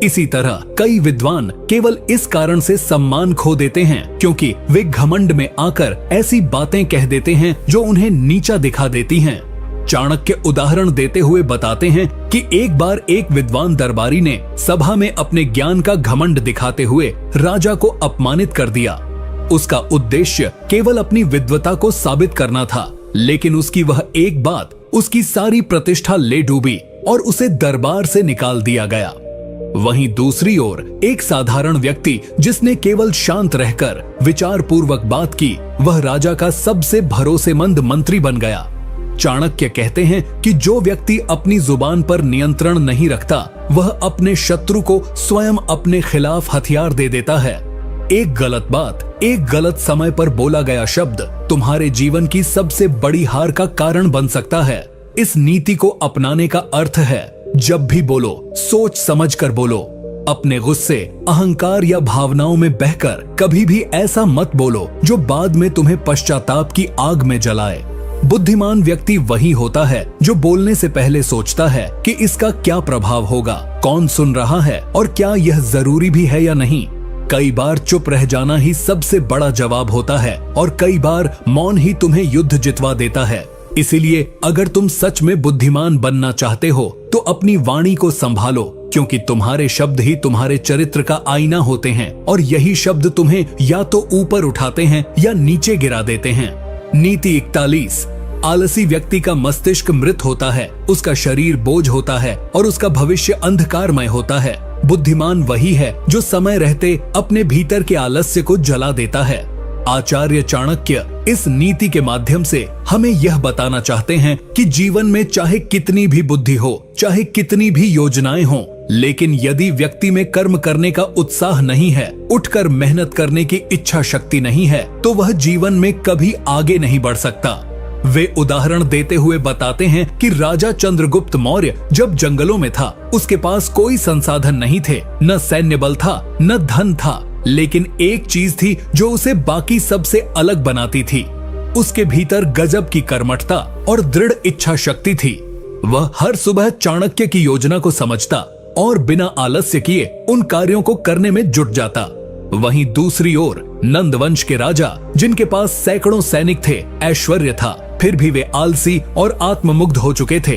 S1: इसी तरह कई विद्वान केवल इस कारण से सम्मान खो देते हैं क्योंकि वे घमंड में आकर ऐसी बातें कह देते हैं जो उन्हें नीचा दिखा देती हैं। चाणक्य उदाहरण देते हुए बताते हैं कि एक बार एक विद्वान दरबारी ने सभा में अपने ज्ञान का घमंड दिखाते हुए राजा को अपमानित कर दिया। उसका उद्देश्य केवल अपनी विद्वता को साबित करना था, लेकिन उसकी वह एक बात उसकी सारी प्रतिष्ठा ले डूबी और उसे दरबार से निकाल दिया गया। वहीं दूसरी ओर एक साधारण व्यक्ति जिसने केवल शांत रहकर विचार पूर्वक बात की, वह राजा का सबसे भरोसेमंद मंत्री बन गया। चाणक्य कहते हैं कि जो व्यक्ति अपनी जुबान पर नियंत्रण नहीं रखता, वह अपने शत्रु को स्वयं अपने खिलाफ हथियार दे देता है। एक गलत बात, एक गलत समय पर बोला गया शब्द तुम्हारे जीवन की सबसे बड़ी हार का कारण बन सकता है। इस नीति को अपनाने का अर्थ है, जब भी बोलो सोच समझ कर बोलो। अपने गुस्से, अहंकार या भावनाओं में बहकर कभी भी ऐसा मत बोलो जो बाद में तुम्हें पश्चाताप की आग में जलाए। बुद्धिमान व्यक्ति वही होता है जो बोलने से पहले सोचता है कि इसका क्या प्रभाव होगा, कौन सुन रहा है और क्या यह जरूरी भी है या नहीं। कई बार चुप रह जाना ही सबसे बड़ा जवाब होता है और कई बार मौन ही तुम्हें युद्ध जितवा देता है। इसीलिए अगर तुम सच में बुद्धिमान बनना चाहते हो तो अपनी वाणी को संभालो, क्योंकि तुम्हारे शब्द ही तुम्हारे चरित्र का आईना होते हैं और यही शब्द तुम्हें या तो ऊपर उठाते हैं या नीचे गिरा देते हैं। नीति 41। आलसी व्यक्ति का मस्तिष्क मृत होता है, उसका शरीर बोझ होता है और उसका भविष्य अंधकारमय होता है। बुद्धिमान वही है जो समय रहते अपने भीतर के आलस्य को जला देता है। आचार्य चाणक्य इस नीति के माध्यम से हमें यह बताना चाहते हैं कि जीवन में चाहे कितनी भी बुद्धि हो, चाहे कितनी भी योजनाएं हो, लेकिन यदि व्यक्ति में कर्म करने का उत्साह नहीं है, उठकर मेहनत करने की इच्छा शक्ति नहीं है, तो वह जीवन में कभी आगे नहीं बढ़ सकता। वे उदाहरण देते हुए बताते हैं कि राजा चंद्रगुप्त मौर्य जब जंगलों में था, उसके पास कोई संसाधन नहीं थे, न सैन्य बल था, न धन था, लेकिन एक चीज थी जो उसे बाकी सबसे अलग बनाती थी। उसके भीतर गजब की कर्मठता और दृढ़ इच्छा शक्ति थी। वह हर सुबह चाणक्य की योजना को समझता और बिना आलस्य किए उन कार्यों को करने में जुट जाता। वहीं दूसरी ओर नंद वंश के राजा, जिनके पास सैकड़ों सैनिक थे, ऐश्वर्य था, फिर भी वे आलसी और आत्ममुग्ध हो चुके थे।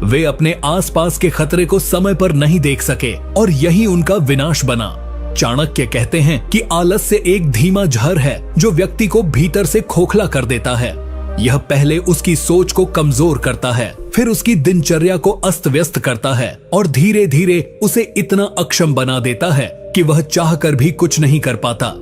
S1: वे अपने आसपास के खतरे को समय पर नहीं देख सके और यही उनका विनाश बना। चाणक्य कहते हैं कि आलस्य एक धीमा जहर है जो व्यक्ति को भीतर से खोखला कर देता है। यह पहले उसकी सोच को कमजोर करता है, फिर उसकी दिनचर्या को अस्त व्यस्त करता है और धीरे धीरे उसे इतना अक्षम बना देता है कि वह चाहकर भी कुछ नहीं कर पाता।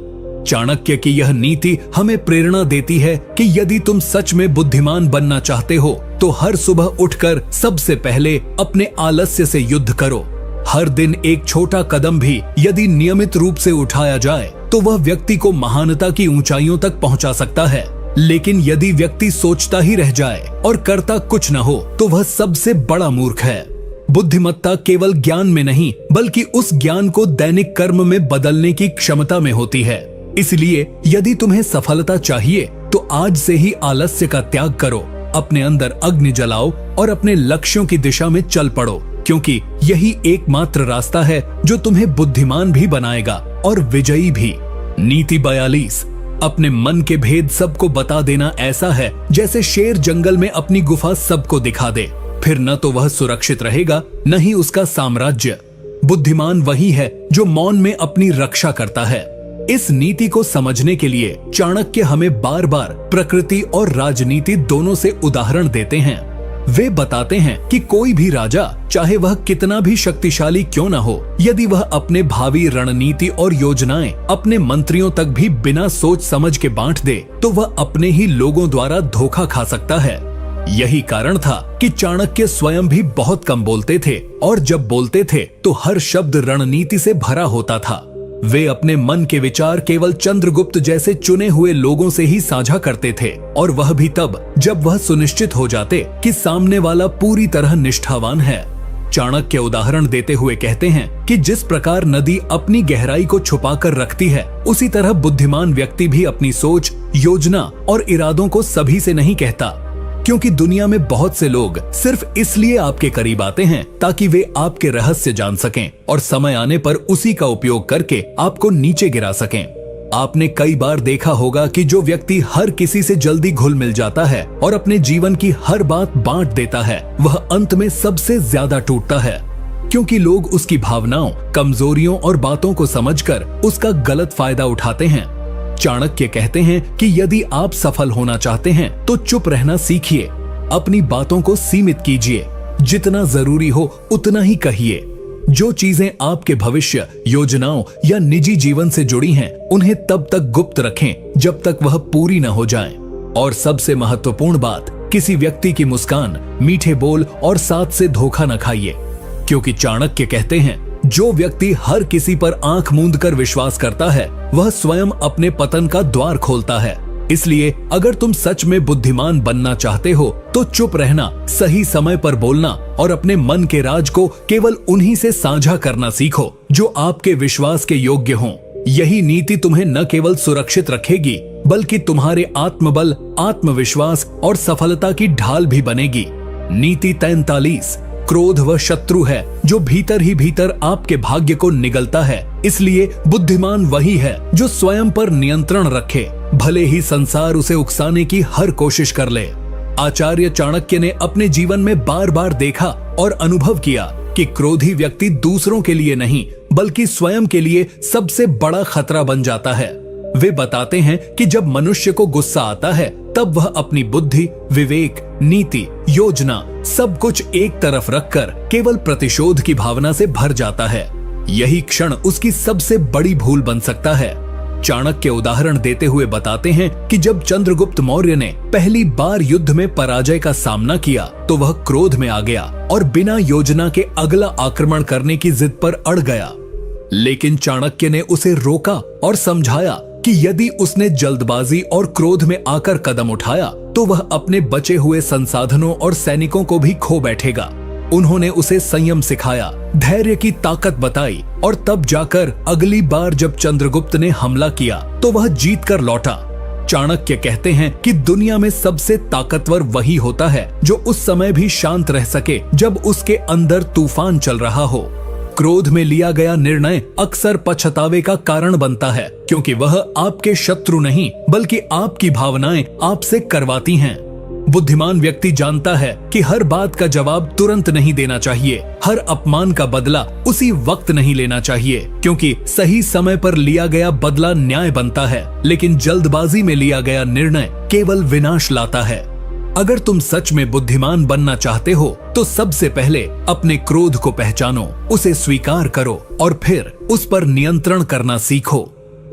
S1: चाणक्य की यह नीति हमें प्रेरणा देती है कि यदि तुम सच में बुद्धिमान बनना चाहते हो तो हर सुबह उठकर सबसे पहले अपने आलस्य से युद्ध करो। हर दिन एक छोटा कदम भी यदि नियमित रूप से उठाया जाए तो वह व्यक्ति को महानता की ऊंचाइयों तक पहुंचा सकता है। लेकिन यदि व्यक्ति सोचता ही रह जाए और करता कुछ न हो तो वह सबसे बड़ा मूर्ख है। बुद्धिमत्ता केवल ज्ञान में नहीं, बल्कि उस ज्ञान को दैनिक कर्म में बदलने की क्षमता में होती है। इसलिए यदि तुम्हें सफलता चाहिए तो आज से ही आलस्य का त्याग करो, अपने अंदर अग्नि जलाओ और अपने लक्ष्यों की दिशा में चल पड़ो, क्योंकि यही एकमात्र रास्ता है जो तुम्हें बुद्धिमान भी बनाएगा और विजयी भी। नीति 42। अपने मन के भेद सबको बता देना ऐसा है जैसे शेर जंगल में अपनी गुफा सबको दिखा दे, फिर न तो वह सुरक्षित रहेगा न ही उसका साम्राज्य। बुद्धिमान वही है जो मौन में अपनी रक्षा करता है। इस नीति को समझने के लिए चाणक्य हमें बार बार प्रकृति और राजनीति दोनों से उदाहरण देते हैं। वे बताते हैं कि कोई भी राजा, चाहे वह कितना भी शक्तिशाली क्यों न हो, यदि वह अपने भावी रणनीति और योजनाएं अपने मंत्रियों तक भी बिना सोच समझ के बांट दे, तो वह अपने ही लोगों द्वारा धोखा खा सकता है। यही कारण था कि चाणक्य स्वयं भी बहुत कम बोलते थे, और जब बोलते थे तो हर शब्द रणनीति से भरा होता था। वे अपने मन के विचार केवल चंद्रगुप्त जैसे चुने हुए लोगों से ही साझा करते थे, और वह भी तब जब वह सुनिश्चित हो जाते कि सामने वाला पूरी तरह निष्ठावान है। चाणक्य उदाहरण देते हुए कहते हैं कि जिस प्रकार नदी अपनी गहराई को छुपाकर रखती है, उसी तरह बुद्धिमान व्यक्ति भी अपनी सोच, योजना और इरादों को सभी से नहीं कहता, क्योंकि दुनिया में बहुत से लोग सिर्फ इसलिए आपके करीब आते हैं ताकि वे आपके रहस्य जान सकें और समय आने पर उसी का उपयोग करके आपको नीचे गिरा सकें। आपने कई बार देखा होगा कि जो व्यक्ति हर किसी से जल्दी घुल मिल जाता है और अपने जीवन की हर बात बांट देता है, वह अंत में सबसे ज्यादा टूटता है, क्योंकि लोग उसकी भावनाओं, कमजोरियों और बातों को समझकर उसका गलत फायदा उठाते हैं। चाणक्य कहते हैं कि यदि आप सफल होना चाहते हैं तो चुप रहना सीखिए, अपनी बातों को सीमित कीजिए, जितना जरूरी हो उतना ही कहिए। जो चीजें आपके भविष्य, योजनाओं या निजी जीवन से जुड़ी हैं, उन्हें तब तक गुप्त रखें जब तक वह पूरी न हो जाएं। और सबसे महत्वपूर्ण बात, किसी व्यक्ति की मुस्कान, मीठे बोल और साथ से धोखा न खाइए, क्योंकि चाणक्य कहते हैं जो व्यक्ति हर किसी पर आंख मूंद कर विश्वास करता है, वह स्वयं अपने पतन का द्वार खोलता है। इसलिए अगर तुम सच में बुद्धिमान बनना चाहते हो तो चुप रहना, सही समय पर बोलना और अपने मन के राज को केवल उन्हीं से साझा करना सीखो जो आपके विश्वास के योग्य हों। यही नीति तुम्हें न केवल सुरक्षित रखेगी, बल्कि तुम्हारे आत्मबल, आत्मविश्वास और सफलता की ढाल भी बनेगी। नीति 43, क्रोध वह शत्रु है जो भीतर ही भीतर आपके भाग्य को निगलता है। इसलिए बुद्धिमान वही है जो स्वयं पर नियंत्रण रखे, भले ही संसार उसे उकसाने की हर कोशिश कर ले। आचार्य चाणक्य ने अपने जीवन में बार बार देखा और अनुभव किया कि क्रोधी व्यक्ति दूसरों के लिए नहीं बल्कि स्वयं के लिए सबसे बड़ा खतरा बन जाता है। वे बताते हैं कि जब मनुष्य को गुस्सा आता है तब वह अपनी बुद्धि, विवेक, नीति, योजना सब कुछ एक तरफ रखकर केवल प्रतिशोध की भावना से भर जाता है। यही क्षण उसकी सबसे बड़ी भूल बन सकता है। चाणक्य उदाहरण देते हुए बताते हैं कि जब चंद्रगुप्त मौर्य ने पहली बार युद्ध में पराजय का सामना किया तो वह क्रोध में आ गया और बिना योजना के अगला आक्रमण करने की जिद पर अड़ गया। लेकिन चाणक्य ने उसे रोका और समझाया कि यदि उसने जल्दबाजी और क्रोध में आकर कदम उठाया तो वह अपने बचे हुए संसाधनों और सैनिकों को भी खो बैठेगा। उन्होंने उसे संयम सिखाया, धैर्य की ताकत बताई और तब जाकर अगली बार जब चंद्रगुप्त ने हमला किया तो वह जीत कर लौटा। चाणक्य कहते हैं कि दुनिया में सबसे ताकतवर वही होता है जो उस समय भी शांत रह सके जब उसके अंदर तूफान चल रहा हो। क्रोध में लिया गया निर्णय अक्सर पछतावे का कारण बनता है, क्योंकि वह आपके शत्रु नहीं बल्कि आपकी भावनाएं आपसे करवाती हैं। बुद्धिमान व्यक्ति जानता है कि हर बात का जवाब तुरंत नहीं देना चाहिए, हर अपमान का बदला उसी वक्त नहीं लेना चाहिए, क्योंकि सही समय पर लिया गया बदला न्याय बनता है, लेकिन जल्दबाजी में लिया गया निर्णय केवल विनाश लाता है। अगर तुम सच में बुद्धिमान बनना चाहते हो तो सबसे पहले अपने क्रोध को पहचानो, उसे स्वीकार करो और फिर उस पर नियंत्रण करना सीखो,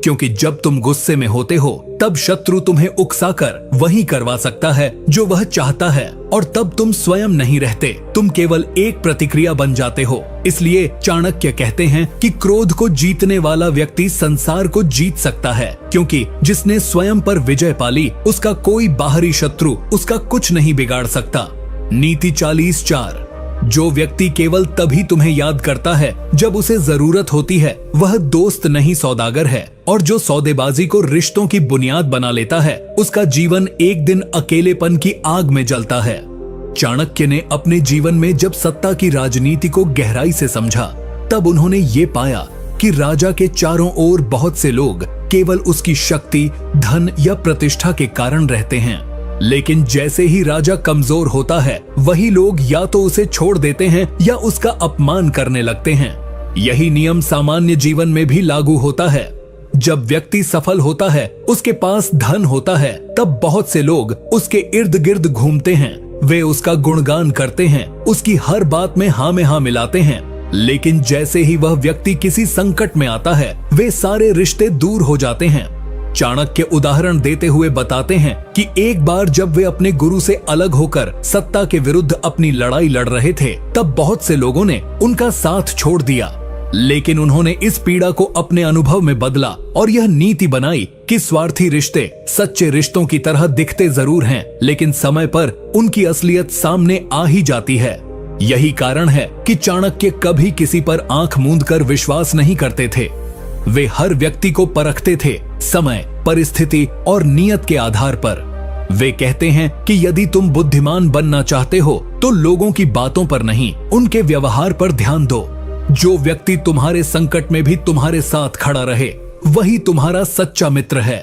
S1: क्योंकि जब तुम गुस्से में होते हो तब शत्रु तुम्हें उकसाकर वही करवा सकता है जो वह चाहता है, और तब तुम स्वयं नहीं रहते, तुम केवल एक प्रतिक्रिया बन जाते हो। इसलिए चाणक्य कहते हैं कि क्रोध को जीतने वाला व्यक्ति संसार को जीत सकता है, क्योंकि जिसने स्वयं पर विजय पाली उसका कोई बाहरी शत्रु उसका कुछ नहीं बिगाड़ सकता। नीति 40-4, जो व्यक्ति केवल तभी तुम्हें याद करता है जब उसे जरूरत होती है, वह दोस्त नहीं सौदागर है, और जो सौदेबाजी को रिश्तों की बुनियाद बना लेता है उसका जीवन एक दिन अकेलेपन की आग में जलता है। चाणक्य ने अपने जीवन में जब सत्ता की राजनीति को गहराई से समझा तब उन्होंने ये पाया कि राजा के चारों ओर बहुत से लोग केवल उसकी शक्ति, धन या प्रतिष्ठा के कारण रहते हैं, लेकिन जैसे ही राजा कमजोर होता है वही लोग या तो उसे छोड़ देते हैं या उसका अपमान करने लगते हैं। यही नियम सामान्य जीवन में भी लागू होता है। जब व्यक्ति सफल होता है, उसके पास धन होता है, तब बहुत से लोग उसके इर्द गिर्द घूमते हैं। वे उसका गुणगान करते हैं, उसकी हर बात में हाँ में हाँ मिलाते हैं। लेकिन जैसे ही वह व्यक्ति किसी संकट में आता है, वे सारे रिश्ते दूर हो जाते हैं। चाणक्य उदाहरण देते हुए बताते हैं कि एक बार जब वे अपने गुरु से अलग होकर सत्ता के विरुद्ध अपनी लड़ाई लड़ रहे थे, तब बहुत से लोगों ने उनका साथ छोड़ दिया। लेकिन उन्होंने इस पीड़ा को अपने अनुभव में बदला और यह नीति बनाई कि स्वार्थी रिश्ते सच्चे रिश्तों की तरह दिखते जरूर हैं, लेकिन समय पर उनकी असलियत सामने आ ही जाती है। यही कारण है कि चाणक्य कभी किसी पर आंख मूंद कर विश्वास नहीं करते थे। वे हर व्यक्ति को परखते थे, समय, परिस्थिति और नियत के आधार पर। वे कहते हैं कि यदि तुम बुद्धिमान बनना चाहते हो तो लोगों की बातों पर नहीं, उनके व्यवहार पर ध्यान दो। जो व्यक्ति तुम्हारे संकट में भी तुम्हारे साथ खड़ा रहे, वही तुम्हारा सच्चा मित्र है।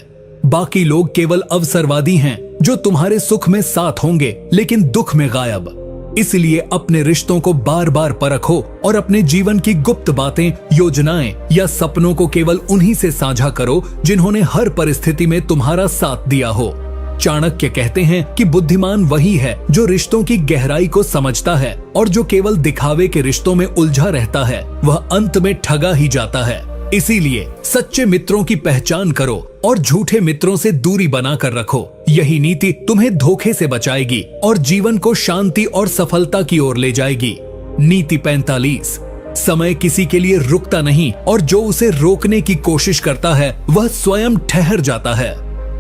S1: बाकी लोग केवल अवसरवादी हैं, जो तुम्हारे सुख में साथ होंगे लेकिन दुख में गायब। इसलिए अपने रिश्तों को बार बार परखो और अपने जीवन की गुप्त बातें, योजनाएं या सपनों को केवल उन्हीं से साझा करो जिन्होंने हर परिस्थिति में तुम्हारा साथ दिया हो। चाणक्य कहते हैं कि बुद्धिमान वही है जो रिश्तों की गहराई को समझता है, और जो केवल दिखावे के रिश्तों में उलझा रहता है वह अंत में ठगा ही जाता है। इसीलिए सच्चे मित्रों की पहचान करो और झूठे मित्रों से दूरी बनाकर रखो। यही नीति तुम्हें धोखे से बचाएगी और जीवन को शांति और सफलता की ओर ले जाएगी। नीति 45। समय किसी के लिए रुकता नहीं, और जो उसे रोकने की कोशिश करता है वह स्वयं ठहर जाता है।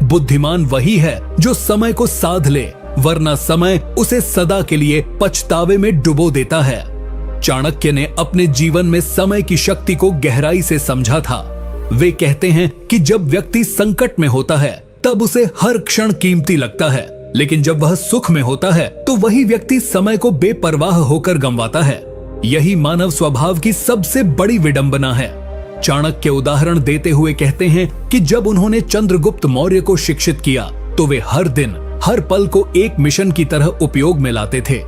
S1: बुद्धिमान वही है जो समय को साध ले, वरना समय उसे सदा के लिए पछतावे में डुबो देता है। चाणक्य ने अपने जीवन में समय की शक्ति को गहराई से समझा था। वे कहते हैं कि जब व्यक्ति संकट में होता है तब उसे हर क्षण कीमती लगता है, लेकिन जब वह सुख में होता है तो वही व्यक्ति समय को बेपरवाह होकर गंवाता है। यही मानव स्वभाव की सबसे बड़ी विडंबना है। चाणक्य उदाहरण देते हुए कहते हैं कि जब उन्होंने चंद्रगुप्त मौर्य को शिक्षित किया तो वे हर दिन, हर पल को एक मिशन की तरह उपयोग में लाते थे।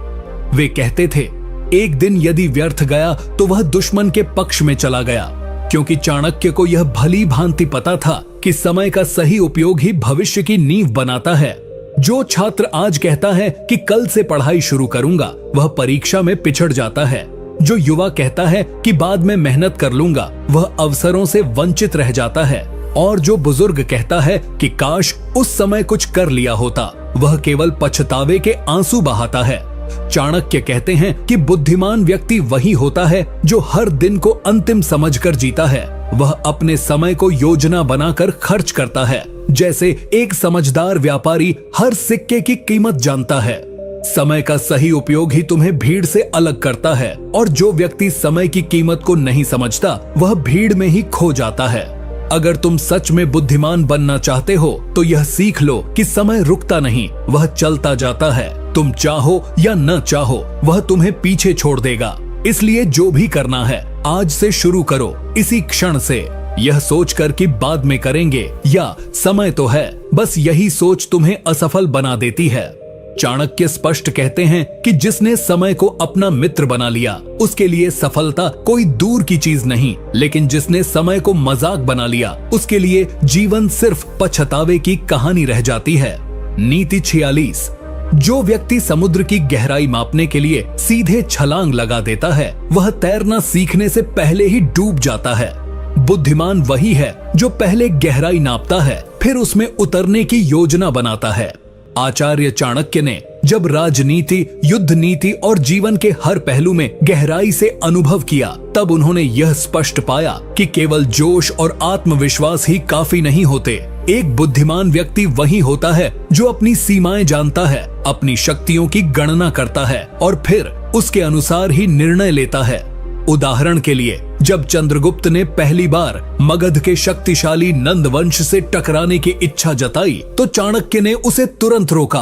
S1: वे कहते थे, एक दिन यदि व्यर्थ गया तो वह दुश्मन के पक्ष में चला गया, क्योंकि चाणक्य को यह भली भांति पता था कि समय का सही उपयोग ही भविष्य की नींव बनाता है। जो छात्र आज कहता है कि कल से पढ़ाई शुरू करूंगा, वह परीक्षा में पिछड़ जाता है। जो युवा कहता है कि बाद में मेहनत कर लूंगा, वह अवसरों से वंचित रह जाता है। और जो बुजुर्ग कहता है कि काश उस समय कुछ कर लिया होता, वह केवल पछतावे के आंसू बहाता है। चाणक्य कहते हैं कि बुद्धिमान व्यक्ति वही होता है जो हर दिन को अंतिम समझकर जीता है। वह अपने समय को योजना बनाकर खर्च करता है, जैसे एक समझदार व्यापारी हर सिक्के की कीमत जानता है। समय का सही उपयोग ही तुम्हें भीड़ से अलग करता है, और जो व्यक्ति समय की कीमत को नहीं समझता वह भीड़ में ही खो जाता है। अगर तुम सच में बुद्धिमान बनना चाहते हो तो यह सीख लो कि समय रुकता नहीं, वह चलता जाता है। तुम चाहो या न चाहो वह तुम्हें पीछे छोड़ देगा। इसलिए जो भी करना है आज से शुरू करो, इसी क्षण से। यह सोचकर कि बाद में करेंगे या समय तो है, बस यही सोच तुम्हें असफल बना देती है। चाणक्य स्पष्ट कहते हैं कि जिसने समय को अपना मित्र बना लिया, उसके लिए सफलता कोई दूर की चीज नहीं, लेकिन जिसने समय को मजाक बना लिया, उसके लिए जीवन सिर्फ पछतावे की कहानी रह जाती है। नीति 46। जो व्यक्ति समुद्र की गहराई मापने के लिए सीधे छलांग लगा देता है, वह तैरना सीखने से पहले ही डूब जाता है। बुद्धिमान वही है जो पहले गहराई नापता है, फिर उसमें उतरने की योजना बनाता है। आचार्य चाणक्य ने जब राजनीति, युद्ध नीति और जीवन के हर पहलू में गहराई से अनुभव किया, तब उन्होंने यह स्पष्ट पाया कि केवल जोश और आत्मविश्वास ही काफी नहीं होते। एक बुद्धिमान व्यक्ति वही होता है जो अपनी सीमाएं जानता है, अपनी शक्तियों की गणना करता है और फिर उसके अनुसार ही निर्णय लेता है। उदाहरण के लिए, जब चंद्रगुप्त ने पहली बार मगध के शक्तिशाली नंद वंश से टकराने की इच्छा जताई, तो चाणक्य ने उसे तुरंत रोका।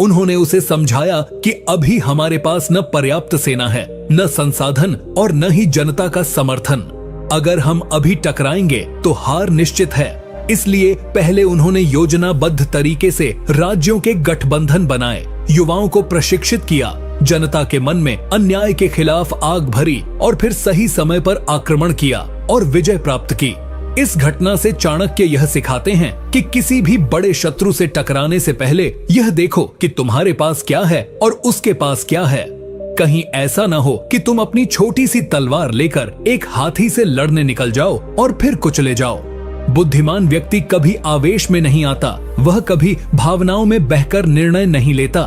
S1: उन्होंने उसे समझाया कि अभी हमारे पास न पर्याप्त सेना है, न संसाधन और न ही जनता का समर्थन। अगर हम अभी टकराएंगे तो हार निश्चित है। इसलिए पहले उन्होंने योजनाबद्ध तरीके से राज्यों के गठबंधन बनाए, युवाओं को प्रशिक्षित किया जनता के मन में अन्याय के खिलाफ आग भरी और फिर सही समय पर आक्रमण किया और विजय प्राप्त की। इस घटना से चाणक्य यह सिखाते हैं कि किसी भी बड़े शत्रु से टकराने से पहले यह देखो कि तुम्हारे पास क्या है और उसके पास क्या है। कहीं ऐसा ना हो कि तुम अपनी छोटी सी तलवार लेकर एक हाथी से लड़ने निकल जाओ और फिर कुचले जाओ। बुद्धिमान व्यक्ति कभी आवेश में नहीं आता, वह कभी भावनाओं में बहकर निर्णय नहीं लेता।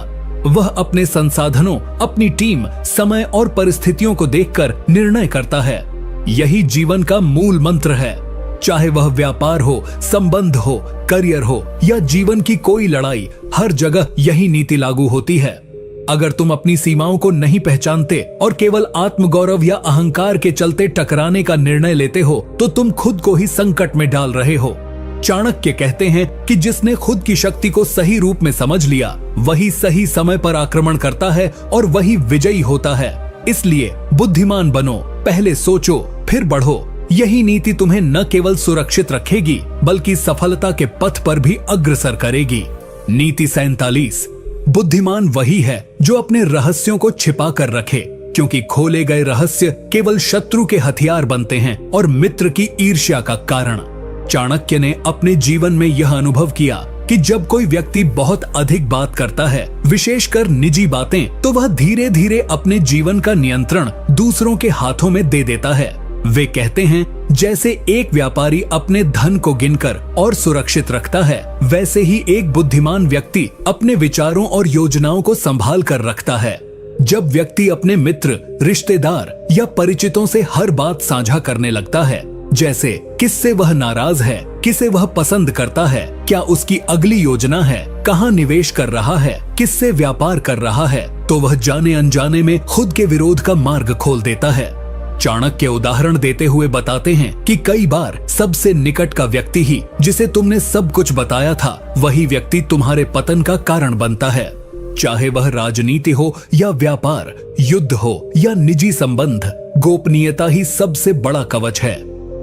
S1: वह अपने संसाधनों, अपनी टीम, समय और परिस्थितियों को देखकर निर्णय करता है। यही जीवन का मूल मंत्र है। चाहे वह व्यापार हो, संबंध हो, करियर हो या जीवन की कोई लड़ाई, हर जगह यही नीति लागू होती है। अगर तुम अपनी सीमाओं को नहीं पहचानते और केवल आत्मगौरव या अहंकार के चलते टकराने का निर्णय लेते हो तो तुम खुद को ही संकट में डाल रहे हो। चाणक्य कहते हैं कि जिसने खुद की शक्ति को सही रूप में समझ लिया वही सही समय पर आक्रमण करता है और वही विजयी होता है। इसलिए बुद्धिमान बनो, पहले सोचो फिर बढ़ो। यही नीति तुम्हें न केवल सुरक्षित रखेगी बल्कि सफलता के पथ पर भी अग्रसर करेगी। नीति 47। बुद्धिमान वही है जो अपने रहस्यों को छिपा कर रखे, क्योंकि खोले गए रहस्य केवल शत्रु के हथियार बनते हैं और मित्र की ईर्ष्या का कारण। चाणक्य ने अपने जीवन में यह अनुभव किया कि जब कोई व्यक्ति बहुत अधिक बात करता है, विशेषकर निजी बातें, तो वह धीरे धीरे अपने जीवन का नियंत्रण दूसरों के हाथों में दे देता है। वे कहते हैं जैसे एक व्यापारी अपने धन को गिनकर और सुरक्षित रखता है, वैसे ही एक बुद्धिमान व्यक्ति अपने विचारों और योजनाओं को संभाल कर रखता है। जब व्यक्ति अपने मित्र, रिश्तेदार या परिचितों से हर बात साझा करने लगता है, जैसे किससे वह नाराज है, किसे वह पसंद करता है, क्या उसकी अगली योजना है, कहाँ निवेश कर रहा है, किससे व्यापार कर रहा है, तो वह जाने अनजाने में खुद के विरोध का मार्ग खोल देता है। चाणक्य उदाहरण देते हुए बताते हैं कि कई बार सबसे निकट का व्यक्ति ही जिसे तुमने सब कुछ बताया था, वही व्यक्ति तुम्हारे पतन का कारण बनता है। चाहे वह राजनीति हो या व्यापार, युद्ध हो या निजी संबंध, गोपनीयता ही सबसे बड़ा कवच है।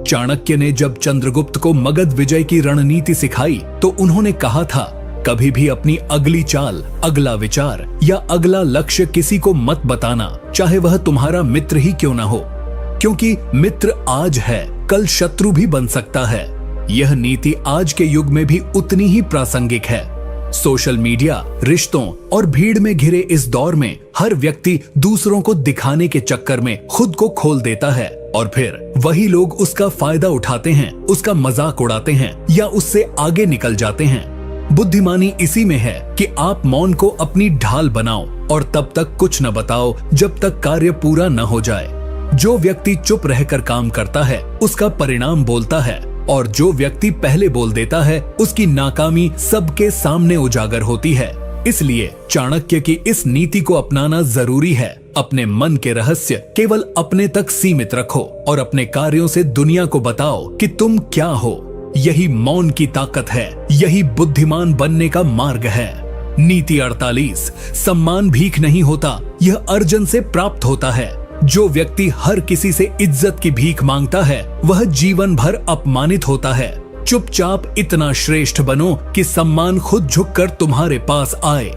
S1: चाणक्य ने जब चंद्रगुप्त को मगध विजय की रणनीति सिखाई तो उन्होंने कहा था, कभी भी अपनी अगली चाल, अगला विचार या अगला लक्ष्य किसी को मत बताना, चाहे वह तुम्हारा मित्र ही क्यों ना हो, क्योंकि मित्र आज है, कल शत्रु भी बन सकता है। यह नीति आज के युग में भी उतनी ही प्रासंगिक है। सोशल मीडिया, रिश्तों और भीड़ में घिरे इस दौर में हर व्यक्ति दूसरों को दिखाने के चक्कर में खुद को खोल देता है और फिर वही लोग उसका फायदा उठाते हैं, उसका मजाक उड़ाते हैं या उससे आगे निकल जाते हैं। बुद्धिमानी इसी में है कि आप मौन को अपनी ढाल बनाओ और तब तक कुछ न बताओ जब तक कार्य पूरा न हो जाए। जो व्यक्ति चुप रहकर काम करता है उसका परिणाम बोलता है, और जो व्यक्ति पहले बोल देता है उसकी नाकामी सबके सामने उजागर होती है। इसलिए चाणक्य की इस नीति को अपनाना जरूरी है। अपने मन के रहस्य केवल अपने तक सीमित रखो और अपने कार्यों से दुनिया को बताओ कि तुम क्या हो। यही मौन की ताकत है, यही बुद्धिमान बनने का मार्ग है। नीति 48। सम्मान भीख नहीं होता, यह अर्जन से प्राप्त होता है। जो व्यक्ति हर किसी से इज्जत की भीख मांगता है वह जीवन भर अपमानित होता है। चुपचाप इतना श्रेष्ठ बनो कि सम्मान खुद झुककर तुम्हारे पास आए।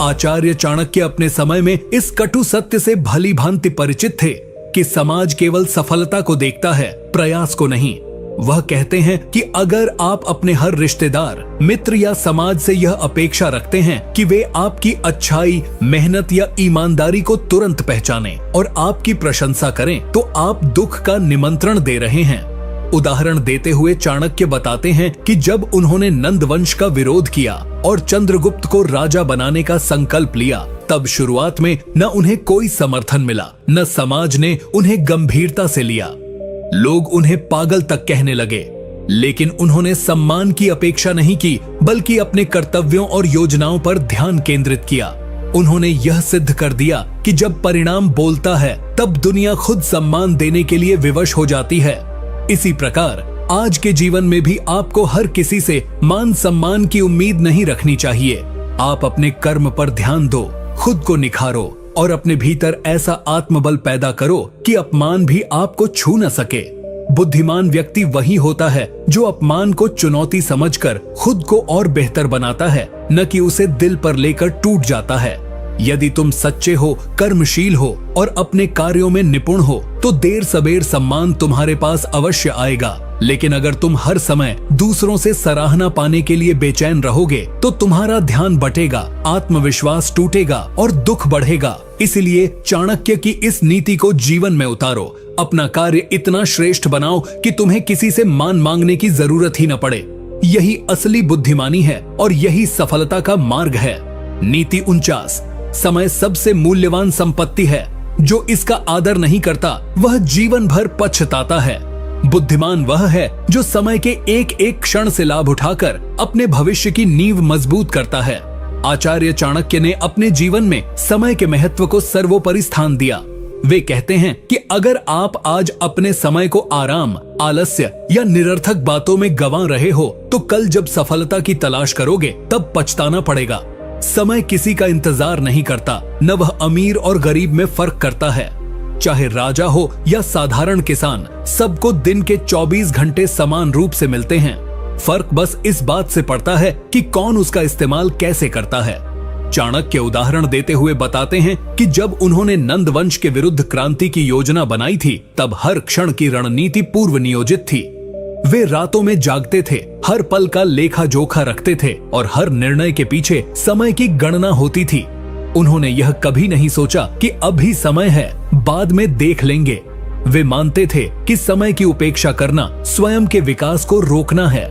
S1: आचार्य चाणक्य अपने समय में इस कटु सत्य से भली भांति परिचित थे कि समाज केवल सफलता को देखता है, प्रयास को नहीं। वह कहते हैं कि अगर आप अपने हर रिश्तेदार, मित्र या समाज से यह अपेक्षा रखते हैं कि वे आपकी अच्छाई, मेहनत या ईमानदारी को तुरंत पहचानें और आपकी प्रशंसा करें, तो आप दुख का निमंत्रण दे रहे हैं। उदाहरण देते हुए चाणक्य बताते हैं कि जब उन्होंने नंद वंश का विरोध किया और चंद्रगुप्त को राजा बनाने का संकल्प लिया, तब शुरुआत में न उन्हें कोई समर्थन मिला, न समाज ने उन्हें गंभीरता से लिया। लोग उन्हें पागल तक कहने लगे, लेकिन उन्होंने सम्मान की अपेक्षा नहीं की, बल्कि अपने कर्तव्यों और योजनाओं पर ध्यान केंद्रित किया। उन्होंने यह सिद्ध कर दिया कि जब परिणाम बोलता है तब दुनिया खुद सम्मान देने के लिए विवश हो जाती है। इसी प्रकार आज के जीवन में भी आपको हर किसी से मान सम्मान की उम्मीद नहीं रखनी चाहिए। आप अपने कर्म पर ध्यान दो, खुद को निखारो और अपने भीतर ऐसा आत्मबल पैदा करो कि अपमान भी आपको छू न सके। बुद्धिमान व्यक्ति वही होता है जो अपमान को चुनौती समझकर खुद को और बेहतर बनाता है, न कि उसे दिल पर लेकर टूट जाता है। यदि तुम सच्चे हो, कर्मशील हो और अपने कार्यों में निपुण हो तो देर सबेर सम्मान तुम्हारे पास अवश्य आएगा। लेकिन अगर तुम हर समय दूसरों से सराहना पाने के लिए बेचैन रहोगे तो तुम्हारा ध्यान बटेगा, आत्मविश्वास टूटेगा और दुख बढ़ेगा। इसलिए चाणक्य की इस नीति को जीवन में उतारो। अपना कार्य इतना श्रेष्ठ बनाओ कि तुम्हें किसी से मान मांगने की जरूरत ही न पड़े। यही असली बुद्धिमानी है और यही सफलता का मार्ग है। नीति 49। समय सबसे मूल्यवान संपत्ति है। जो इसका आदर नहीं करता वह जीवन भर पछताता है। बुद्धिमान वह है जो समय के एक एक क्षण से लाभ उठाकर अपने भविष्य की नींव मजबूत करता है। आचार्य चाणक्य ने अपने जीवन में समय के महत्व को सर्वोपरि स्थान दिया। वे कहते हैं कि अगर आप आज अपने समय को आराम, आलस्य या निरर्थक बातों में गंवा रहे हो तो कल जब सफलता की तलाश करोगे तब पछताना पड़ेगा। समय किसी का इंतजार नहीं करता, न वह अमीर और गरीब में फर्क करता है। चाहे राजा हो या साधारण किसान, सबको दिन के 24 घंटे समान रूप से मिलते हैं। फर्क बस इस बात से पड़ता है कि कौन उसका इस्तेमाल कैसे करता है। चाणक्य उदाहरण देते हुए बताते हैं कि जब उन्होंने नंद वंश के विरुद्ध क्रांति की योजना बनाई थी तब हर क्षण की रणनीति पूर्व नियोजित थी। वे रातों में जागते थे, हर पल का लेखा जोखा रखते थे और हर निर्णय के पीछे समय की गणना होती थी। उन्होंने यह कभी नहीं सोचा कि अभी समय है, बाद में देख लेंगे। वे मानते थे कि समय की उपेक्षा करना स्वयं के विकास को रोकना है।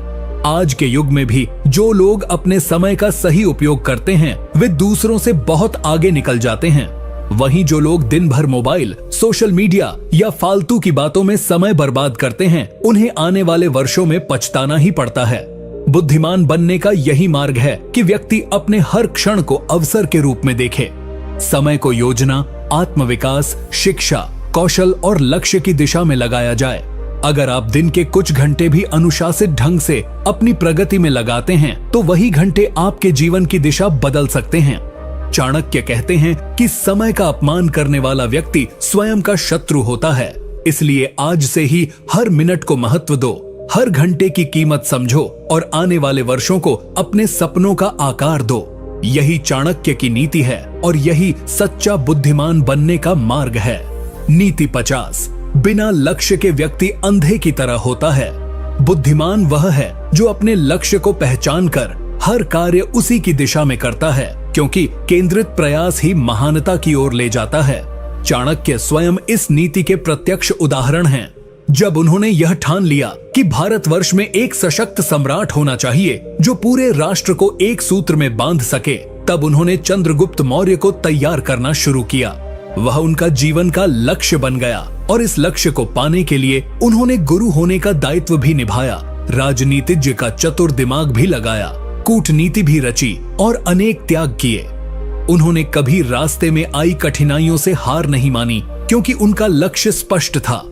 S1: आज के युग में भी जो लोग अपने समय का सही उपयोग करते हैं वे दूसरों से बहुत आगे निकल जाते हैं। वहीं जो लोग दिन भर मोबाइल, सोशल मीडिया या फालतू की बातों में समय बर्बाद करते हैं उन्हें आने वाले वर्षों में पछताना ही पड़ता है। बुद्धिमान बनने का यही मार्ग है कि व्यक्ति अपने हर क्षण को अवसर के रूप में देखे। समय को योजना, आत्मविकास, शिक्षा, कौशल और लक्ष्य की दिशा में लगाया जाए। अगर आप दिन के कुछ घंटे भी अनुशासित ढंग से अपनी प्रगति में लगाते हैं तो वही घंटे आपके जीवन की दिशा बदल सकते हैं। चाणक्य कहते हैं कि समय का अपमान करने वाला व्यक्ति स्वयं का शत्रु होता है। इसलिए आज से ही हर मिनट को महत्व दो, हर घंटे की कीमत समझो और आने वाले वर्षों को अपने सपनों का आकार दो। यही चाणक्य की नीति है और यही सच्चा बुद्धिमान बनने का मार्ग है। नीति 50। बिना लक्ष्य के व्यक्ति अंधे की तरह होता है। बुद्धिमान वह है जो अपने लक्ष्य को पहचान कर हर कार्य उसी की दिशा में करता है, क्योंकि केंद्रित प्रयास ही महानता की ओर ले जाता है। चाणक्य स्वयं इस नीति के प्रत्यक्ष उदाहरण हैं। जब उन्होंने यह ठान लिया कि भारतवर्ष में एक सशक्त सम्राट होना चाहिए जो पूरे राष्ट्र को एक सूत्र में बांध सके, तब उन्होंने चंद्रगुप्त मौर्य को तैयार करना शुरू किया। वह उनका जीवन का लक्ष्य बन गया और इस लक्ष्य को पाने के लिए उन्होंने गुरु होने का दायित्व भी निभाया, राजनीतिज्ञ का चतुर दिमाग भी लगाया, कूटनीति भी रची और अनेक त्याग किए। उन्होंने कभी रास्ते में आई कठिनाइयों से हार नहीं मानी, क्योंकि उनका लक्ष्य स्पष्ट था।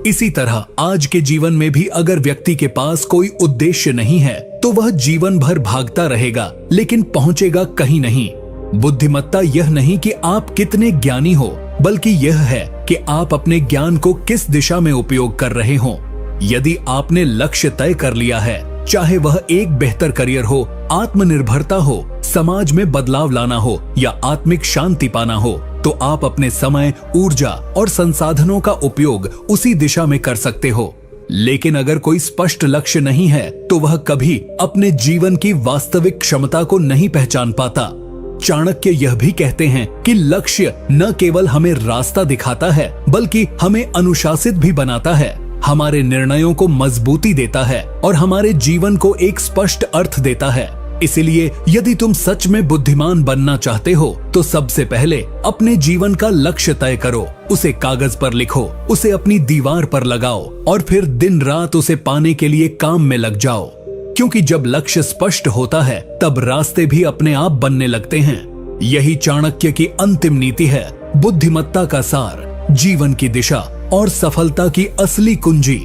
S1: इसी तरह आज के जीवन में भी अगर व्यक्ति के पास कोई उद्देश्य नहीं है तो वह जीवन भर भागता रहेगा लेकिन पहुंचेगा कहीं नहीं। बुद्धिमत्ता यह नहीं कि आप कितने ज्ञानी हो, बल्कि यह है कि आप अपने ज्ञान को किस दिशा में उपयोग कर रहे हो। यदि आपने लक्ष्य तय कर लिया है, चाहे वह एक बेहतर करियर हो, आत्मनिर्भरता हो, समाज में बदलाव लाना हो या आत्मिक शांति पाना हो, तो आप अपने समय, ऊर्जा और संसाधनों का उपयोग उसी दिशा में कर सकते हो। लेकिन अगर कोई स्पष्ट लक्ष्य नहीं है तो वह कभी अपने जीवन की वास्तविक क्षमता को नहीं पहचान पाता। चाणक्य यह भी कहते हैं कि लक्ष्य न केवल हमें रास्ता दिखाता है बल्कि हमें अनुशासित भी बनाता है, हमारे निर्णयों को मजबूती देता है और हमारे जीवन को एक स्पष्ट अर्थ देता है। इसलिए यदि तुम सच में बुद्धिमान बनना चाहते हो तो सबसे पहले अपने जीवन का लक्ष्य तय करो, उसे कागज पर लिखो, उसे अपनी दीवार पर लगाओ और फिर दिन रात उसे पाने के लिए काम में लग जाओ। क्योंकि जब लक्ष्य स्पष्ट होता है तब रास्ते भी अपने आप बनने लगते हैं। यही चाणक्य की अंतिम नीति है, बुद्धिमत्ता का सार, जीवन की दिशा और सफलता की असली कुंजी।